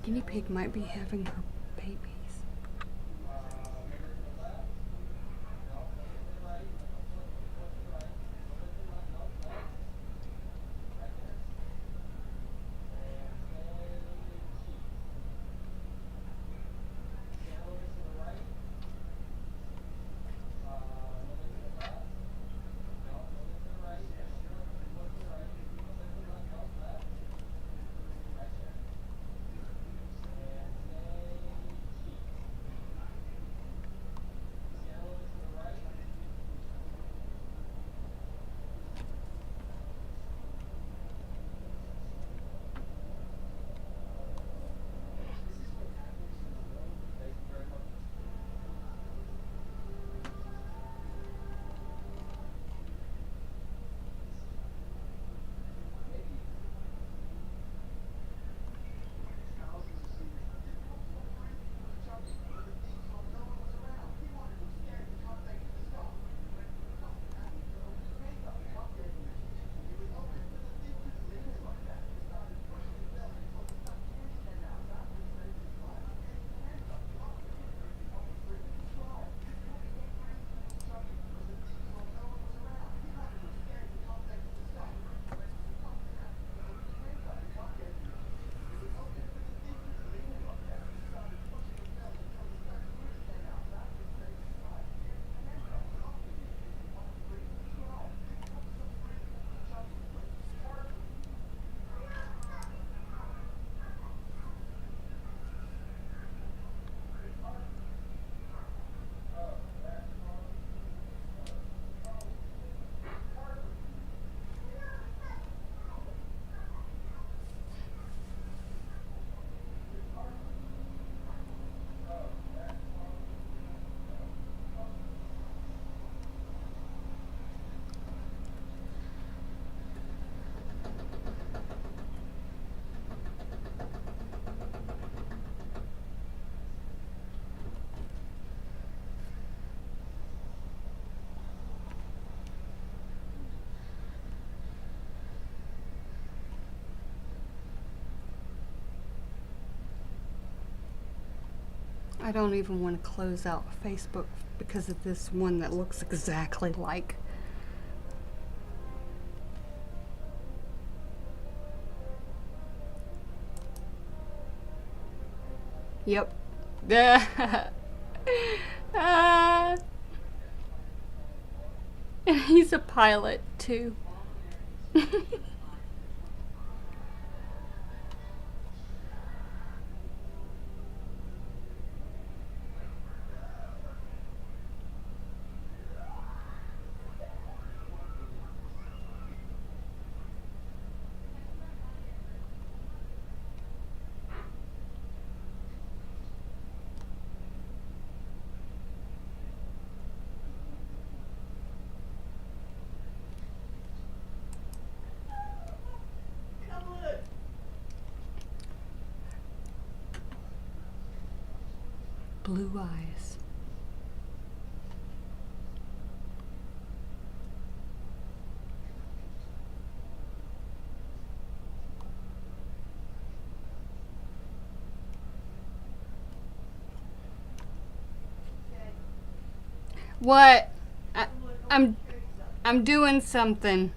Guinea pig might be having her babies. I don't even want to close out Facebook because of this one that looks exactly like. Yep. Ah. And he's a pilot too. Come look. Blue eyes. Okay. What? Come look. I I'm want to show you something. I'm doing something.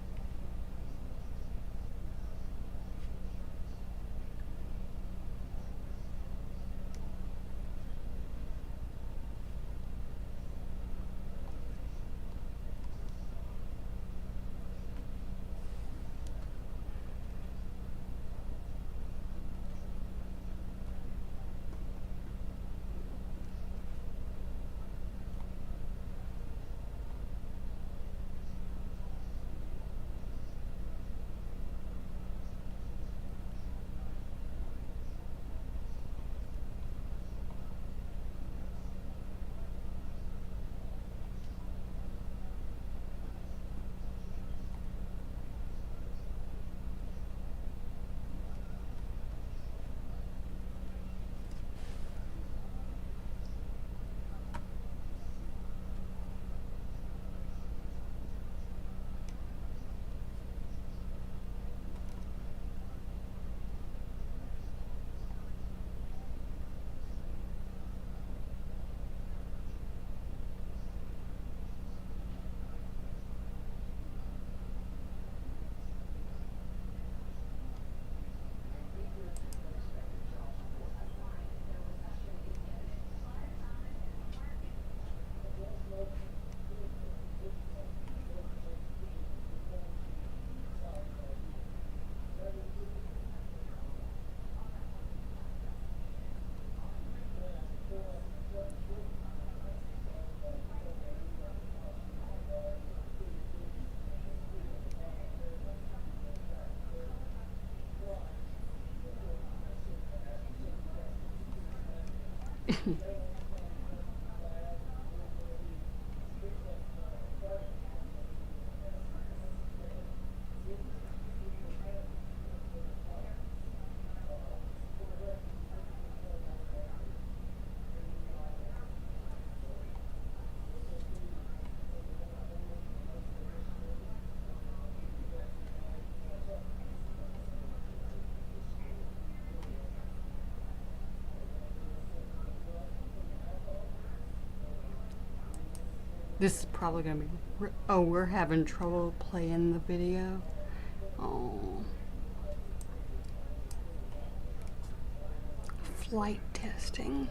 This is probably gonna be. Oh, we're having trouble playing the video. Oh. Flight testing.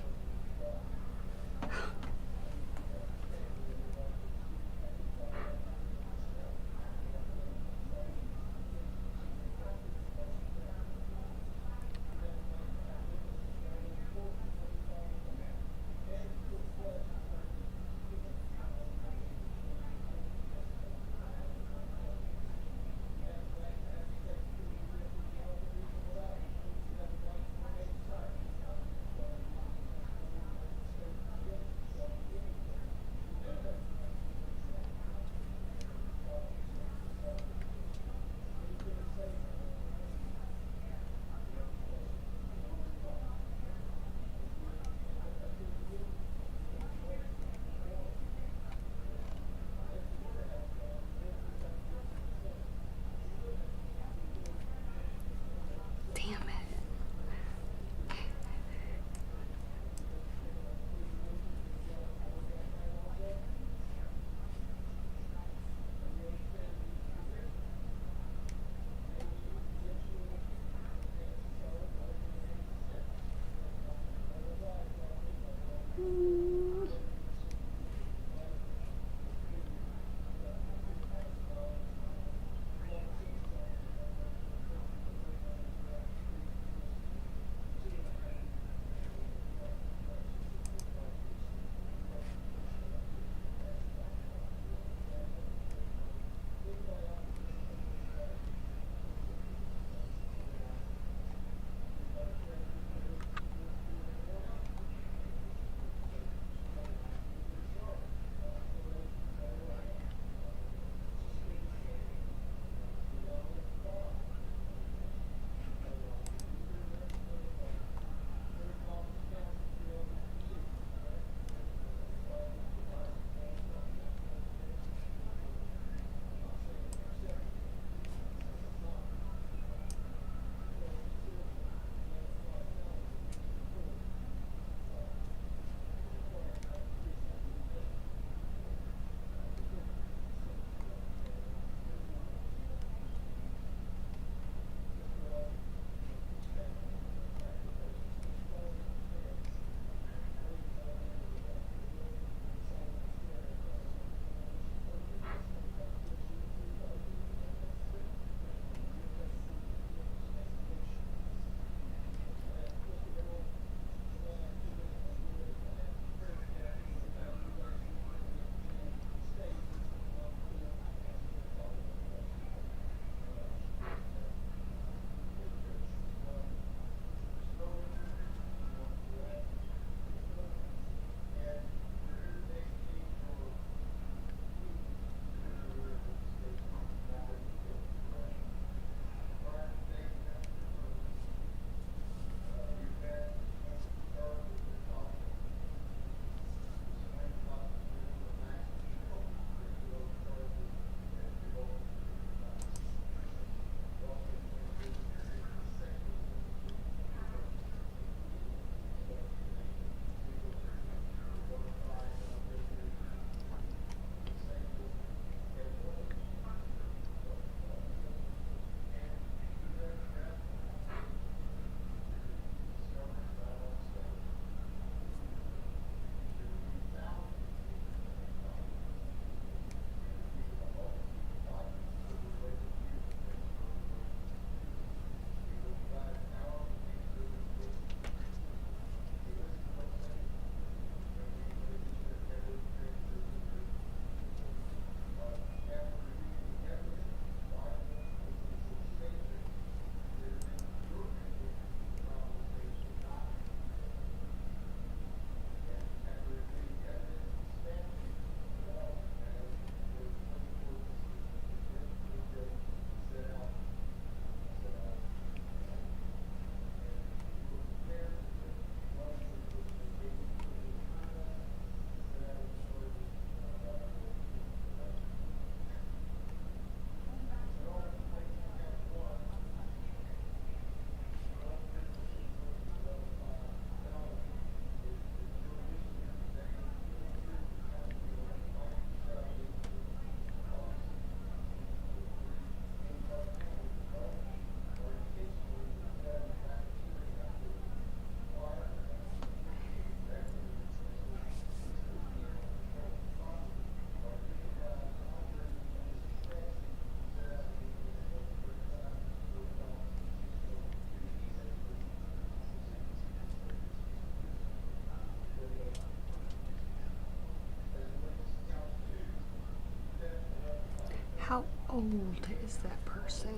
How old is that person?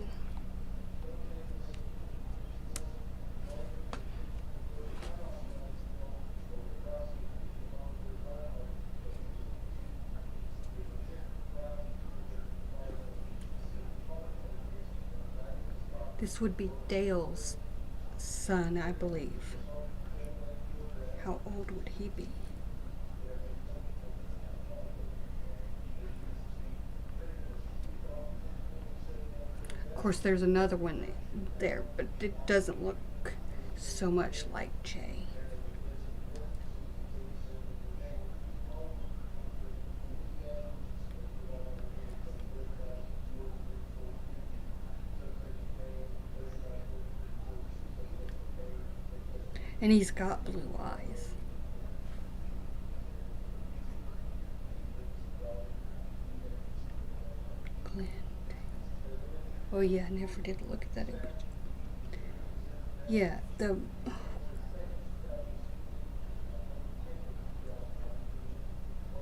This would be Dale's son, I believe. How old would he be? Of course, there's another one there, but it doesn't look so much like Jay. And he's got blue eyes. Glenn. Oh yeah, I never did look at that image. Yeah,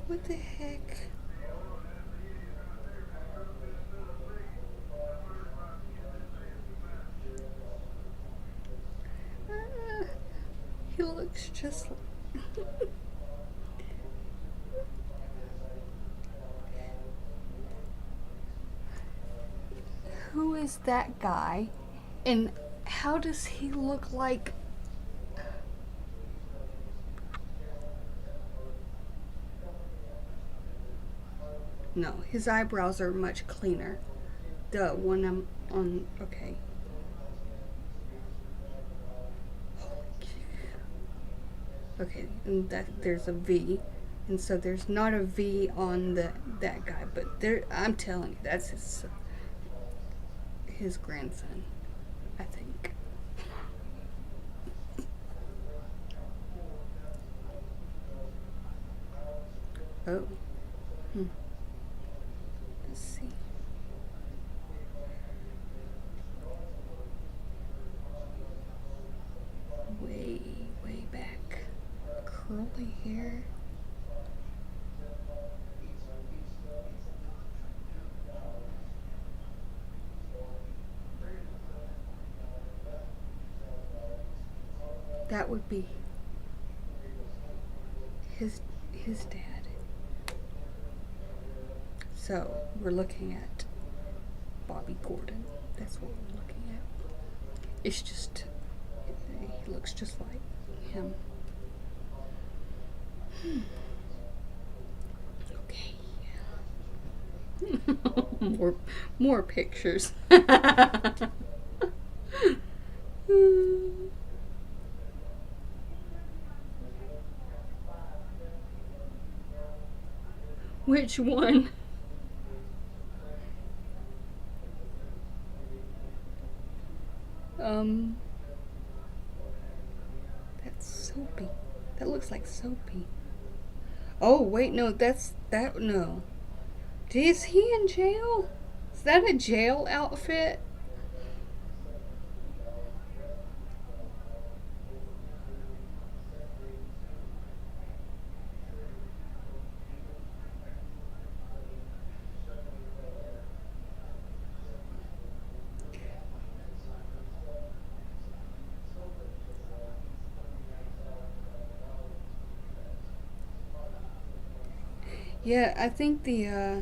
what the heck? He looks just Who is that guy? And how does he look like? No, his eyebrows are much cleaner. The one I'm on, okay. Okay, and that there's a V, and so there's not a V on that guy, but there. I'm telling you, that's his grandson, I think. Oh, let's see. Way back, curly hair. That would be his dad. So we're looking at Bobby Gordon. That's what we're looking at. It's just he looks just like him. Okay. more pictures. Which one? That's Soapy. That looks like Soapy. Oh, wait, no, no. Is he in jail? Is that a jail outfit? Yeah, I think yeah,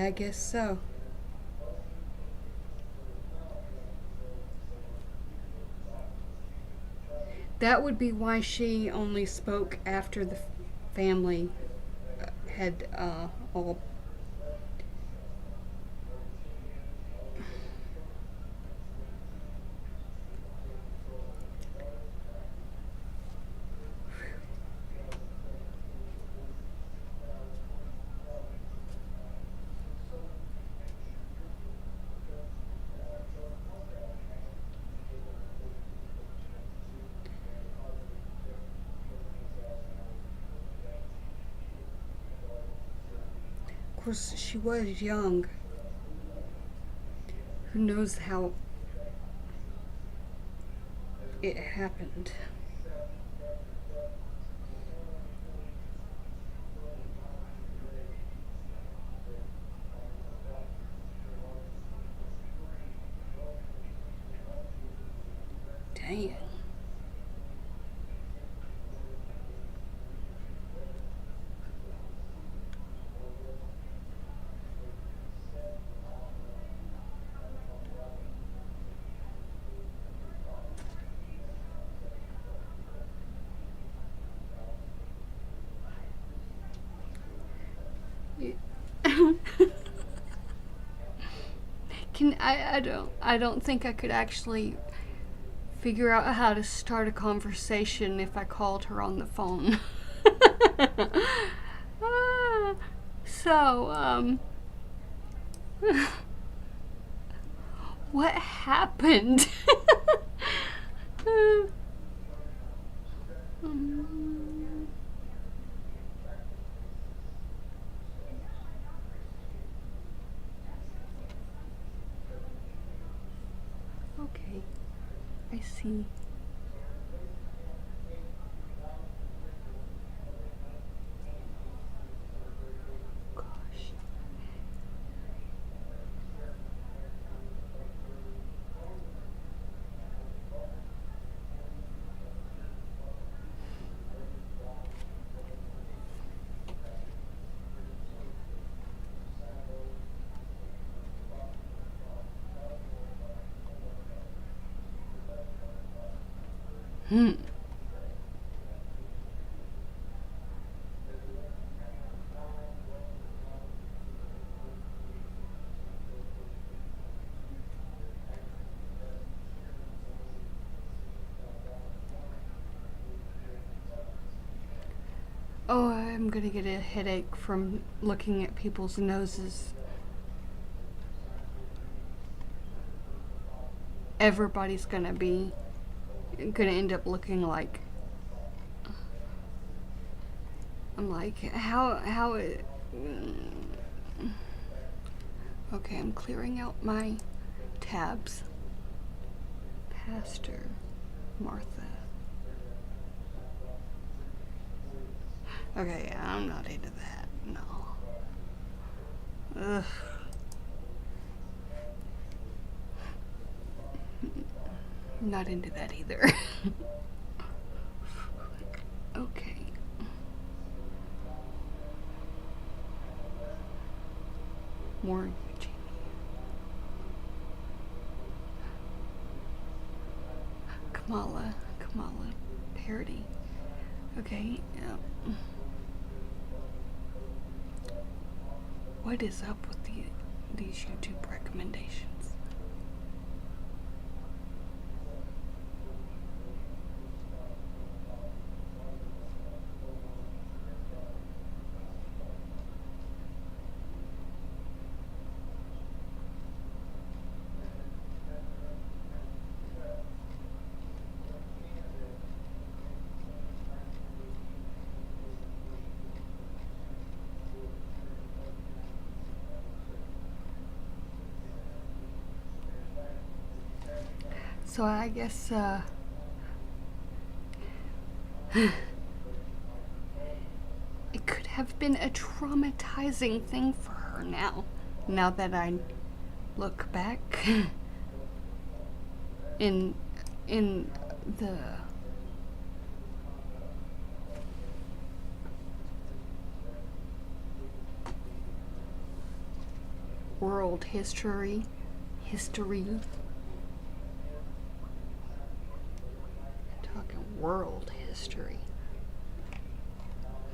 I guess so. That would be why she only spoke after the family had all. course, she was young. Who knows how it happened? Dang. I don't think I could actually figure out how to start a conversation if I called her on the phone. Ah, so, what happened? Um, okay, I see. Gosh. Hmm. Oh, I'm gonna get a headache from looking at people's noses. Everybody's gonna end up looking like. I'm like, how it. Okay, I'm clearing out my tabs. Pastor Martha. Okay, yeah, I'm not into that. No. Ugh. Not into that either. Okay. More Kamala parody. Okay. What is up with these YouTube recommendations? So I guess it could have been a traumatizing thing for her now that I look back in the world history. Talking world history.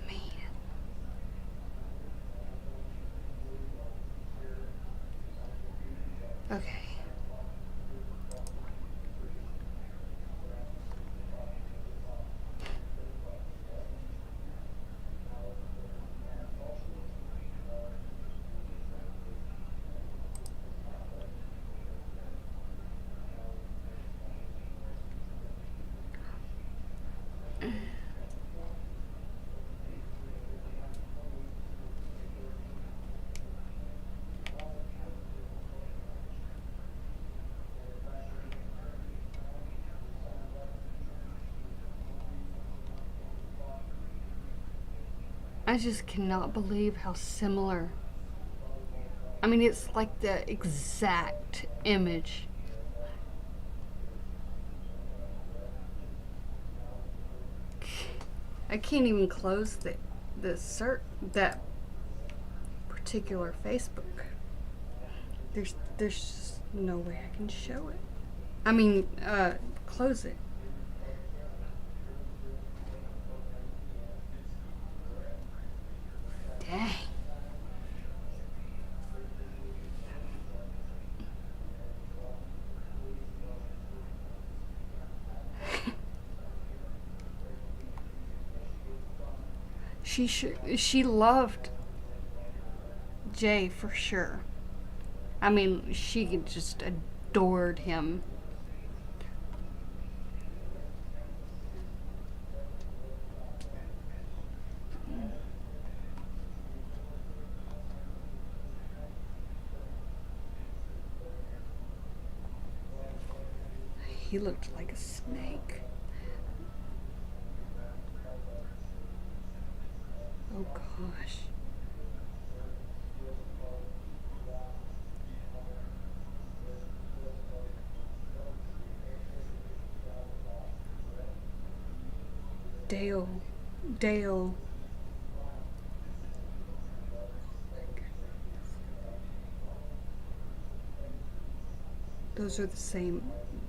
Man. Okay. I just cannot believe how similar. I mean, it's like the exact image. I can't even close that particular Facebook. There's just no way I can show it. I mean, close it. Dang. She loved Jay for sure. I mean, she just adored him. He looked like a snake. Oh gosh. Dale. Those are the same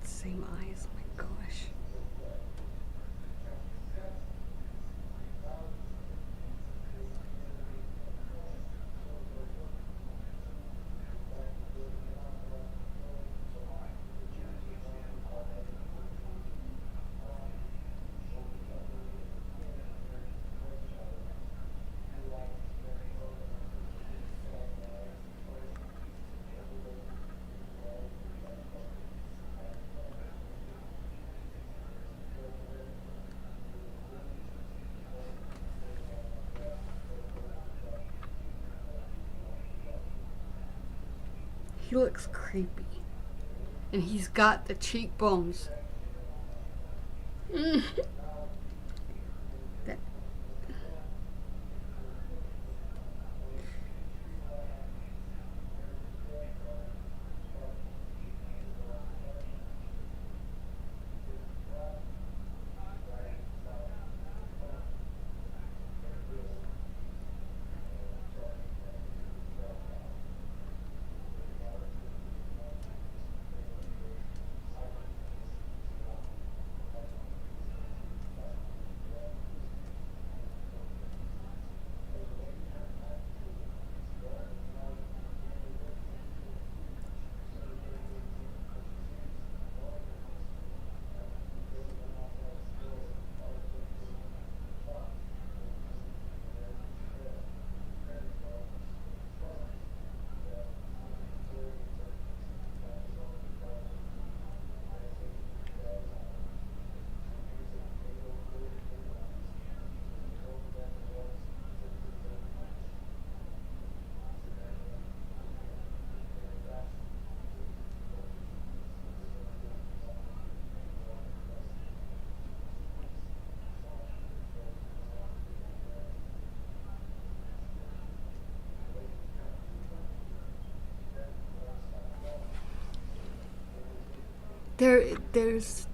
eyes. Oh my gosh. He looks creepy. And he's got the cheekbones. That, there's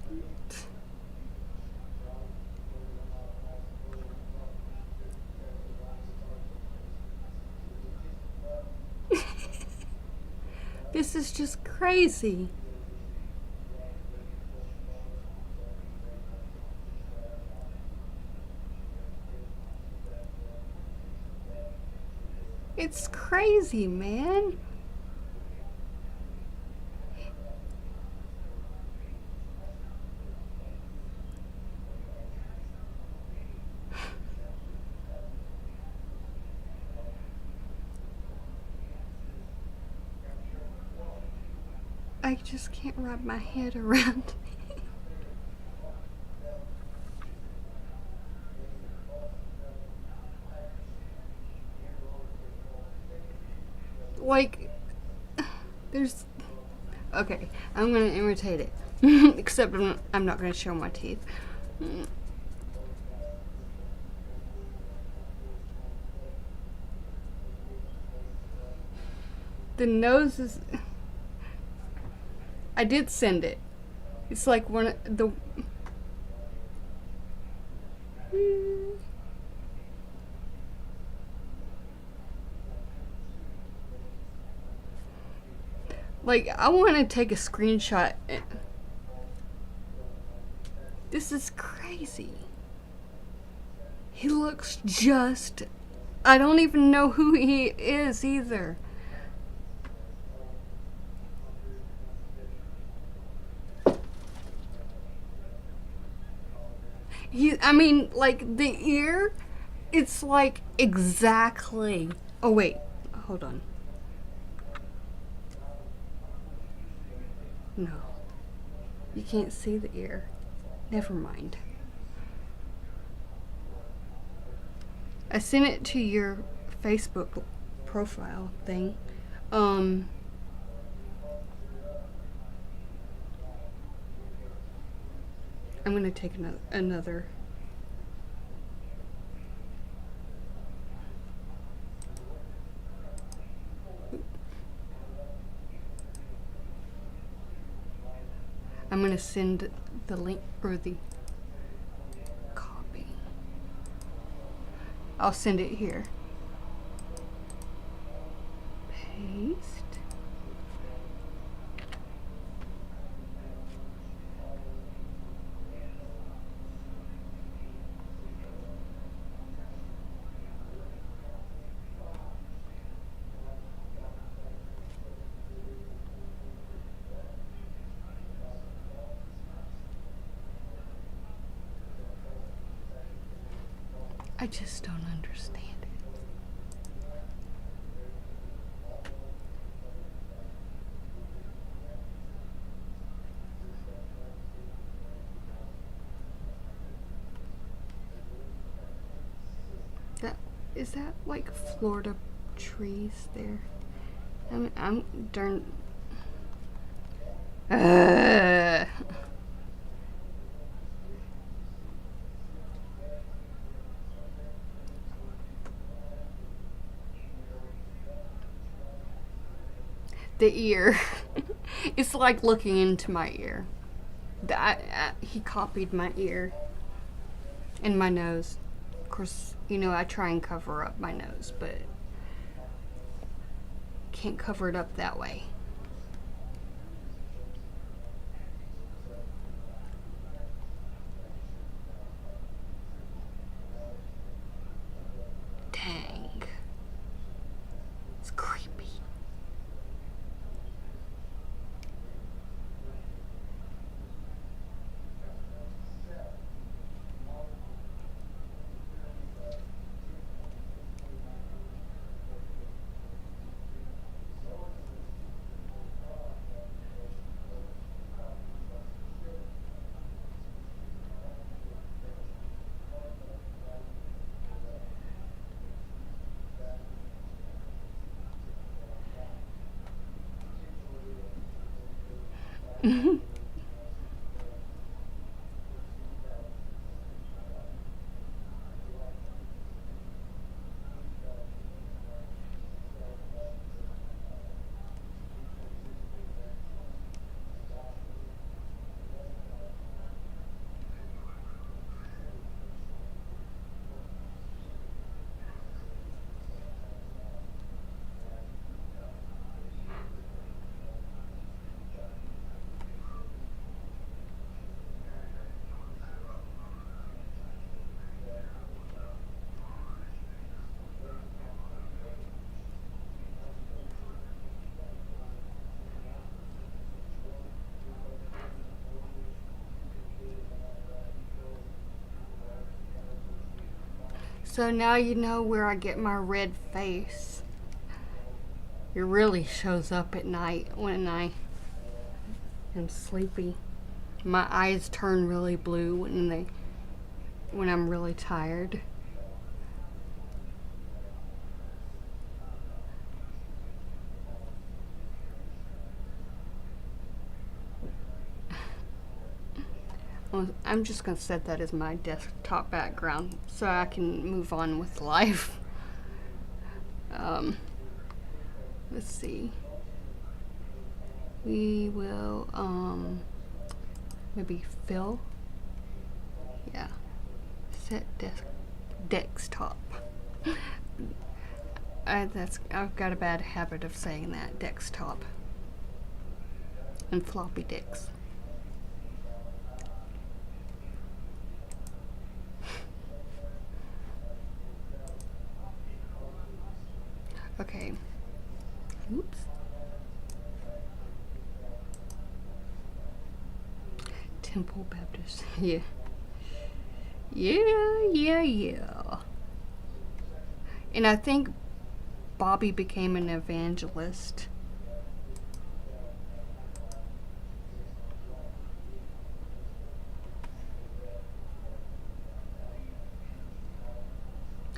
this is just crazy. It's crazy, man. I just can't wrap my head around. Like, there's. Okay, I'm gonna imitate it. Except I'm not gonna show my teeth. The nose is. I did send it. It's like one of the. Like, I want to take a screenshot. This is crazy. He looks just. I don't even know who he is either. I mean, like, the ear, it's like exactly. Oh, wait. Hold on. No. You can't see the ear. Never mind. I sent it to your Facebook profile thing. I'm gonna take another. I'm gonna send the link or the copy. I'll send it here. Paste. I just don't understand it. Is that like Florida trees there? I'm darn. The ear. It's like looking into my ear. He copied my ear and my nose. Of course, I try and cover up my nose, but can't cover it up that way. Dang. It's creepy. So now you know where I get my red face. It really shows up at night when I am sleepy. My eyes turn really blue when I'm really tired. I'm just going to set that as my desktop background so I can move on with life. Let's see. We will, maybe fill. Yeah. Set desktop. I've got a bad habit of saying that, desktop. And floppy disks. Okay. Oops. Temple Baptist. Yeah. Yeah. And I think Bobby became an evangelist.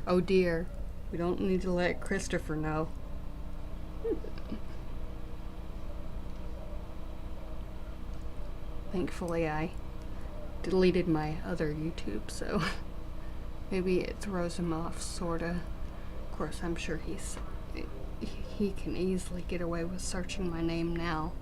Oh dear. We don't need to let Christopher know. Thankfully, I deleted my other YouTube, so maybe it throws him off, sorta. Of course, I'm sure he can easily get away with searching my name now.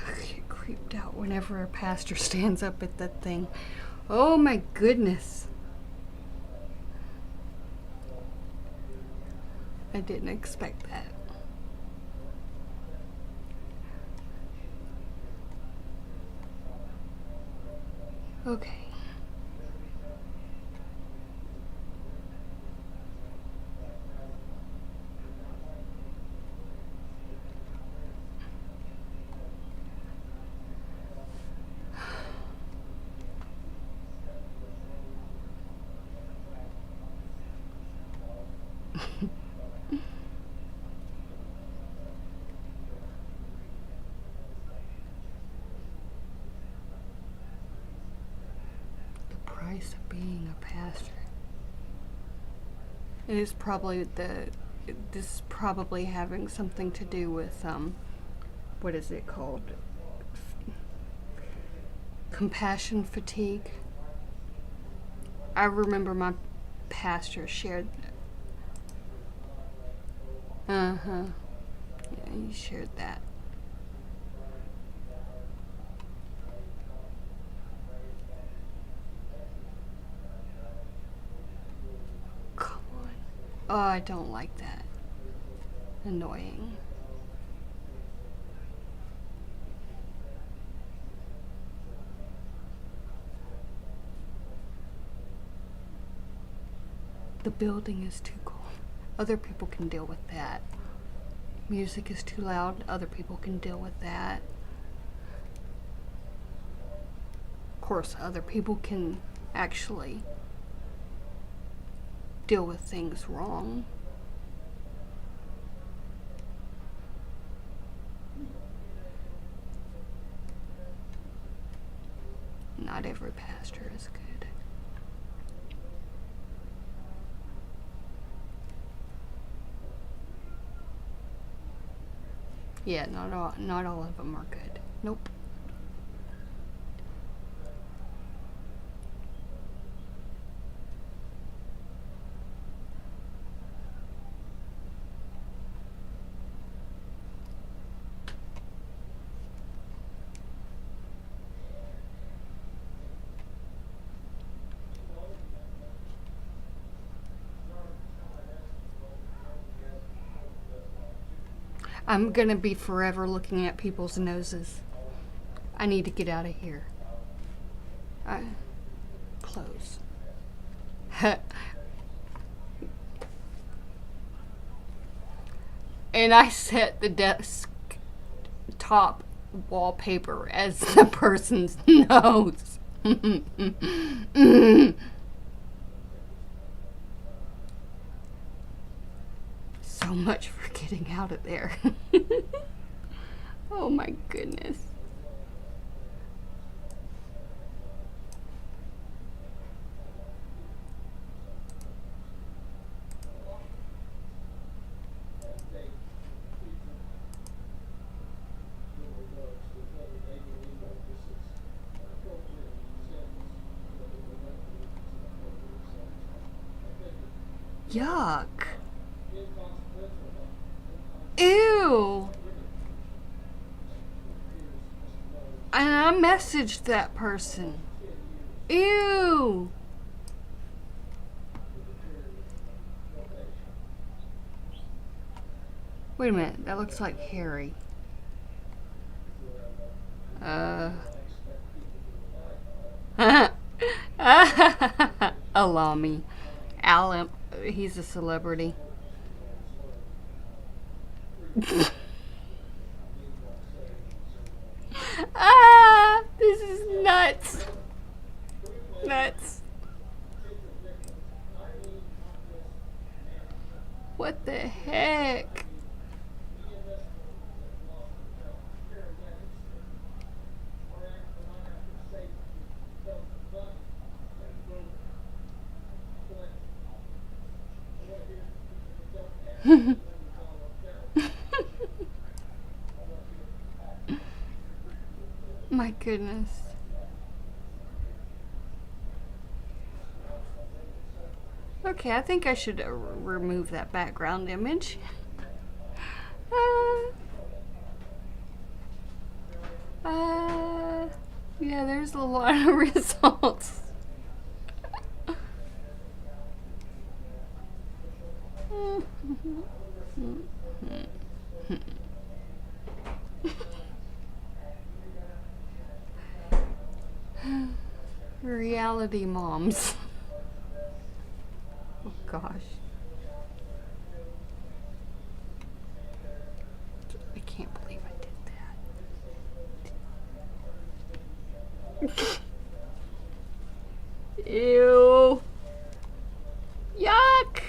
I get creeped out whenever a pastor stands up at that thing. Oh my goodness. I didn't expect that. Okay. The price of being a pastor. It is probably this is probably having something to do with what is it called? Compassion fatigue. I remember my pastor shared. Yeah, he shared that. Come on. Oh, I don't like that. Annoying. The building is too cold. Other people can deal with that. Music is too loud. Other people can deal with that. Of course, other people can actually deal with things wrong. Not every pastor is good. Yeah, not all of them are good. Nope. I'm gonna be forever looking at people's noses. I need to get out of here. Close. And I set the desk top wallpaper as the person's nose. So much for getting out of there. Oh my goodness. Yuck. Ew. And I messaged that person. Ew. Wait a minute, that looks like Harry. Allow me. Alan, he's a celebrity. This is nuts. Nuts. What the heck? My goodness. Okay, I think I should remove that background image. Yeah, there's a lot of results. Reality moms. Oh gosh. I can't believe I did that. Ew. Yuck.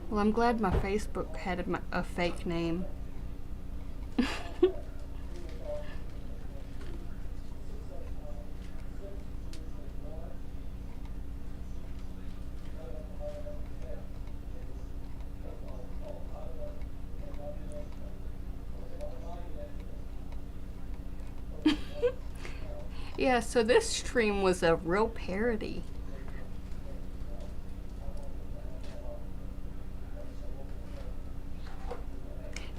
Well, I'm glad my Facebook had a fake name. Yeah, so this stream was a real parody.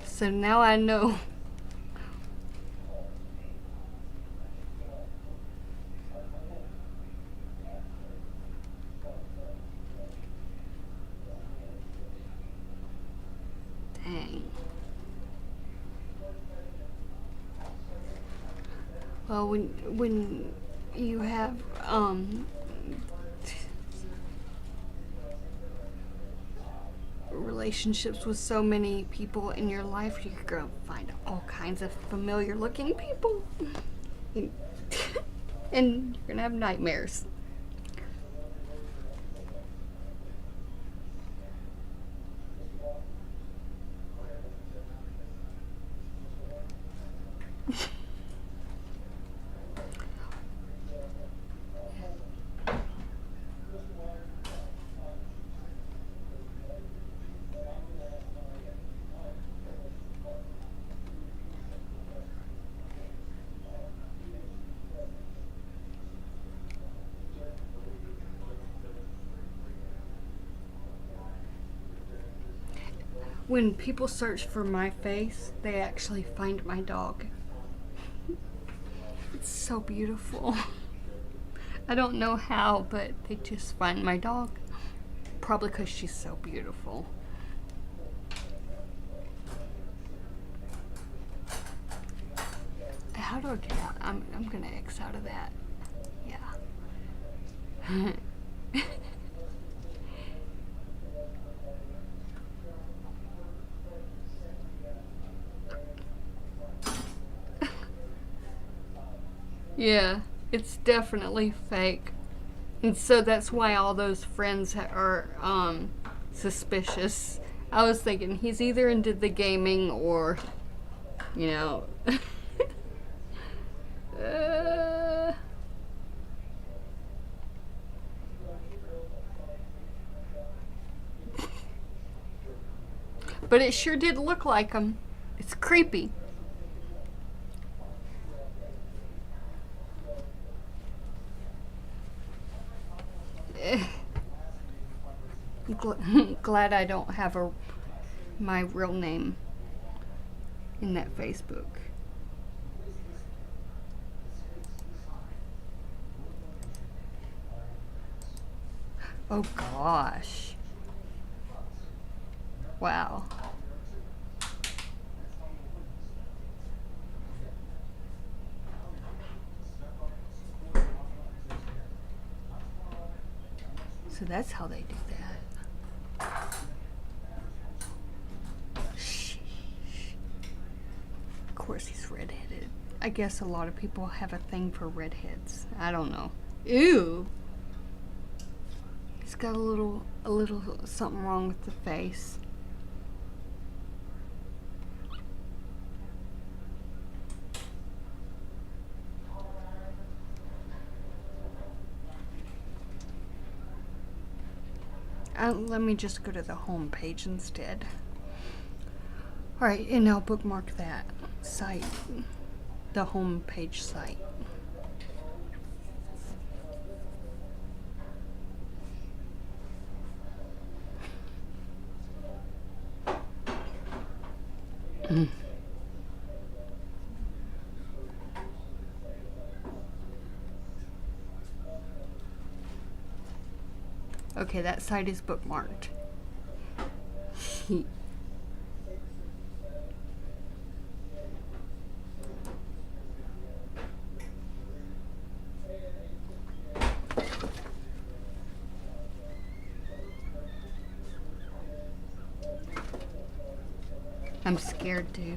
So now I know. Dang. Well, when you have relationships with so many people in your life, you're gonna find all kinds of familiar looking people. And you're gonna have nightmares. When people search for my face, they actually find my dog. It's so beautiful. I don't know how, but they just find my dog. Probably because she's so beautiful. how do I get out? I'm gonna X out of that. Yeah. Yeah, it's definitely fake. And so that's why all those friends are suspicious. I was thinking he's either into the gaming or, you know. uh, but it sure did look like him. It's creepy. Glad I don't have my real name in that Facebook. Oh gosh. Wow. So that's how they do that. Sheesh. Of course he's redheaded. I guess a lot of people have a thing for redheads. I don't know. Ew. He's got a little something wrong with the face. Let me just go to the home page instead. Alright, and I'll bookmark that site, the home page site. Okay, that site is bookmarked. I'm scared too.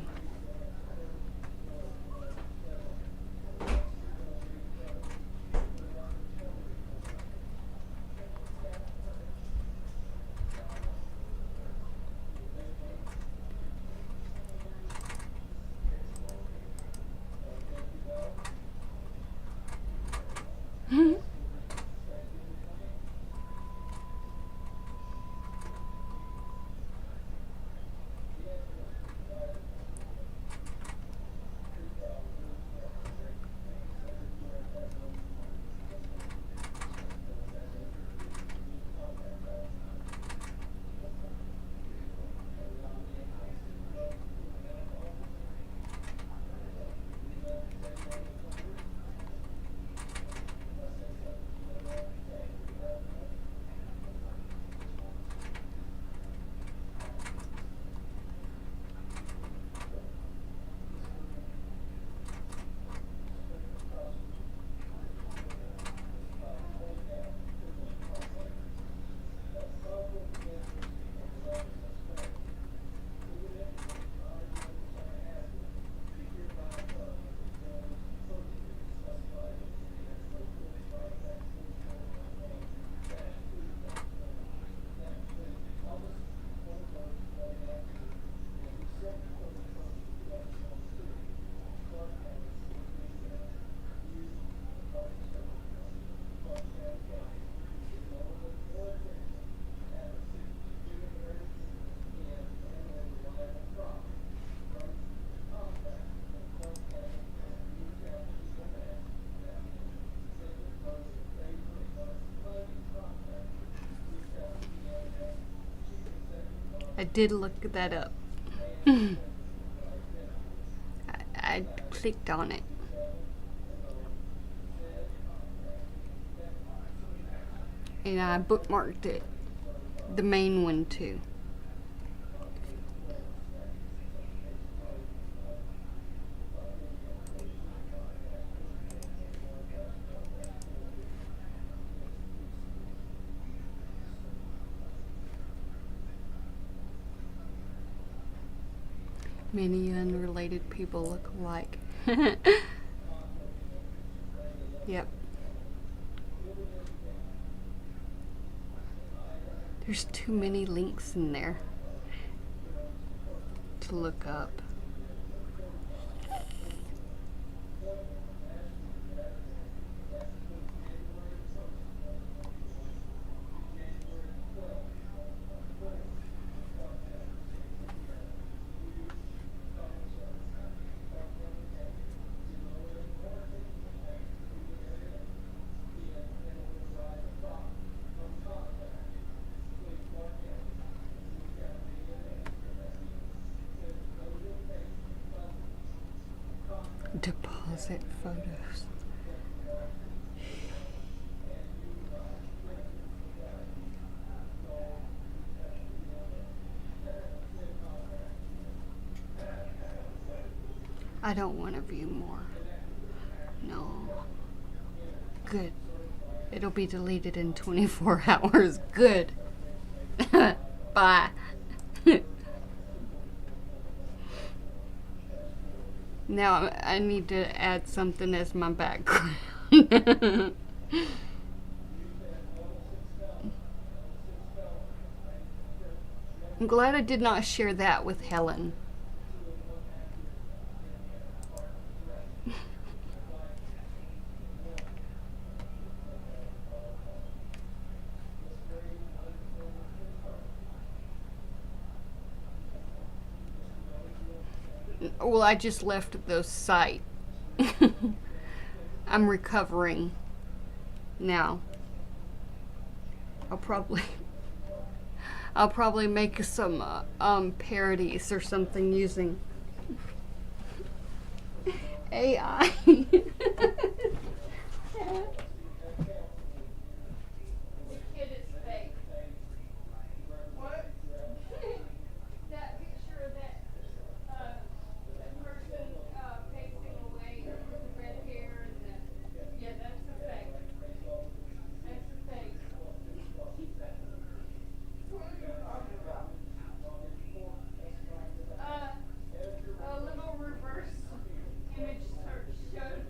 I did look that up. I clicked on it. And I bookmarked it. The main one too. Many unrelated people look alike. Yep. There's too many links in there to look up. Deposit photos. I don't want to view more. No. Good. It'll be deleted in 24 hours. Good. Bye. Now I need to add something as my background. I'm glad I did not share that with Helen. Well, I just left the site. I'm recovering now. I'll probably make some parodies or something using AI. The kid is fake. What? That picture of that person facing away with the red hair and the yeah, that's a fake. That's a fake. What are you talking about? A little reverse image search showed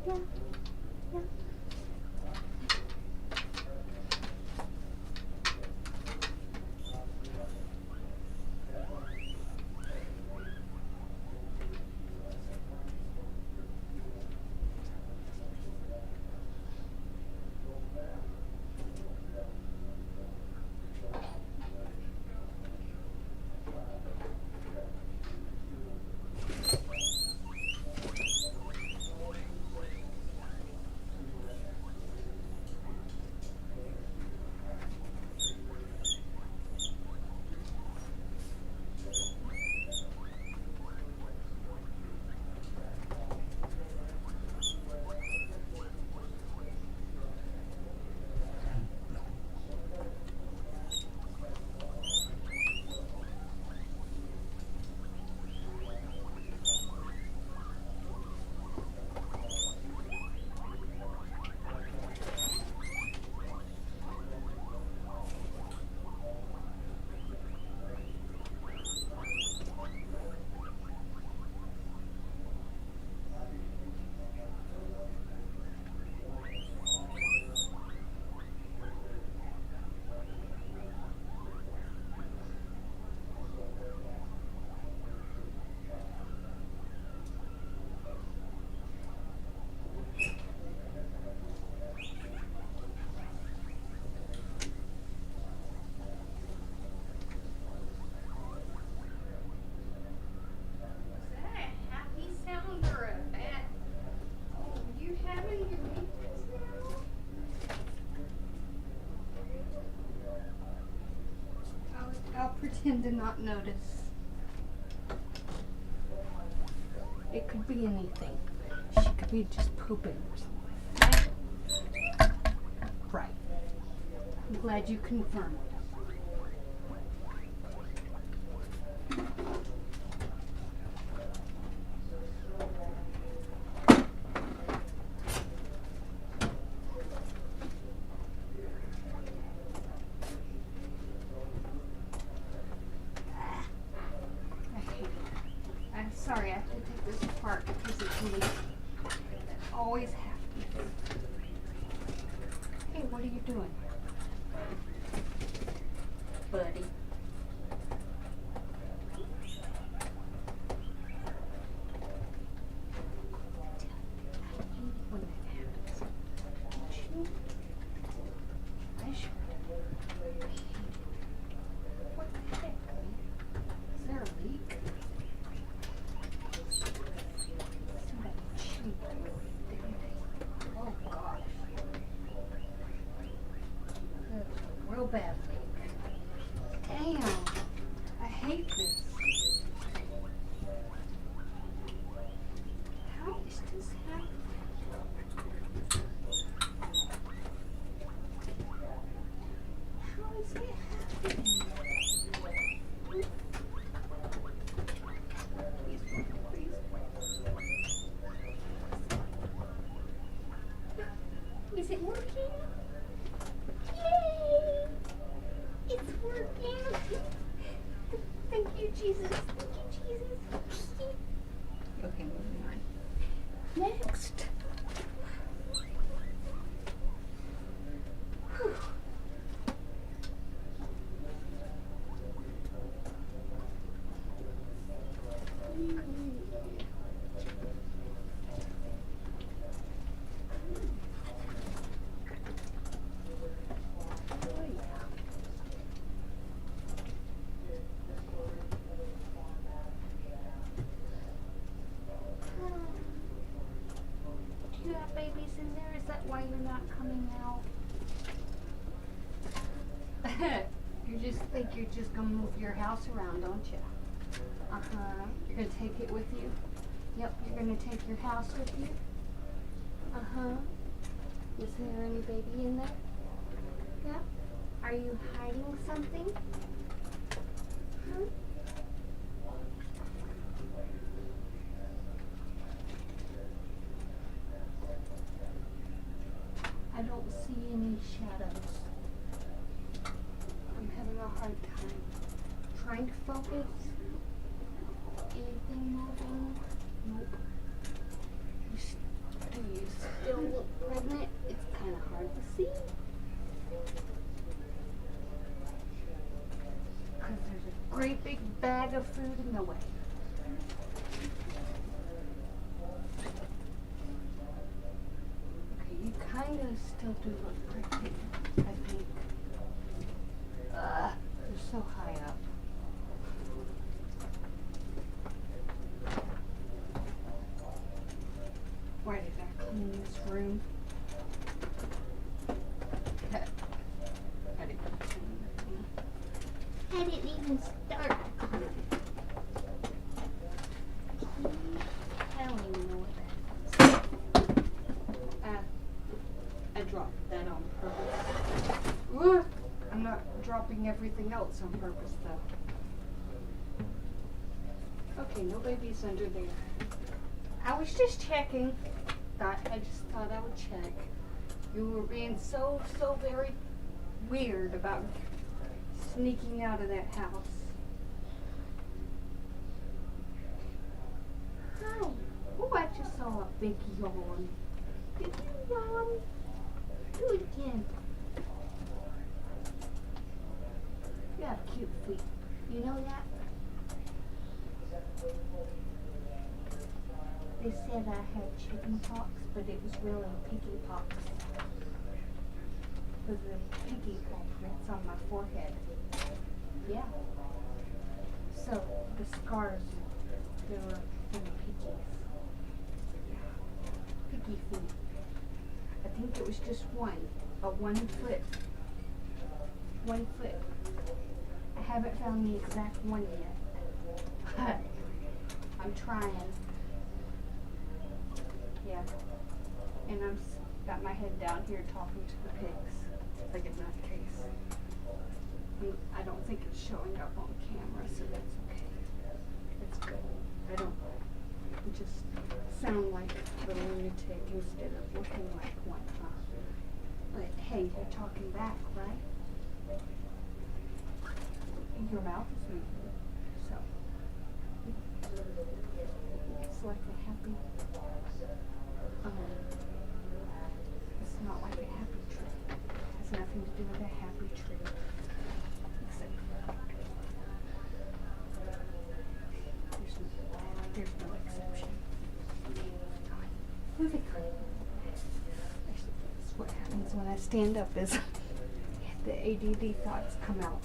Yeah. Yeah. Is that a happy sound or a bad? Oh, you having your meetings now? I'll pretend to not notice. It could be anything. She could be just pooping or something. Right. I'm glad you confirmed. I'm sorry, I have to take this apart because it's leaking. That always happens. Hey, what are you doing? Buddy. When that happens. Don't you? I sure. What the heck? Is there a leak? Somebody chewed that really, didn't they? Oh gosh. That's a real bad leak. Damn. I hate this. How is this happening? How is it happening? Is it working? Yay! It's working! Thank you, Jesus. Thank you, Jesus. Okay, moving on. Next. Whew. Do you have babies in there? Is that why you're not coming out? You just think you're just gonna move your house around, don't you? Uh-huh. You're gonna take it with you? Yep, you're gonna take your house with you? Uh-huh. Is there any baby in there? Yeah? Are you hiding something? Huh? I don't see any shadows. I'm having a hard time trying to focus. Anything moving? Nope. Please. privacy. Because there's a great big bag of food in the way. Okay, you kind of still do look pretty, I think. You're so high up. Why did I clean this room? I didn't clean the room. I didn't even start. I don't even know what that is. I dropped that on purpose. Ugh, I'm not dropping everything else on purpose though. Okay, no babies under there. I was just checking. I just thought I would check. You were being so very weird about sneaking out of that house. Hi. Oh, I just saw a big yawn. Did you yawn? Do it again. You have cute feet. You know that? They said I had chicken pox, but it was really piggy pox. Because the piggy prints on my forehead. Yeah. So the scars, they were from the piggies. Piggy feet. I think it was just one. A 1 foot. 1 foot. I haven't found the exact one yet. I'm trying. Yeah. And got my head down here talking to the pigs. Like a nutcase. I don't think it's showing up on camera, so that's okay. It's good. I don't just sound like a lunatic instead of looking like one, huh? Like, hey, you're talking back, right? Your mouth is moving, so it's like a happy. It's not like a happy tree. It has nothing to do with a happy tree. Except there's no exception. Moving on. Actually, that's what happens when I stand up is the ADD thoughts come out.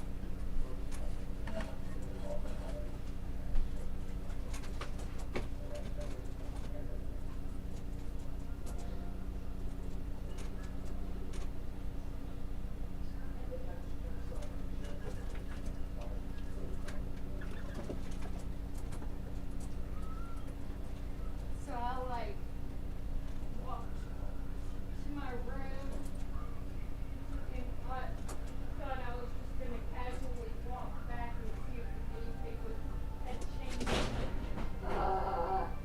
So I walked to my room and thought I was just gonna casually walk back and see if the newspaper had changed.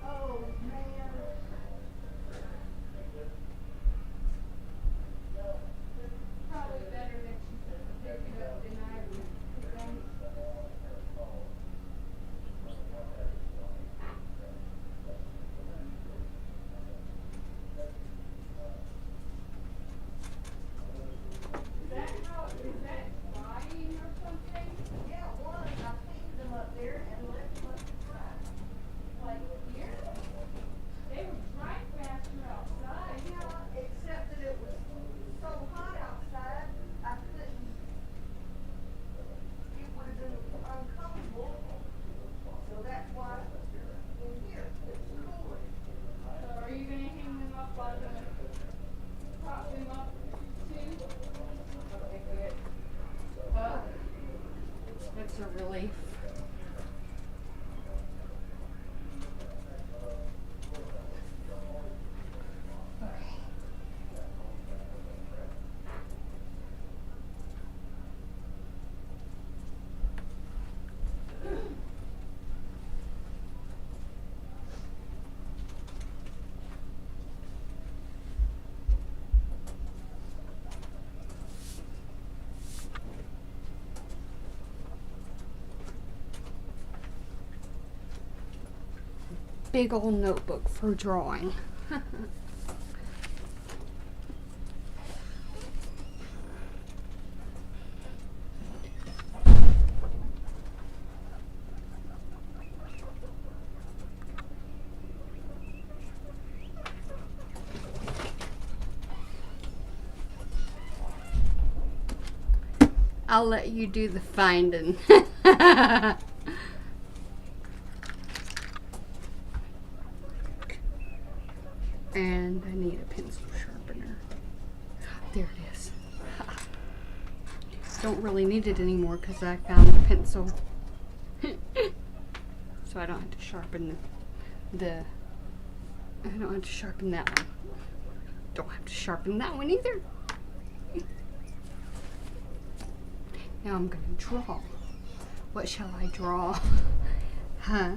Oh man. Probably better that you pick it up than I would. 'Cause I'm is that drying or something? Yeah, one, I painted them up there and left them up to dry. Like here? They would dry faster outside. Yeah, except that it was so hot outside, I couldn't, it would have been uncomfortable. So that's why in here, it's cooler. So are you gonna hang them up on prop them up too? Okay, good. It's a relief. Big old notebook for drawing. I'll let you do the finding. And I need a pencil sharpener. There it is. Don't really need it anymore because I found a pencil. So I don't have to sharpen I don't have to sharpen that one. Don't have to sharpen that one either. Now I'm going to draw. What shall I draw? Huh?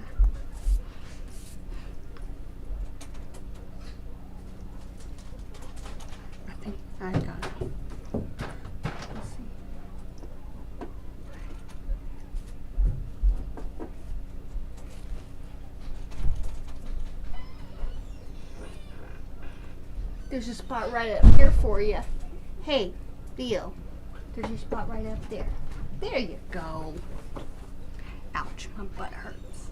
I think I got it. Let's see. There's a spot right up here for you. Hey, Theo. There's a spot right up there. There you go. Ouch, my butt hurts.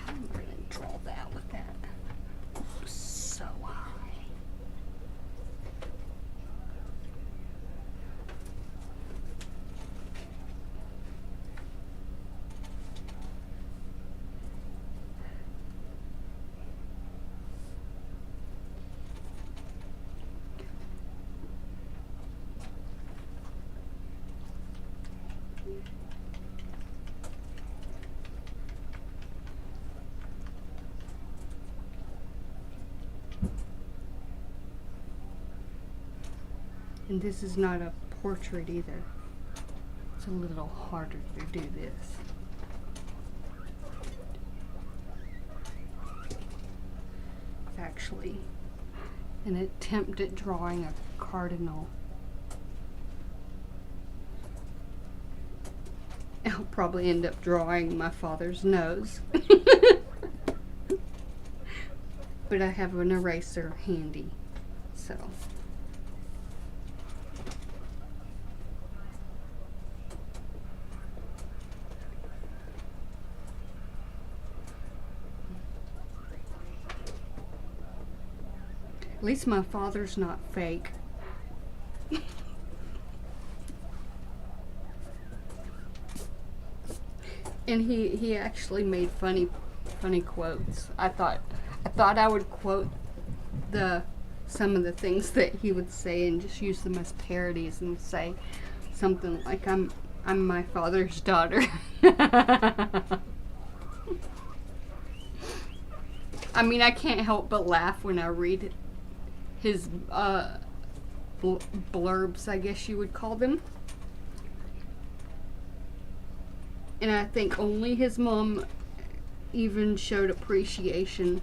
I'm going to draw that with that so high. And this is not a portrait either. It's a little harder to do this. It's actually an attempt at drawing a cardinal. I'll probably end up drawing my father's nose. But I have an eraser handy, so. At least my father's not fake. And he actually made funny quotes. I thought I would quote some of the things that he would say and just use them as parodies and say something like I'm my father's daughter. I mean, I can't help but laugh when I read his blurbs, I guess you would call them. And I think only his mom even showed appreciation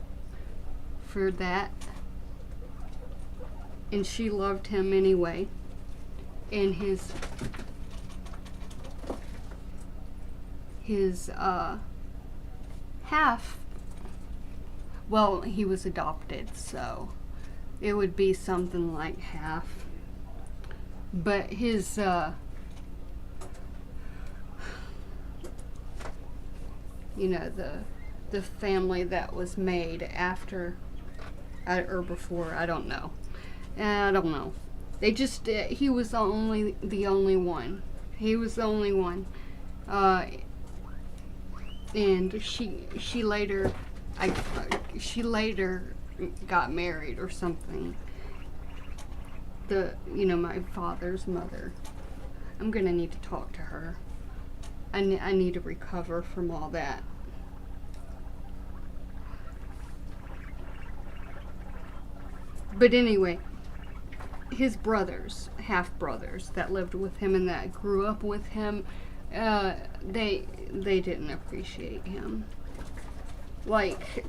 for that. And she loved him anyway. And his half, well, he was adopted, so it would be something like half. But his you know, the family that was made after or before, I don't know. They just he was the only one. He was the only one. And she later got married or something. My father's mother. I'm gonna need to talk to her. I need to recover from all that. But anyway, his brothers, half brothers that lived with him and that grew up with him, they didn't appreciate him. Like,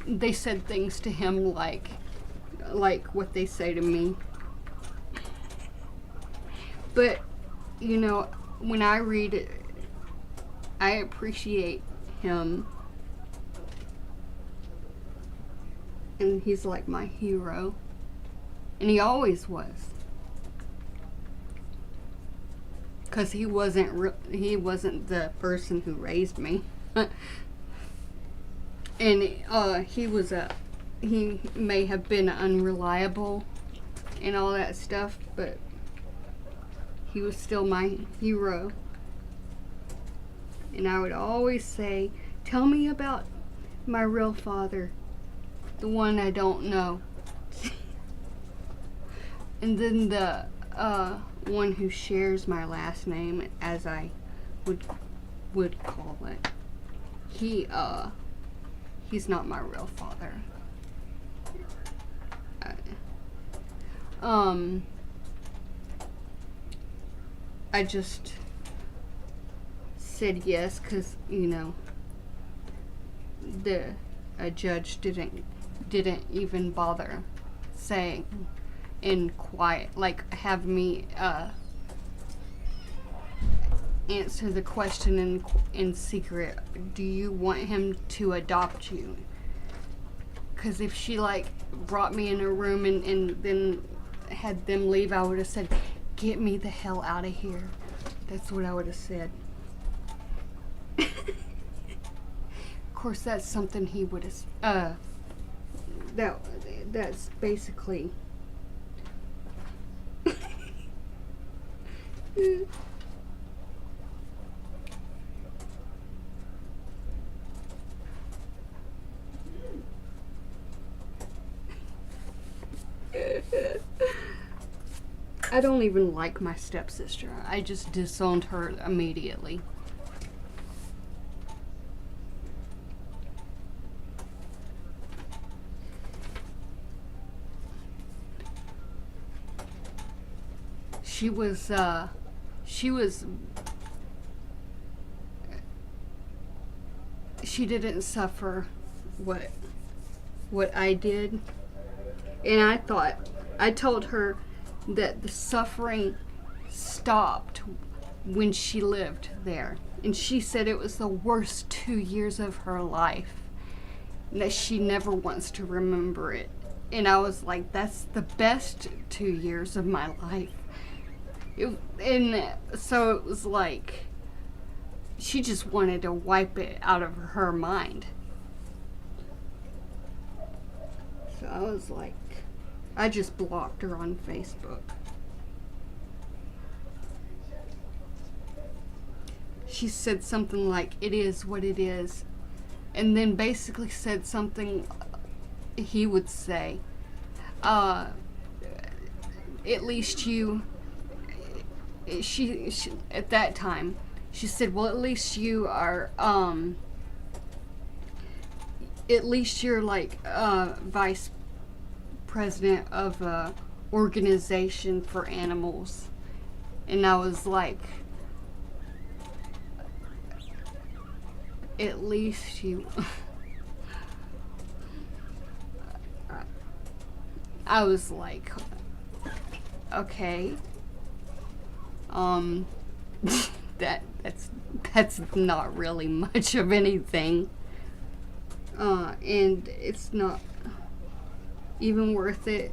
they said things to him like what they say to me. But, you know, when I read it, I appreciate him. And he's like my hero. And he always was. Because he wasn't the person who raised me. And he may have been unreliable and all that stuff, but he was still my hero. And I would always say, tell me about my real father, the one I don't know. And then the one who shares my last name, as I would call it, he's not my real father. I just said yes because, you know, a judge didn't even bother saying in quiet, like have me answer the question in secret. Do you want him to adopt you? Because if she like brought me in a room and then had them leave, I would have said, get me the hell out of here. That's what I would have said. Of course, that's something he would have that's basically I don't even like my stepsister. I just disowned her immediately. She didn't suffer what I did. And I told her that the suffering stopped when she lived there. And she said it was the worst 2 years of her life. And that she never wants to remember it. And I was like, that's the best 2 years of my life. And so it was like, she just wanted to wipe it out of her mind. So I was like, I just blocked her on Facebook. She said something like, it is what it is. And then basically said something he would say. At least you... She at that time, she said, well, at least you are, at least you're like vice president of a organization for animals. And I was like, at least you... I was like, okay. That's not really much of anything. And it's not even worth it.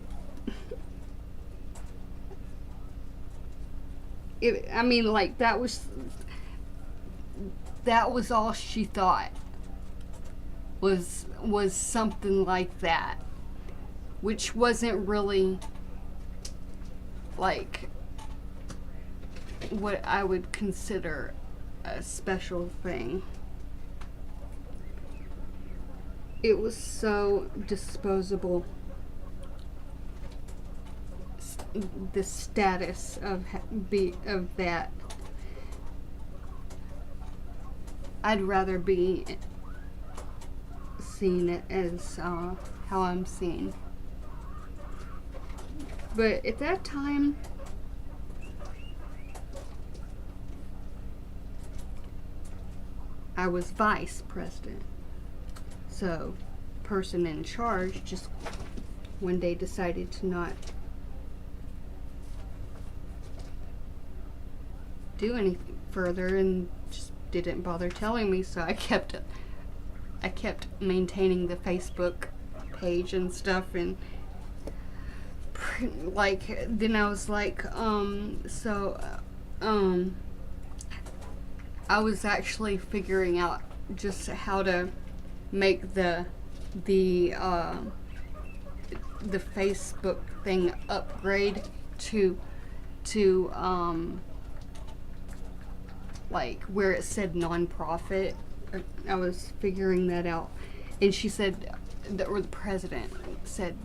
I mean, like, that was all she thought was something like that, which wasn't really like what I would consider a special thing. It was so disposable. The status of that. I'd rather be seen it as how I'm seen. But at that time, I was vice president. So person in charge just one day decided to not do anything further and just didn't bother telling me, so I kept maintaining the Facebook page and stuff, and like then I was like I was actually figuring out just how to make the Facebook thing upgrade to like where it said nonprofit. I was figuring that out, and she said, or the president said,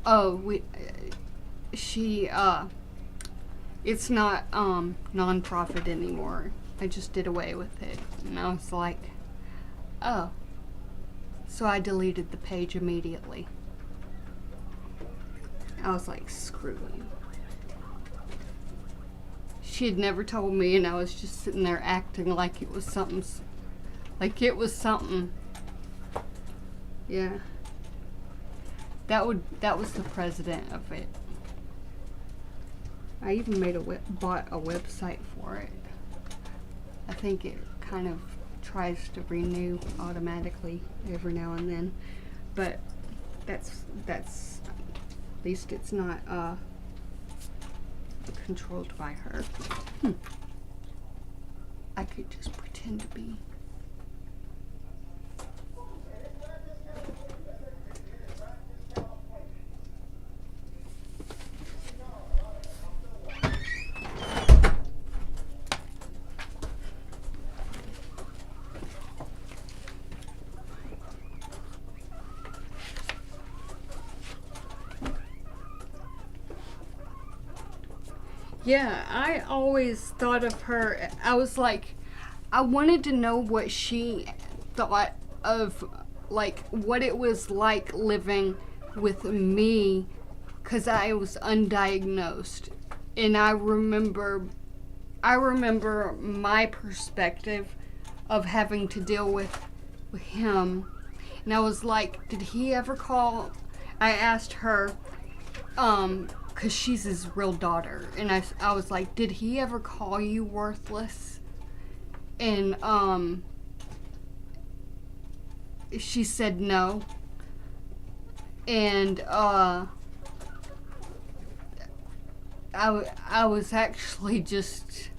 "Oh, it's not nonprofit anymore. I just did away with it." And I was like, "Oh." So I deleted the page immediately. I was like, "Screw you." She had never told me, and I was just sitting there acting like it was something. Yeah. That was the president of it. I even bought a website for it. I think it kind of tries to renew automatically every now and then, but that's at least it's not controlled by her. I could just pretend to be. Yeah, I always thought of her. I was like, I wanted to know what she thought of, like, what it was like living with me, because I was undiagnosed. And I remember my perspective of having to deal with him. And I was like, did he ever call? I asked her, because she's his real daughter, and I was like, did he ever call you worthless? And she said no. And I was actually just,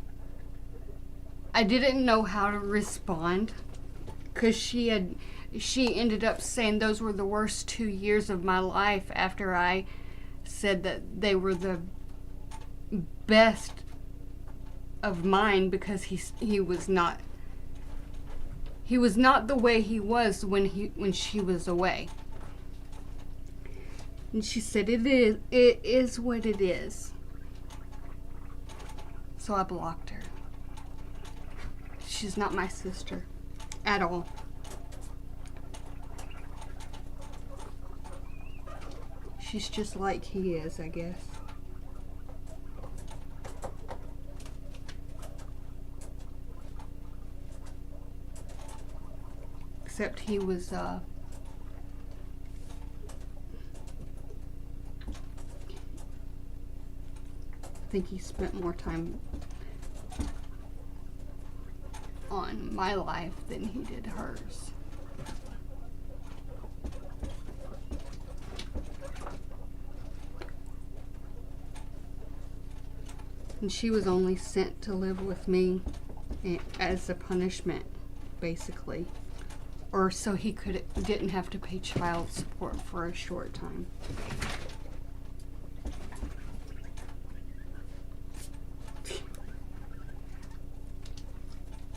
I didn't know how to respond, because she ended up saying those were the worst 2 years of my life, after I said that they were the best of mine, because he was not the way he was when she was away. And she said it is what it is. So I blocked her. She's not my sister at all. She's just like he is, I guess. Except he was, I think he spent more time on my life than he did hers. And she was only sent to live with me as a punishment, basically. Or so he didn't have to pay child support for a short time.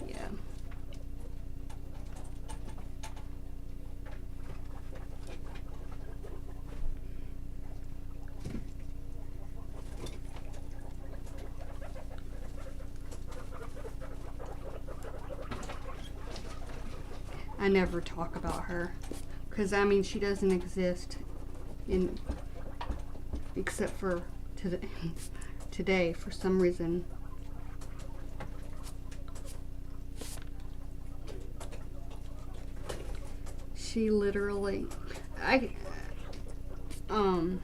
Yeah. I never talk about her, because I mean, she doesn't exist except for today for some reason. She literally, I um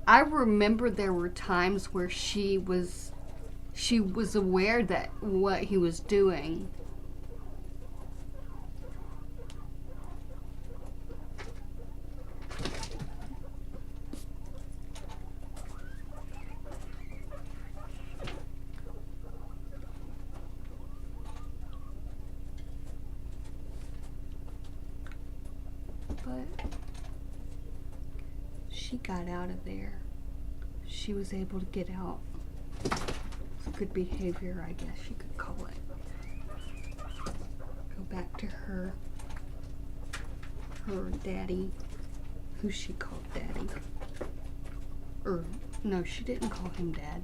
I remember there were times where she was aware that what he was doing. But she got out of there. She was able to get out. Good behavior, I guess you could call it. Go back to her daddy, who she called daddy. Or, no, she didn't call him dad.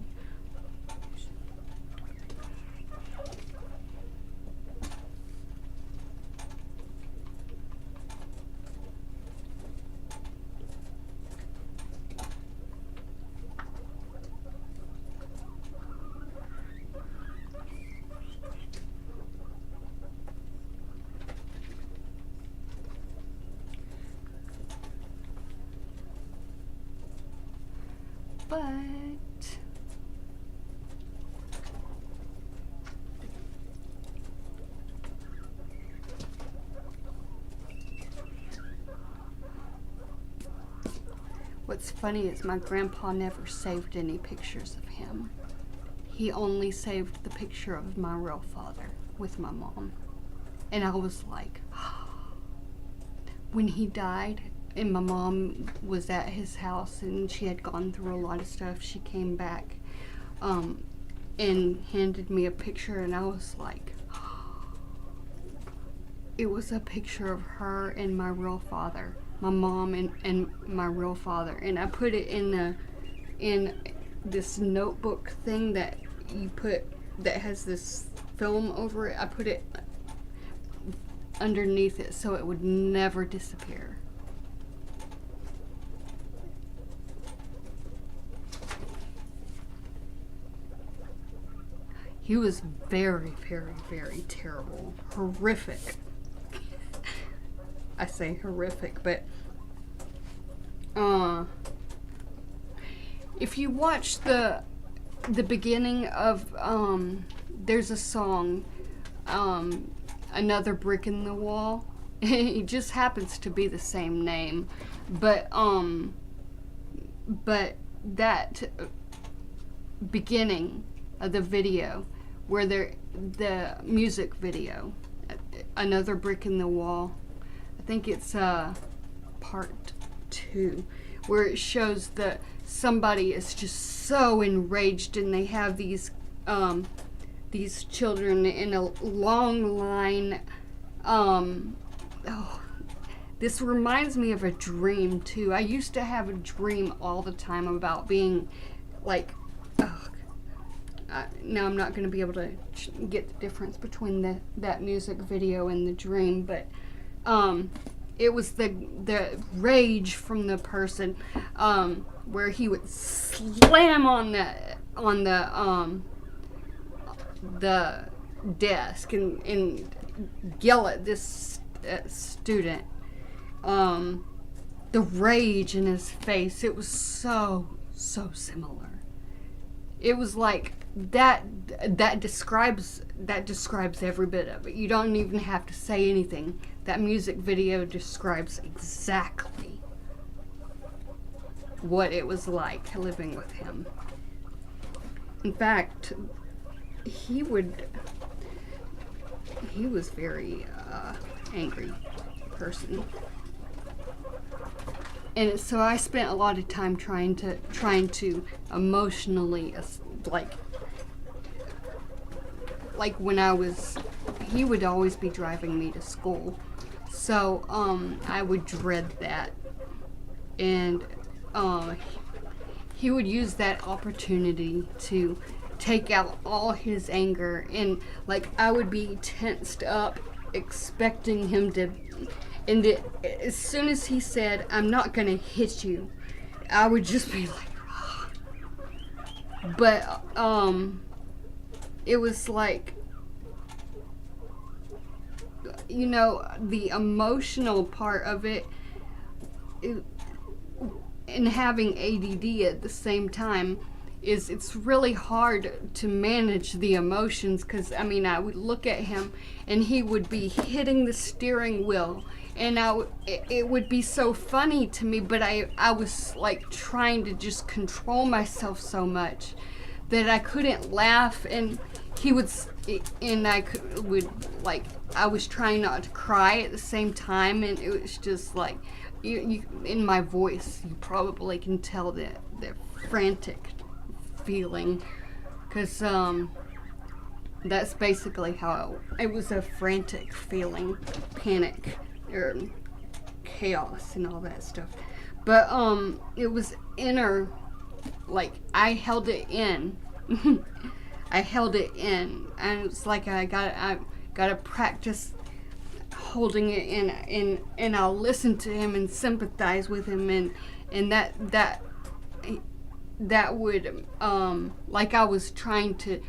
But what's funny is my grandpa never saved any pictures of him. He only saved the picture of my real father with my mom. And I was like, when he died, and my mom was at his house and she had gone through a lot of stuff, she came back and handed me a picture, and I was like, it was a picture of her and my real father, my mom and my real father, and I put it in this notebook thing that you put that has this film over it. I put it underneath it so it would never disappear. He was very, very, very terrible. Horrific. I say horrific, but if you watch the beginning of there's a song, Another Brick in the Wall. It just happens to be the same name, but that beginning of the video, where the music video, Another Brick in the Wall, I think it's part 2, where it shows that somebody is just so enraged and they have these children in a long line. This reminds me of a dream too. I used to have a dream all the time about being like, now I'm not going to be able to get the difference between that music video and the dream, but it was the rage from the person, where he would slam on the desk and yell at this student. The rage in his face, it was so similar. It was like that describes every bit of it. You don't even have to say anything. That music video describes exactly what it was like living with him. In fact, he was very angry person. And so I spent a lot of time trying to emotionally, like when he would always be driving me to school. So I would dread that. And he would use that opportunity to take out all his anger, and like I would be tensed up expecting him to, and as soon as he said, "I'm not gonna hit you," I would just be like, oh. But it was like you know, the emotional part of it, and having ADD at the same time, is it's really hard to manage the emotions, because I mean, I would look at him and he would be hitting the steering wheel, and it would be so funny to me, but I was like trying to just control myself so much that I couldn't laugh, and he would and would, like, I was trying not to cry at the same time, and it was just like, you in my voice you probably can tell the frantic feeling, because that's basically how it was, a frantic feeling, panic or chaos and all that stuff. But it was inner, like I held it in. I held it in, and it's like I gotta practice holding it in, and I'll listen to him and sympathize with him, and that would, like I was trying to,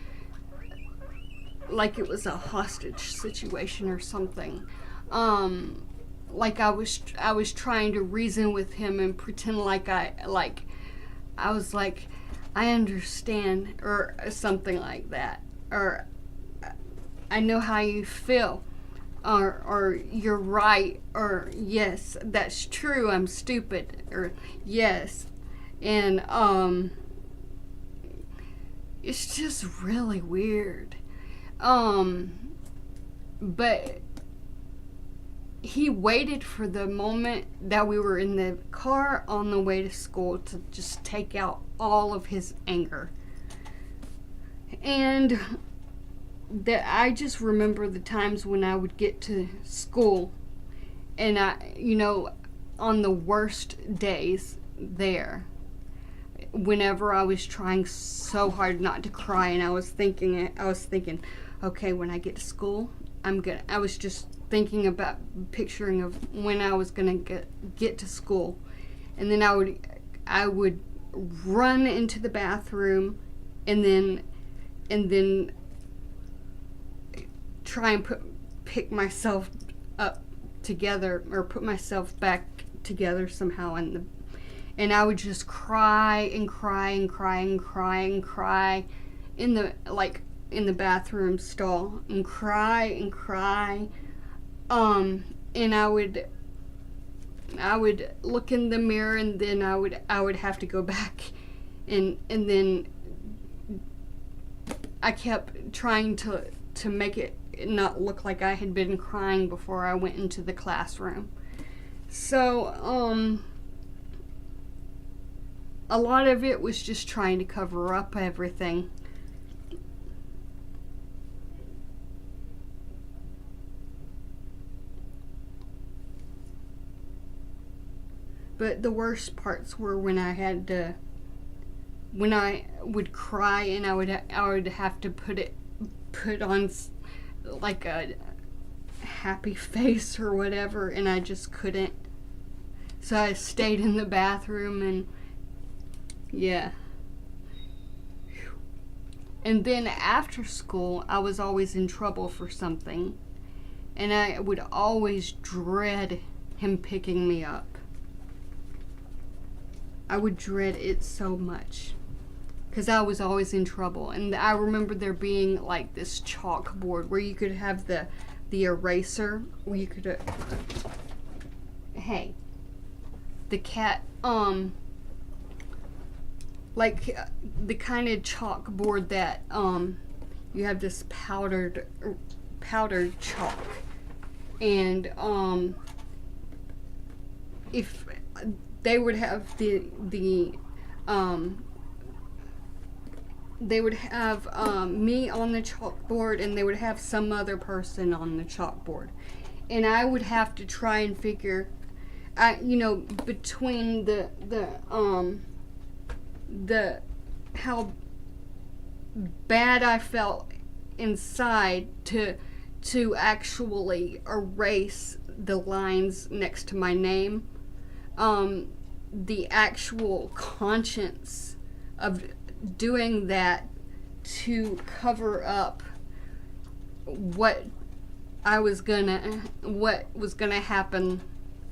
like it was a hostage situation or something. Like I was trying to reason with him and pretend like I was like, I understand, or something like that, or I know how you feel, or you're right, or yes, that's true, I'm stupid, or yes. And it's just really weird. But he waited for the moment that we were in the car on the way to school to just take out all of his anger. And that I just remember the times when I would get to school, and I, you know, on the worst days there, whenever I was trying so hard not to cry, and I was thinking, okay, when I get to school, I was just thinking about, picturing of when I was gonna get to school, and then I would run into the bathroom, and then try and pick myself up together, or put myself back together somehow, and I would just cry and cry and cry and cry and cry in the bathroom stall, and cry and cry. And I would look in the mirror, and then I would have to go back, and then I kept trying to make it not look like I had been crying before I went into the classroom. So, a lot of it was just trying to cover up everything. But the worst parts were when I would cry, and I would have to put on like a happy face or whatever, and I just couldn't. So I stayed in the bathroom, and yeah. And then after school, I was always in trouble for something, and I would always dread him picking me up. I would dread it so much, because I was always in trouble. And I remember there being like this chalkboard where you could have the eraser, where you could hey, the cat, like the kind of chalkboard that you have this powdered chalk, and if they would have they would have me on the chalkboard, and they would have some other person on the chalkboard, and I would have to try and figure, between the how bad I felt inside to actually erase the lines next to my name. The actual conscience of doing that to cover up what what was gonna happen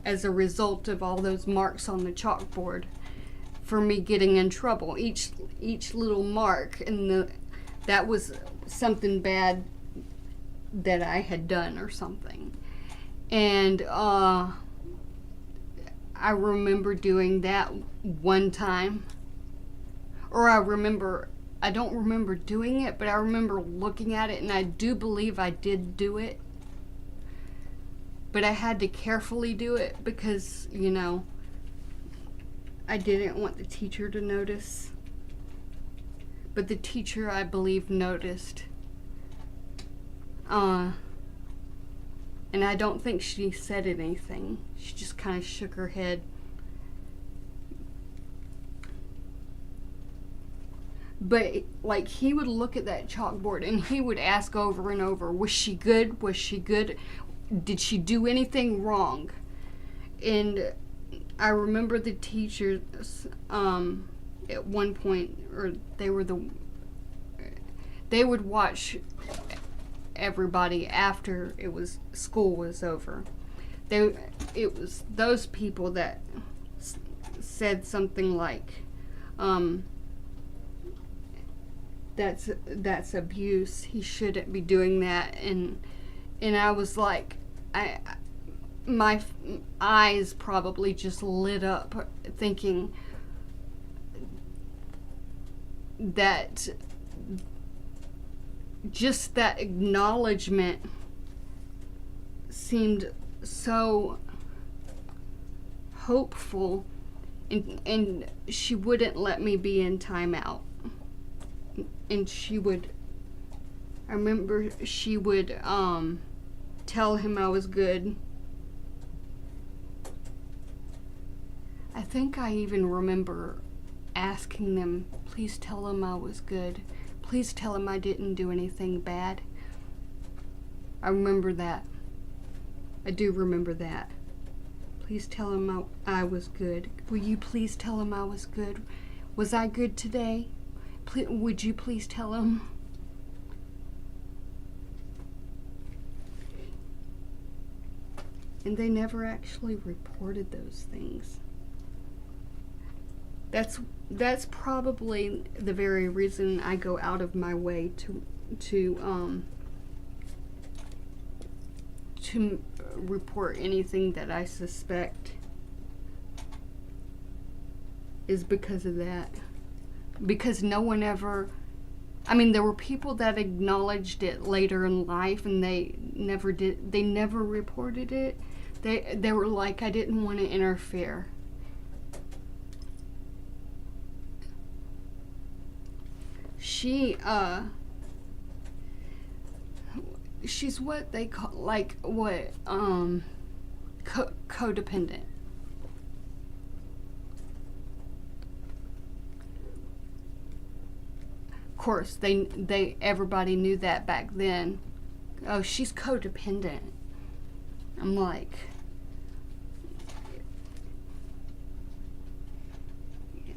as a result of all those marks on the chalkboard for me getting in trouble. Each little mark that was something bad that I had done or something. And I remember doing that one time. Or I don't remember doing it, but I remember looking at it, and I do believe I did do it. But I had to carefully do it because, I didn't want the teacher to notice. But the teacher, I believe, noticed. And I don't think she said anything. She just kind of shook her head. But, like, he would look at that chalkboard and he would ask over and over, was she good? Was she good? Did she do anything wrong? And I remember the teachers, at one point, or they would watch everybody after school was over. It was those people that said something like, that's abuse. He shouldn't be doing that. And I was like, my eyes probably just lit up, thinking that just that acknowledgement seemed so hopeful, and she wouldn't let me be in timeout. And I remember she would tell him I was good. I think I even remember asking them, please tell him I was good. Please tell him I didn't do anything bad. I remember that. I do remember that. Please tell him I was good. Will you please tell him I was good? Was I good today? Would you please tell him? And they never actually reported those things. That's probably the very reason I go out of my way to report anything that I suspect, is because of that. Because no one ever, there were people that acknowledged it later in life, and they never reported it. They were like, I didn't want to interfere. She's what they call, codependent. Of course, everybody knew that back then. Oh, she's codependent. I'm like, yeah.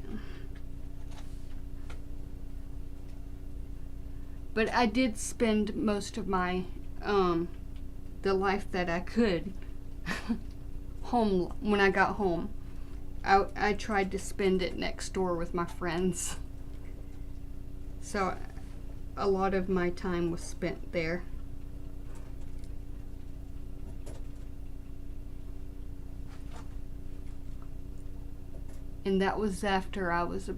But I did spend most of my, the life that I could, home, when I got home. I tried to spend it next door with my friends. So a lot of my time was spent there. And that was after I was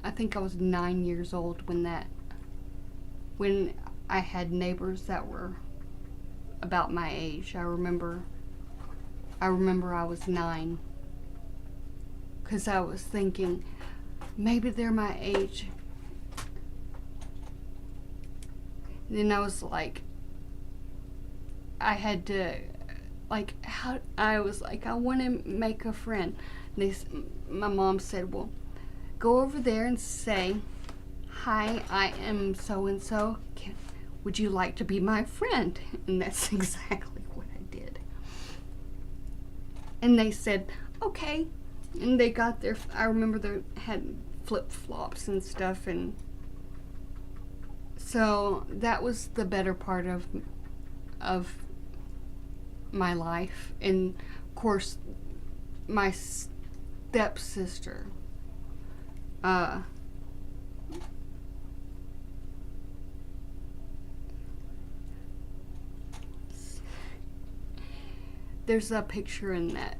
I think I was 9 years old when I had neighbors that were about my age. I remember I was 9. Because I was thinking, maybe they're my age. And then I was like, I had to, I was like, I want to make a friend. My mom said, well, go over there and say, hi, I am so-and-so. Would you like to be my friend? And that's exactly what I did. And they said, okay. And they got I remember they had flip-flops and stuff. And so that was the better part of my life. And of course, my stepsister. There's a picture in that.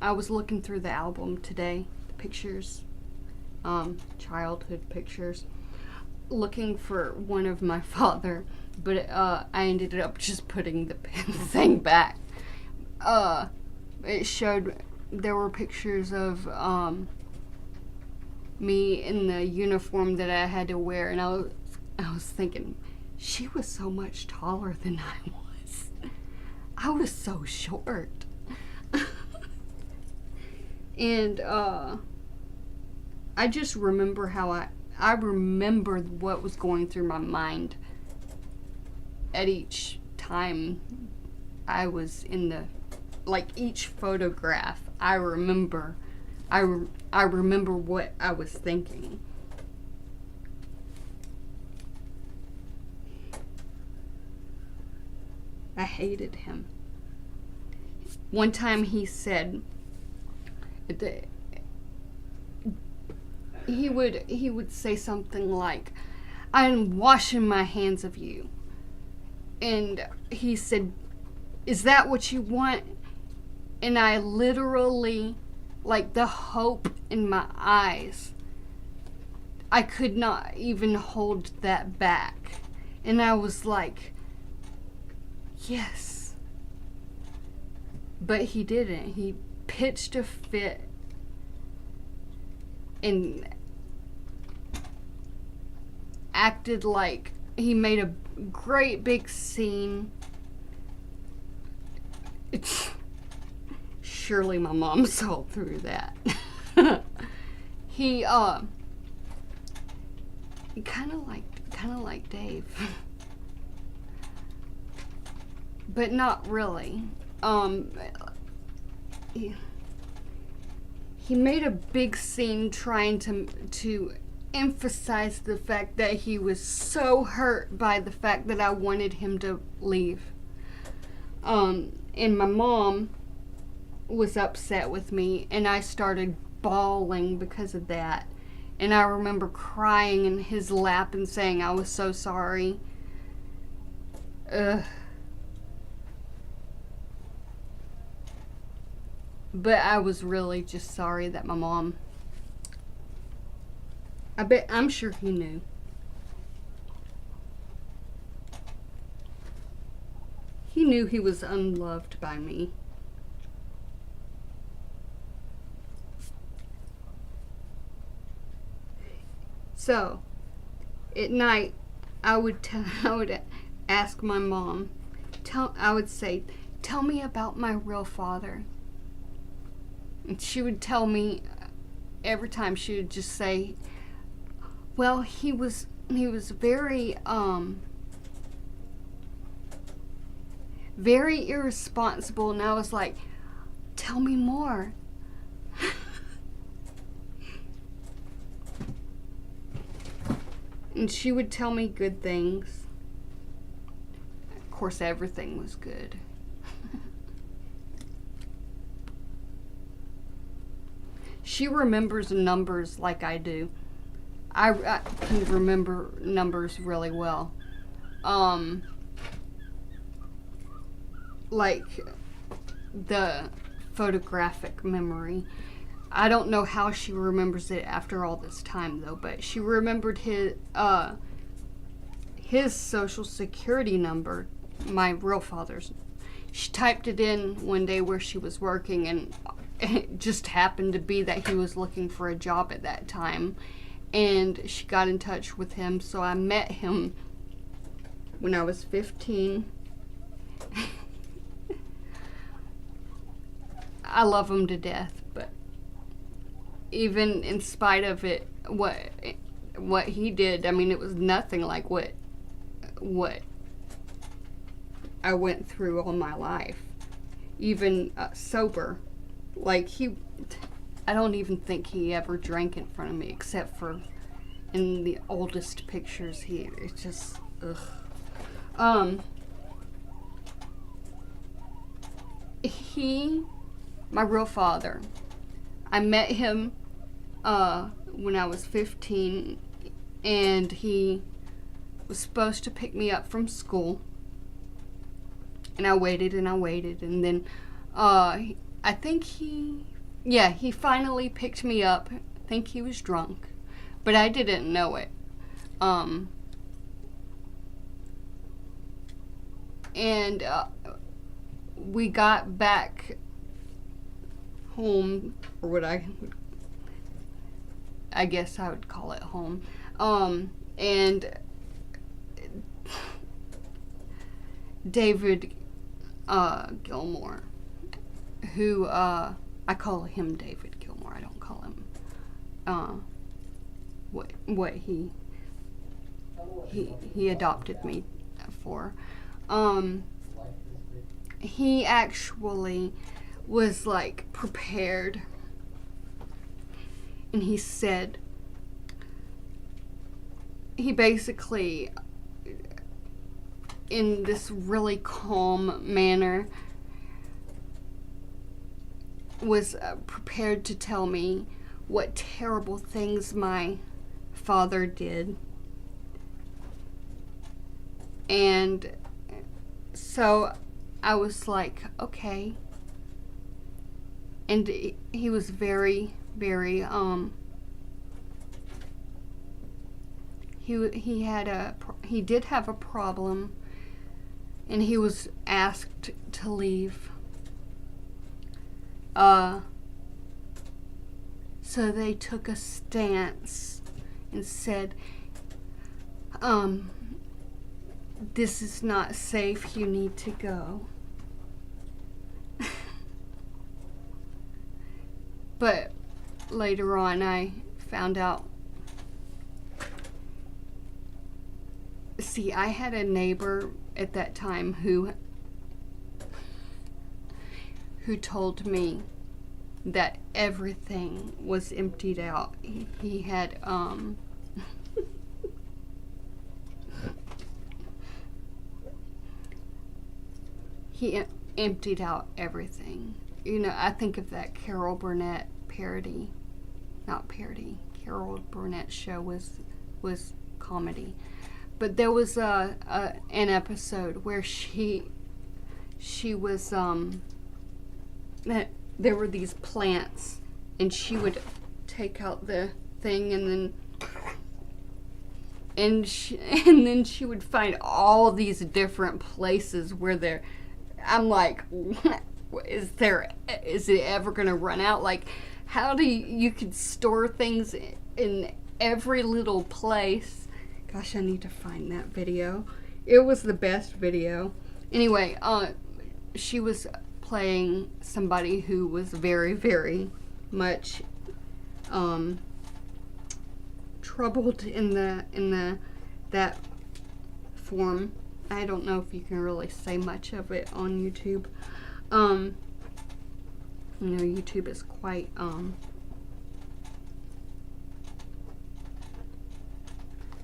I was looking through the album today, the pictures, childhood pictures, looking for one of my father, but I ended up just putting the thing back. It showed there were pictures of me in the uniform that I had to wear, and I was thinking, she was so much taller than I was. I was so short. And I just remember how I remembered what was going through my mind at each time I was in the, like, each photograph. I remember what I was thinking. I hated him. One time he said that he would say something like, "I'm washing my hands of you." And he said, "Is that what you want?" And I literally, like, the hope in my eyes, I could not even hold that back. And I was like, yes. But he didn't. He pitched a fit and acted like he made a great big scene. Surely my mom saw through that. He kind of like Dave. But not really. He made a big scene trying to emphasize the fact that he was so hurt by the fact that I wanted him to leave. And my mom was upset with me, and I started bawling because of that. And I remember crying in his lap and saying I was so sorry. But I was really just sorry that my mom, I'm sure he knew. He knew he was unloved by me. So, at night, I would ask my mom, I would say, "Tell me about my real father." And she would tell me every time. She would just say, "Well, he was very very irresponsible." And I was like, "Tell me more." And she would tell me good things. Of course, everything was good. She remembers numbers like I do. I can remember numbers really well. Like the photographic memory. I don't know how she remembers it after all this time, though, but she remembered his social security number, my real father's. She typed it in one day where she was working, and it just happened to be that he was looking for a job at that time, and she got in touch with him. So I met him when I was 15. I love him to death, but even in spite of it, what he did, I mean, it was nothing like what I went through all my life, even sober. Like, I don't even think he ever drank in front of me, except for in the oldest pictures. It's just, ugh. my real father, I met him when I was 15, and he was supposed to pick me up from school. And I waited and I waited, and then I think he finally picked me up. I think he was drunk, but I didn't know it. And we got back home, or what I guess I would call it home. And David Gilmour, who I call him David Gilmour. I don't call him what he adopted me for. He actually was like prepared, and he said, he basically, in this really calm manner, was prepared to tell me what terrible things my father did. And so I was like, okay. And he was very, very, he did have a problem, and he was asked to leave. So they took a stance and said, this is not safe, you need to go. But later on I found out, see, I had a neighbor at that time who told me that everything was emptied out. He had he emptied out everything. You know, I think of that Carol Burnett parody, not parody. Carol Burnett show was comedy, but there was an episode where she was there were these plants, and she would take out the thing, and then she would find all these different places where there. I'm like, is it ever gonna run out? Like, how do you could store things in every little place? Gosh, I need to find that video. It was the best video. Anyway, she was playing somebody who was very, very much troubled in that form. I don't know if you can really say much of it on YouTube. You know, YouTube is quite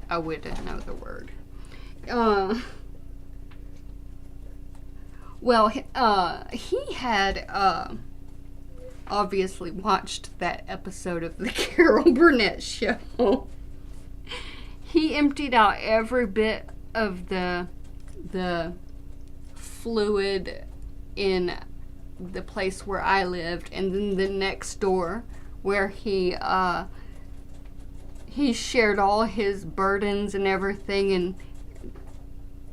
I wouldn't know the word. Well, he had obviously watched that episode of the Carol Burnett show. He emptied out every bit of the fluid in the place where I lived, and then the next door where he shared all his burdens and everything, and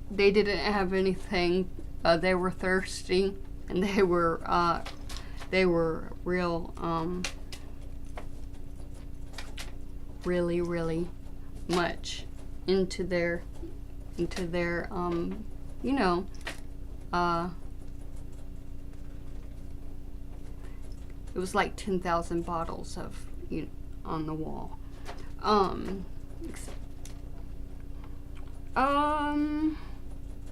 they didn't have anything. They were thirsty, and they were real, really, really much into their, you know, it was like 10,000 bottles of, on the wall.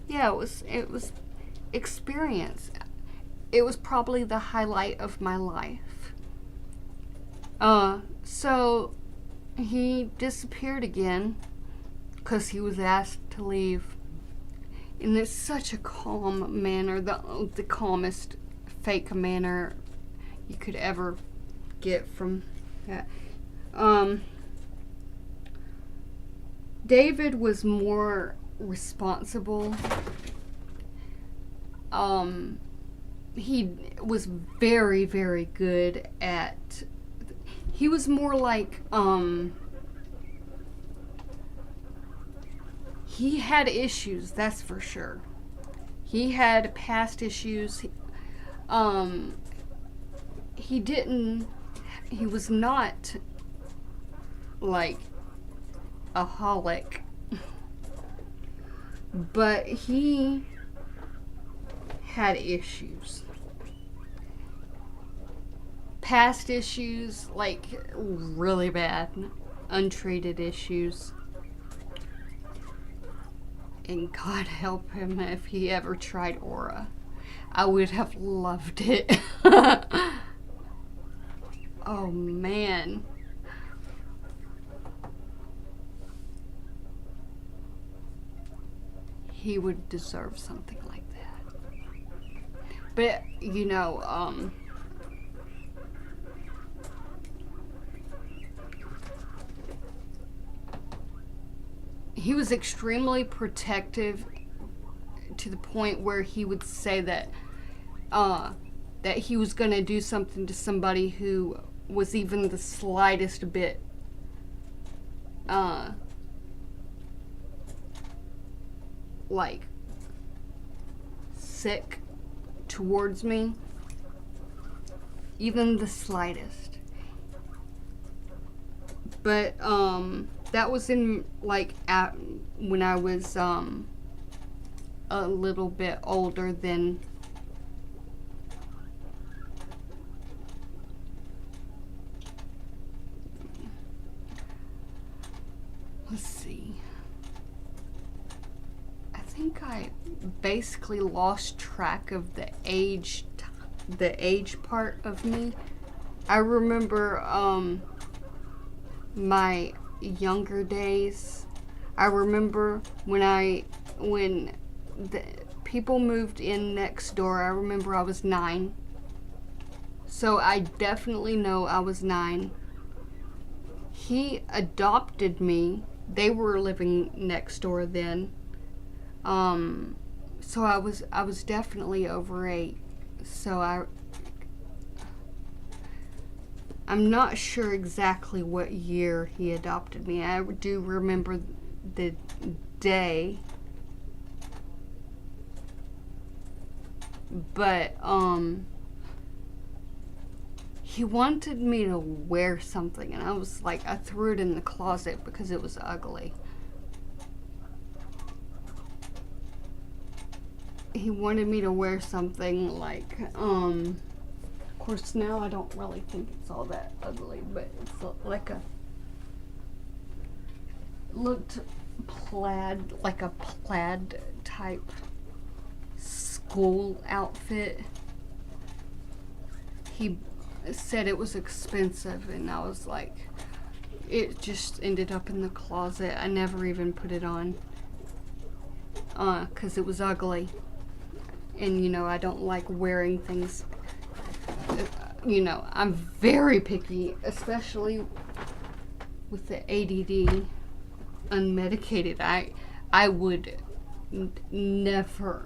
Yeah, it was experience. It was probably the highlight of my life. So he disappeared again because he was asked to leave. And it's such a calm manner, the calmest fake manner you could ever get from that. David was more responsible. He was very, very good at. He was more like, he had issues, that's for sure. He had past issues. He was not like a holic, but he had issues. Past issues, like really bad, untreated issues. And God help him if he ever tried Aura. I would have loved it. Oh man. He would deserve something like that. But, you know, he was extremely protective to the point where he would say that that he was going to do something to somebody who was even the slightest bit like sick towards me, even the slightest. But that was in like when I was a little bit older than let's see. I think I basically lost track of the age part of me. I remember my younger days. I remember when the people moved in next door. I remember I was 9. So I definitely know I was 9. He adopted me. They were living next door then. So I was definitely over 8. So I'm not sure exactly what year he adopted me. I do remember the day. But he wanted me to wear something, and I was like, I threw it in the closet because it was ugly. He wanted me to wear something like, of course now I don't really think it's all that ugly, but it's like looked plaid, like a plaid type school outfit. He said it was expensive, and I was like, it just ended up in the closet. I never even put it on, 'cause it was ugly. And, you know, I don't like wearing things, you know, I'm very picky, especially with the ADD, unmedicated. I would never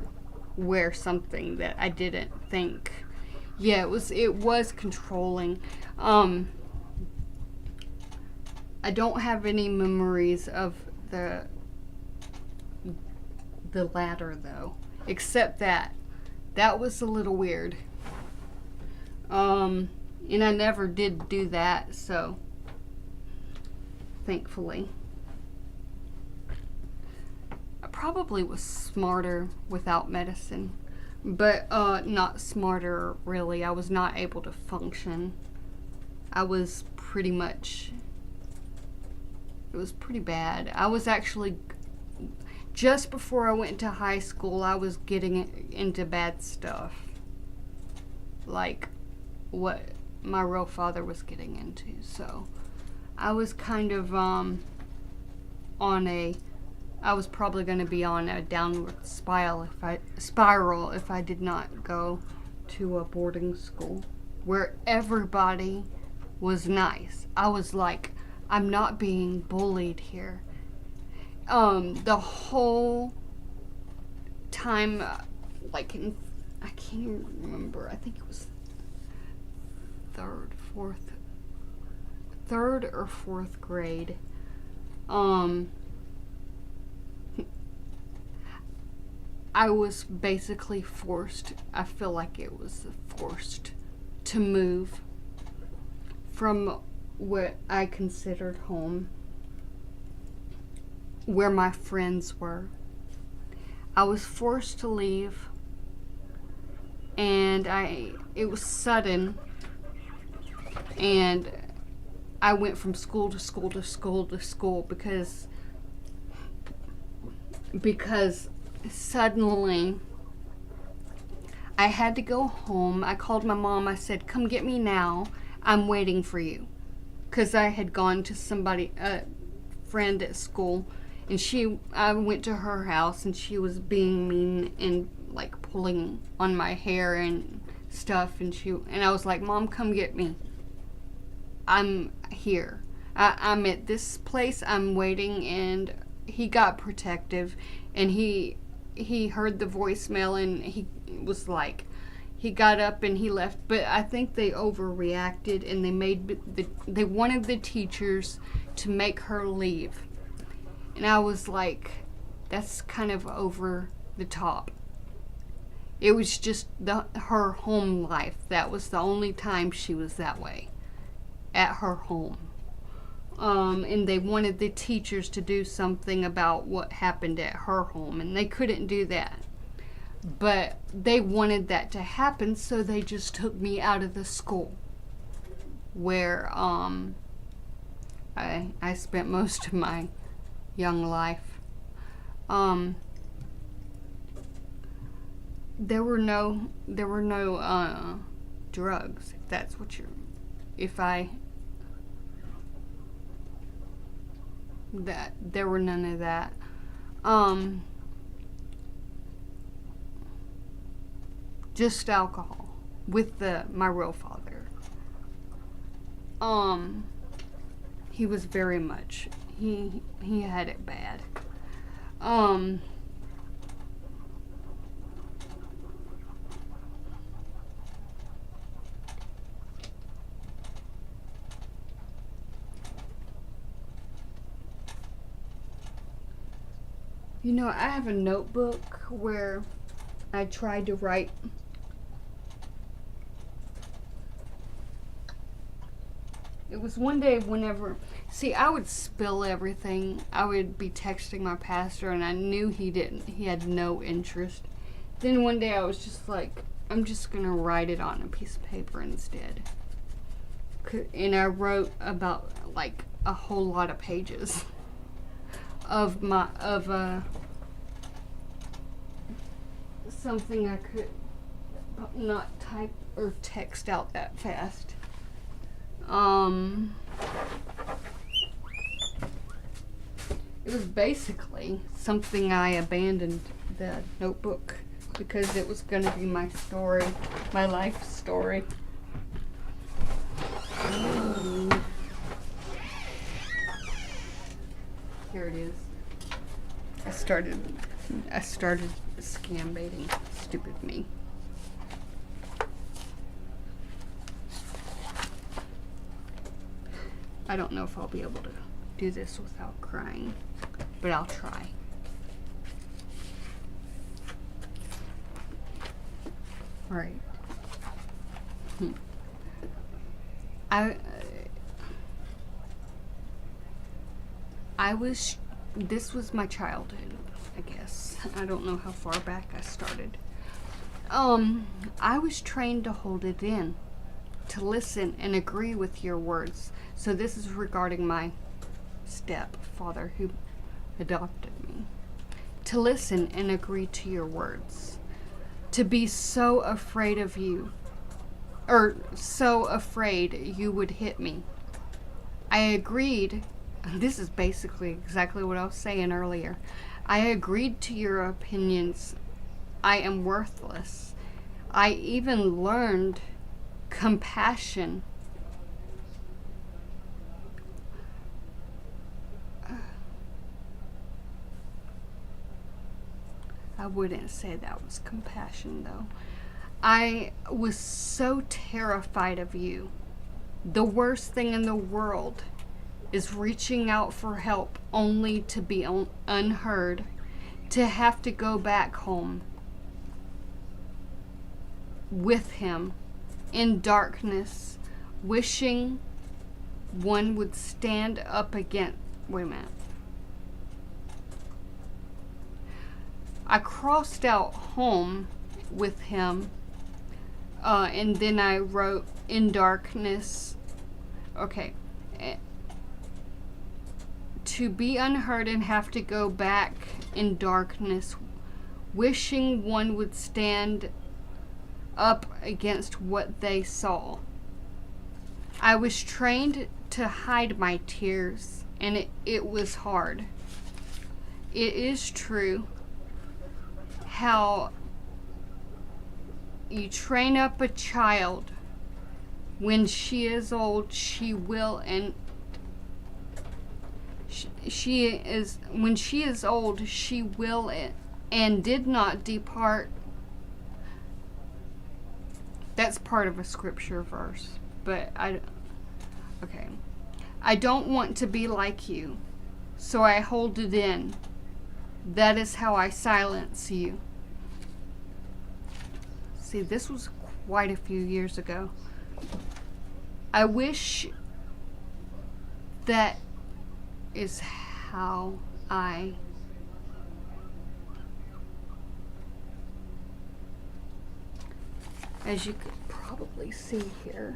wear something that I didn't think. Yeah, it was controlling. I don't have any memories of the latter though, except that was a little weird. And I never did do that, so thankfully. I probably was smarter without medicine, but not smarter really. I was not able to function. I was pretty much, it was pretty bad. I was actually, just before I went to high school, I was getting into bad stuff. Like what my real father was getting into. So I was kind of I was probably going to be on a downward spiral if I did not go to a boarding school where everybody was nice. I was like, I'm not being bullied here. The whole time, like I can't even remember. I think it was third or fourth grade. I was basically forced. I feel like it was forced to move from what I considered home, where my friends were. I was forced to leave, and it was sudden, and I went from school to school to school to school because suddenly I had to go home. I called my mom. I said, come get me now. I'm waiting for you. Because I had gone to a friend at school, and I went to her house, and she was being mean and like pulling on my hair and stuff, and I was like, Mom, come get me. I'm here. I'm at this place. I'm waiting. And he got protective, and he heard the voicemail, and he was like, he got up and he left. But I think they overreacted, and they wanted the teachers to make her leave. And I was like, that's kind of over the top. It was just her home life. That was the only time she was that way, at her home. And they wanted the teachers to do something about what happened at her home, and they couldn't do that. But they wanted that to happen, so they just took me out of the school where I spent most of my young life. There were no drugs, if that's what there were none of that. Just alcohol with my real father. He was very much, he had it bad. You know, I have a notebook where I tried to write. It was one day I would spill everything. I would be texting my pastor, and I knew he had no interest. Then one day I was just like, I'm just gonna write it on a piece of paper instead. And I wrote about like a whole lot of pages of something I could not type or text out that fast. It was basically something I abandoned the notebook because it was going to be my story, my life story. Here it is. I started scam baiting. Stupid me. I don't know if I'll be able to do this without crying, but I'll try. All right. This was my childhood, I guess. I don't know how far back I started. I was trained to hold it in, to listen and agree with your words. So this is regarding my stepfather who adopted me. To listen and agree to your words. To be so afraid of you, or so afraid you would hit me. I agreed. This is basically exactly what I was saying earlier. I agreed to your opinions. I am worthless. I even learned compassion. I wouldn't say that was compassion, though. I was so terrified of you. The worst thing in the world is reaching out for help only to be unheard, to have to go back home with him in darkness, wishing one would stand up against. Wait a minute. I crossed out home with him, and then I wrote in darkness. Okay. To be unheard and have to go back in darkness, wishing one would stand up against what they saw. I was trained to hide my tears, and it was hard. It is true how you train up a child. When she is old, she will, and when she is old, she will and did not depart. That's part of a scripture verse, but okay. I don't want to be like you, so I hold it in. That is how I silence you. See, this was quite a few years ago. I wish that is how I as you could probably see here,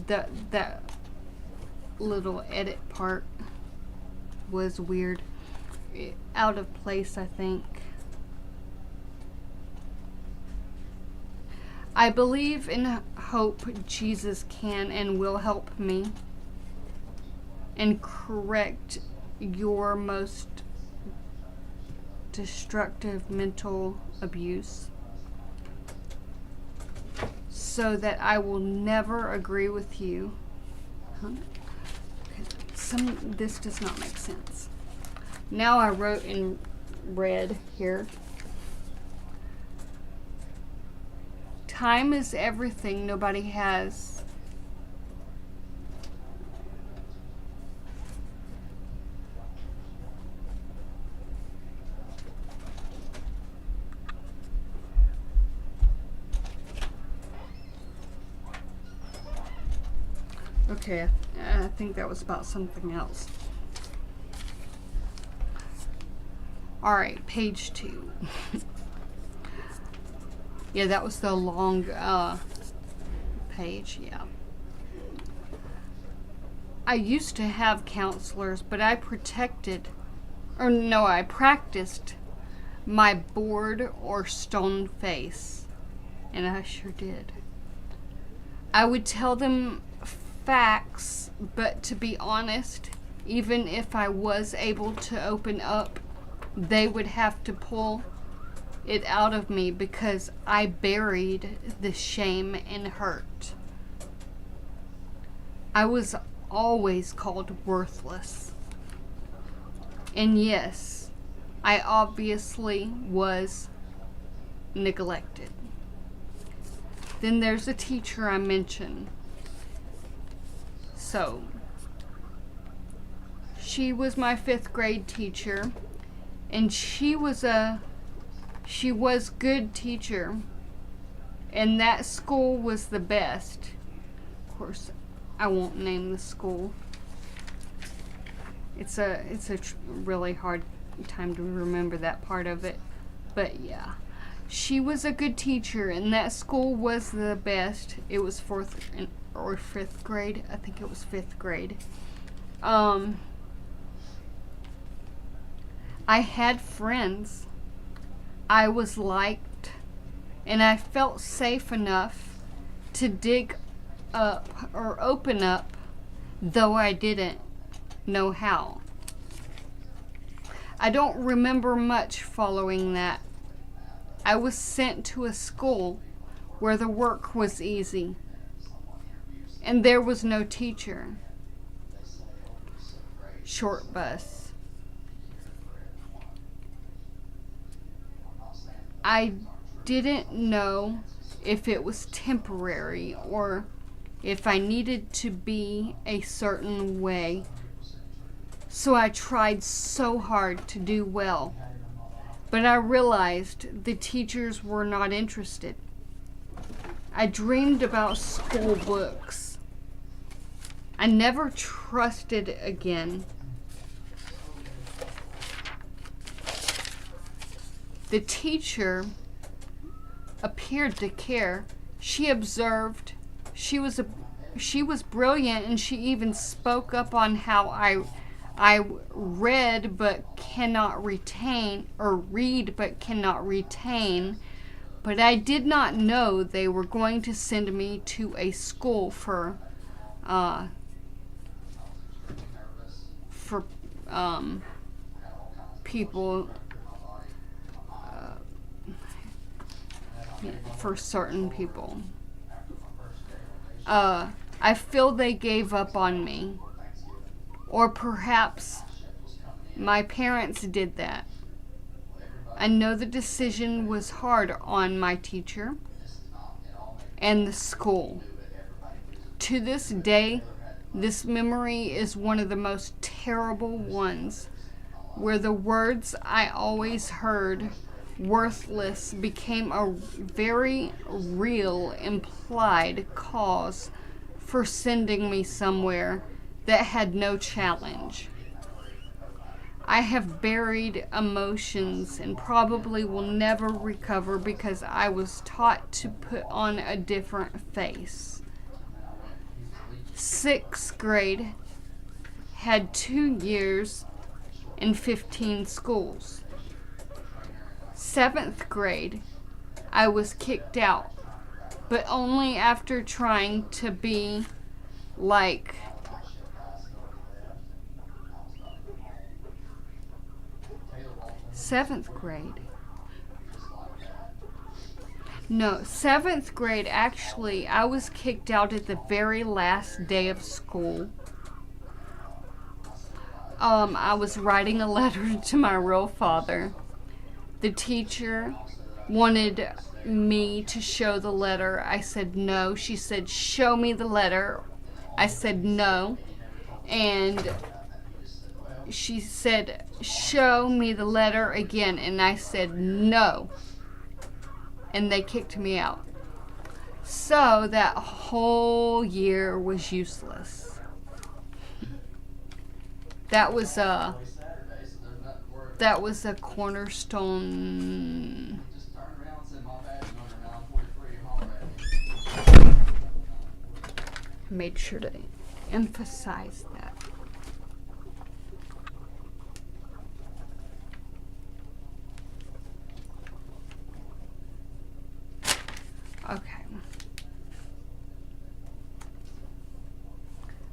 that little edit part was weird, out of place, I think. I believe in hope Jesus can and will help me and correct your most destructive mental abuse, so that I will never agree with you. This does not make sense. Now I wrote in red here. Time is everything nobody has. Okay, I think that was about something else. Alright, page 2. Yeah, that was the long page, yeah. I used to have counselors, but I practiced my bored or stone face. And I sure did. I would tell them facts, but to be honest, even if I was able to open up, they would have to pull it out of me because I buried the shame and hurt. I was always called worthless. And yes, I obviously was neglected. Then there's a teacher I mentioned. So, she was my 5th grade teacher, and she was good teacher, and that school was the best. Of course, I won't name the school. It's a really hard time to remember that part of it, but yeah. She was a good teacher, and that school was the best. It was 4th or 5th grade. I think it was 5th grade. I had friends. I was liked, and I felt safe enough to dig up or open up, though I didn't know how. I don't remember much following that. I was sent to a school where the work was easy and there was no teacher. Short bus. I didn't know if it was temporary or if I needed to be a certain way. So I tried so hard to do well. But I realized the teachers were not interested. I dreamed about school books. I never trusted again. The teacher appeared to care. She observed. She was brilliant, and she even spoke up on how I read but cannot retain, or read but cannot retain. But I did not know they were going to send me to a school for people, for certain people. I feel they gave up on me. Or perhaps my parents did that. I know the decision was hard on my teacher and the school. To this day, this memory is one of the most terrible ones, where the words I always heard, worthless, became a very real implied cause for sending me somewhere that had no challenge. I have buried emotions and probably will never recover because I was taught to put on a different face. 6th grade had 2 years and 15 schools. 7th grade, I was kicked out, but only after trying to be like seventh grade. No, 7th grade, actually, I was kicked out at the very last day of school. I was writing a letter to my real father. The teacher wanted me to show the letter. I said no. She said, show me the letter. I said no. And she said, show me the letter again. And I said no. And they kicked me out. So that whole year was useless. That was a cornerstone. I made sure to emphasize that. Okay.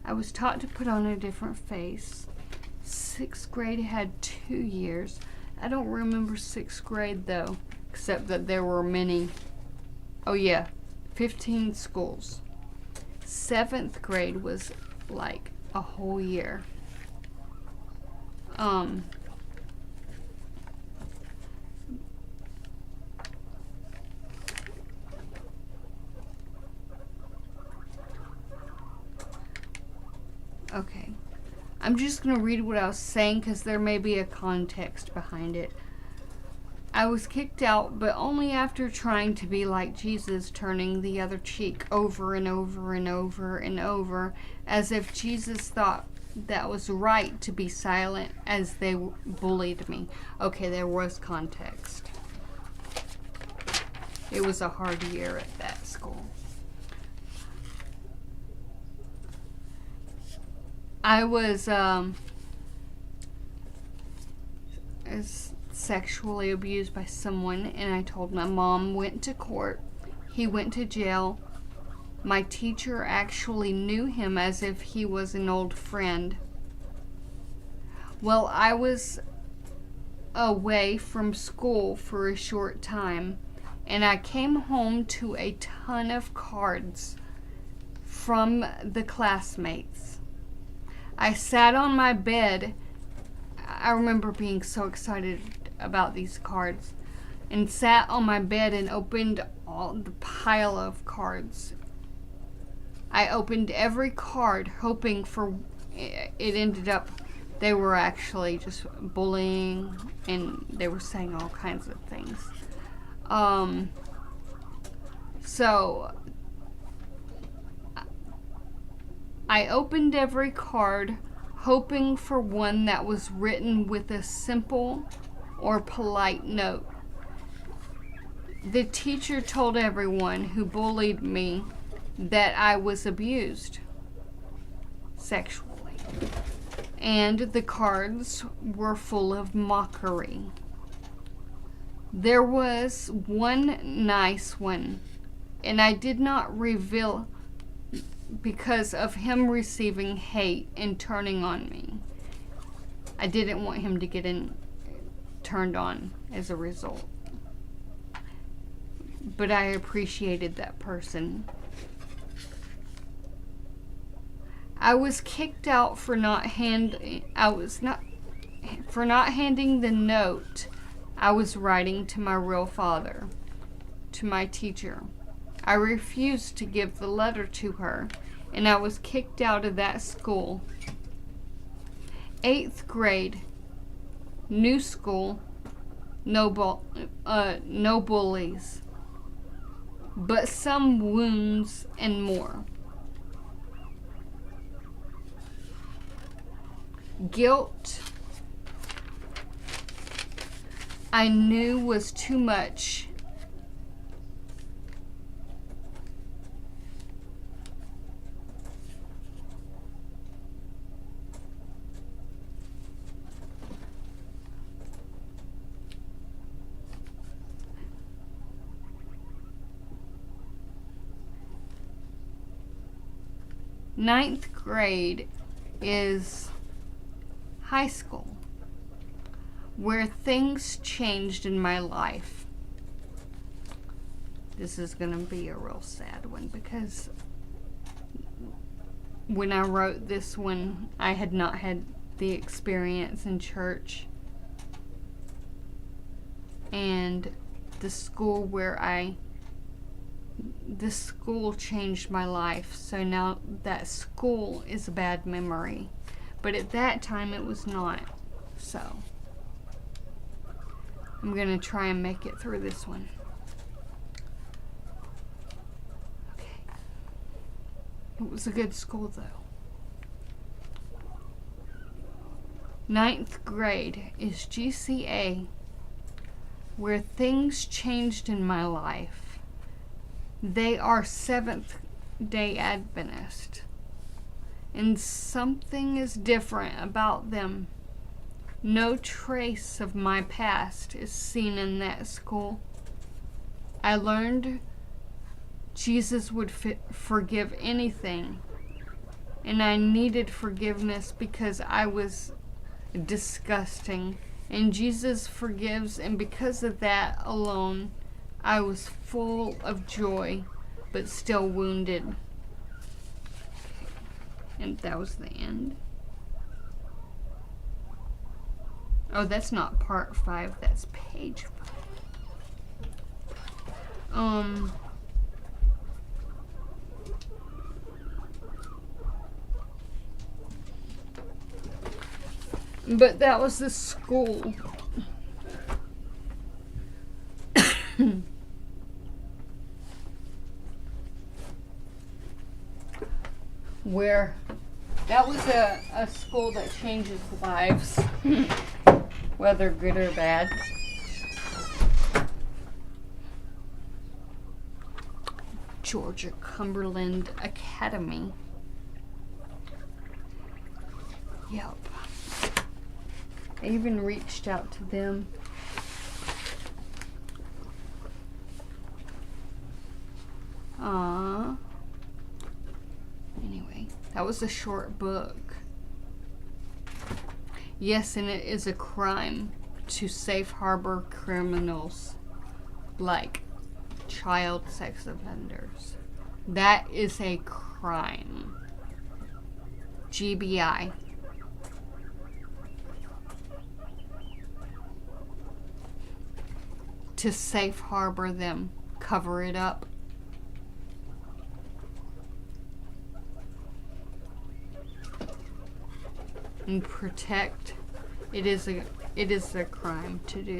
I was taught to put on a different face. 6th grade had 2 years. I don't remember 6th grade though, except that there were many. Oh yeah, 15 schools. 7th grade was like a whole year. Okay. I'm just going to read what I was saying because there may be a context behind it. I was kicked out, but only after trying to be like Jesus, turning the other cheek over and over and over and over, as if Jesus thought that was right to be silent as they bullied me. Okay, there was context. It was a hard year at that school. I was sexually abused by someone, and I told my mom. Went to court. He went to jail. My teacher actually knew him as if he was an old friend. Well, I was away from school for a short time, and I came home to a ton of cards from the classmates. I sat on my bed. I remember being so excited about these cards, and sat on my bed and opened all the pile of cards. I opened every card hoping for it. Ended up they were actually just bullying, and they were saying all kinds of things. So I opened every card hoping for one that was written with a simple or polite note. The teacher told everyone who bullied me that I was abused sexually, and the cards were full of mockery. There was one nice one, and I did not reveal because of him receiving hate and turning on me. I didn't want him to get turned on as a result. But I appreciated that person. I was kicked out for not handing the note I was writing to my real father, to my teacher. I refused to give the letter to her, and I was kicked out of that school. 8th grade, new school, no bullies, but some wounds and more. Guilt, I knew, was too much. Ninth grade is high school, where things changed in my life. This is going to be a real sad one, because when I wrote this one, I had not had the experience in church. And the school changed my life. So now that school is a bad memory. But at that time it was not. So I'm going to try and make it through this one. Okay. It was a good school though. 9th grade is GCA, where things changed in my life. They are Seventh-day Adventist, and something is different about them. No trace of my past is seen in that school. I learned Jesus would forgive anything, and I needed forgiveness because I was disgusting, and Jesus forgives, and because of that alone, I was full of joy, but still wounded. And that was the end. Oh, that's not part 5, that's page 5. But that was the school. Where that was a school that changes lives, whether good or bad. Georgia Cumberland Academy. Yep. I even reached out to them. Anyway, that was a short book. Yes, and it is a crime to safe harbor criminals like child sex offenders. That is a crime. GBI. To safe harbor them, cover it up. And protect. It is a crime to do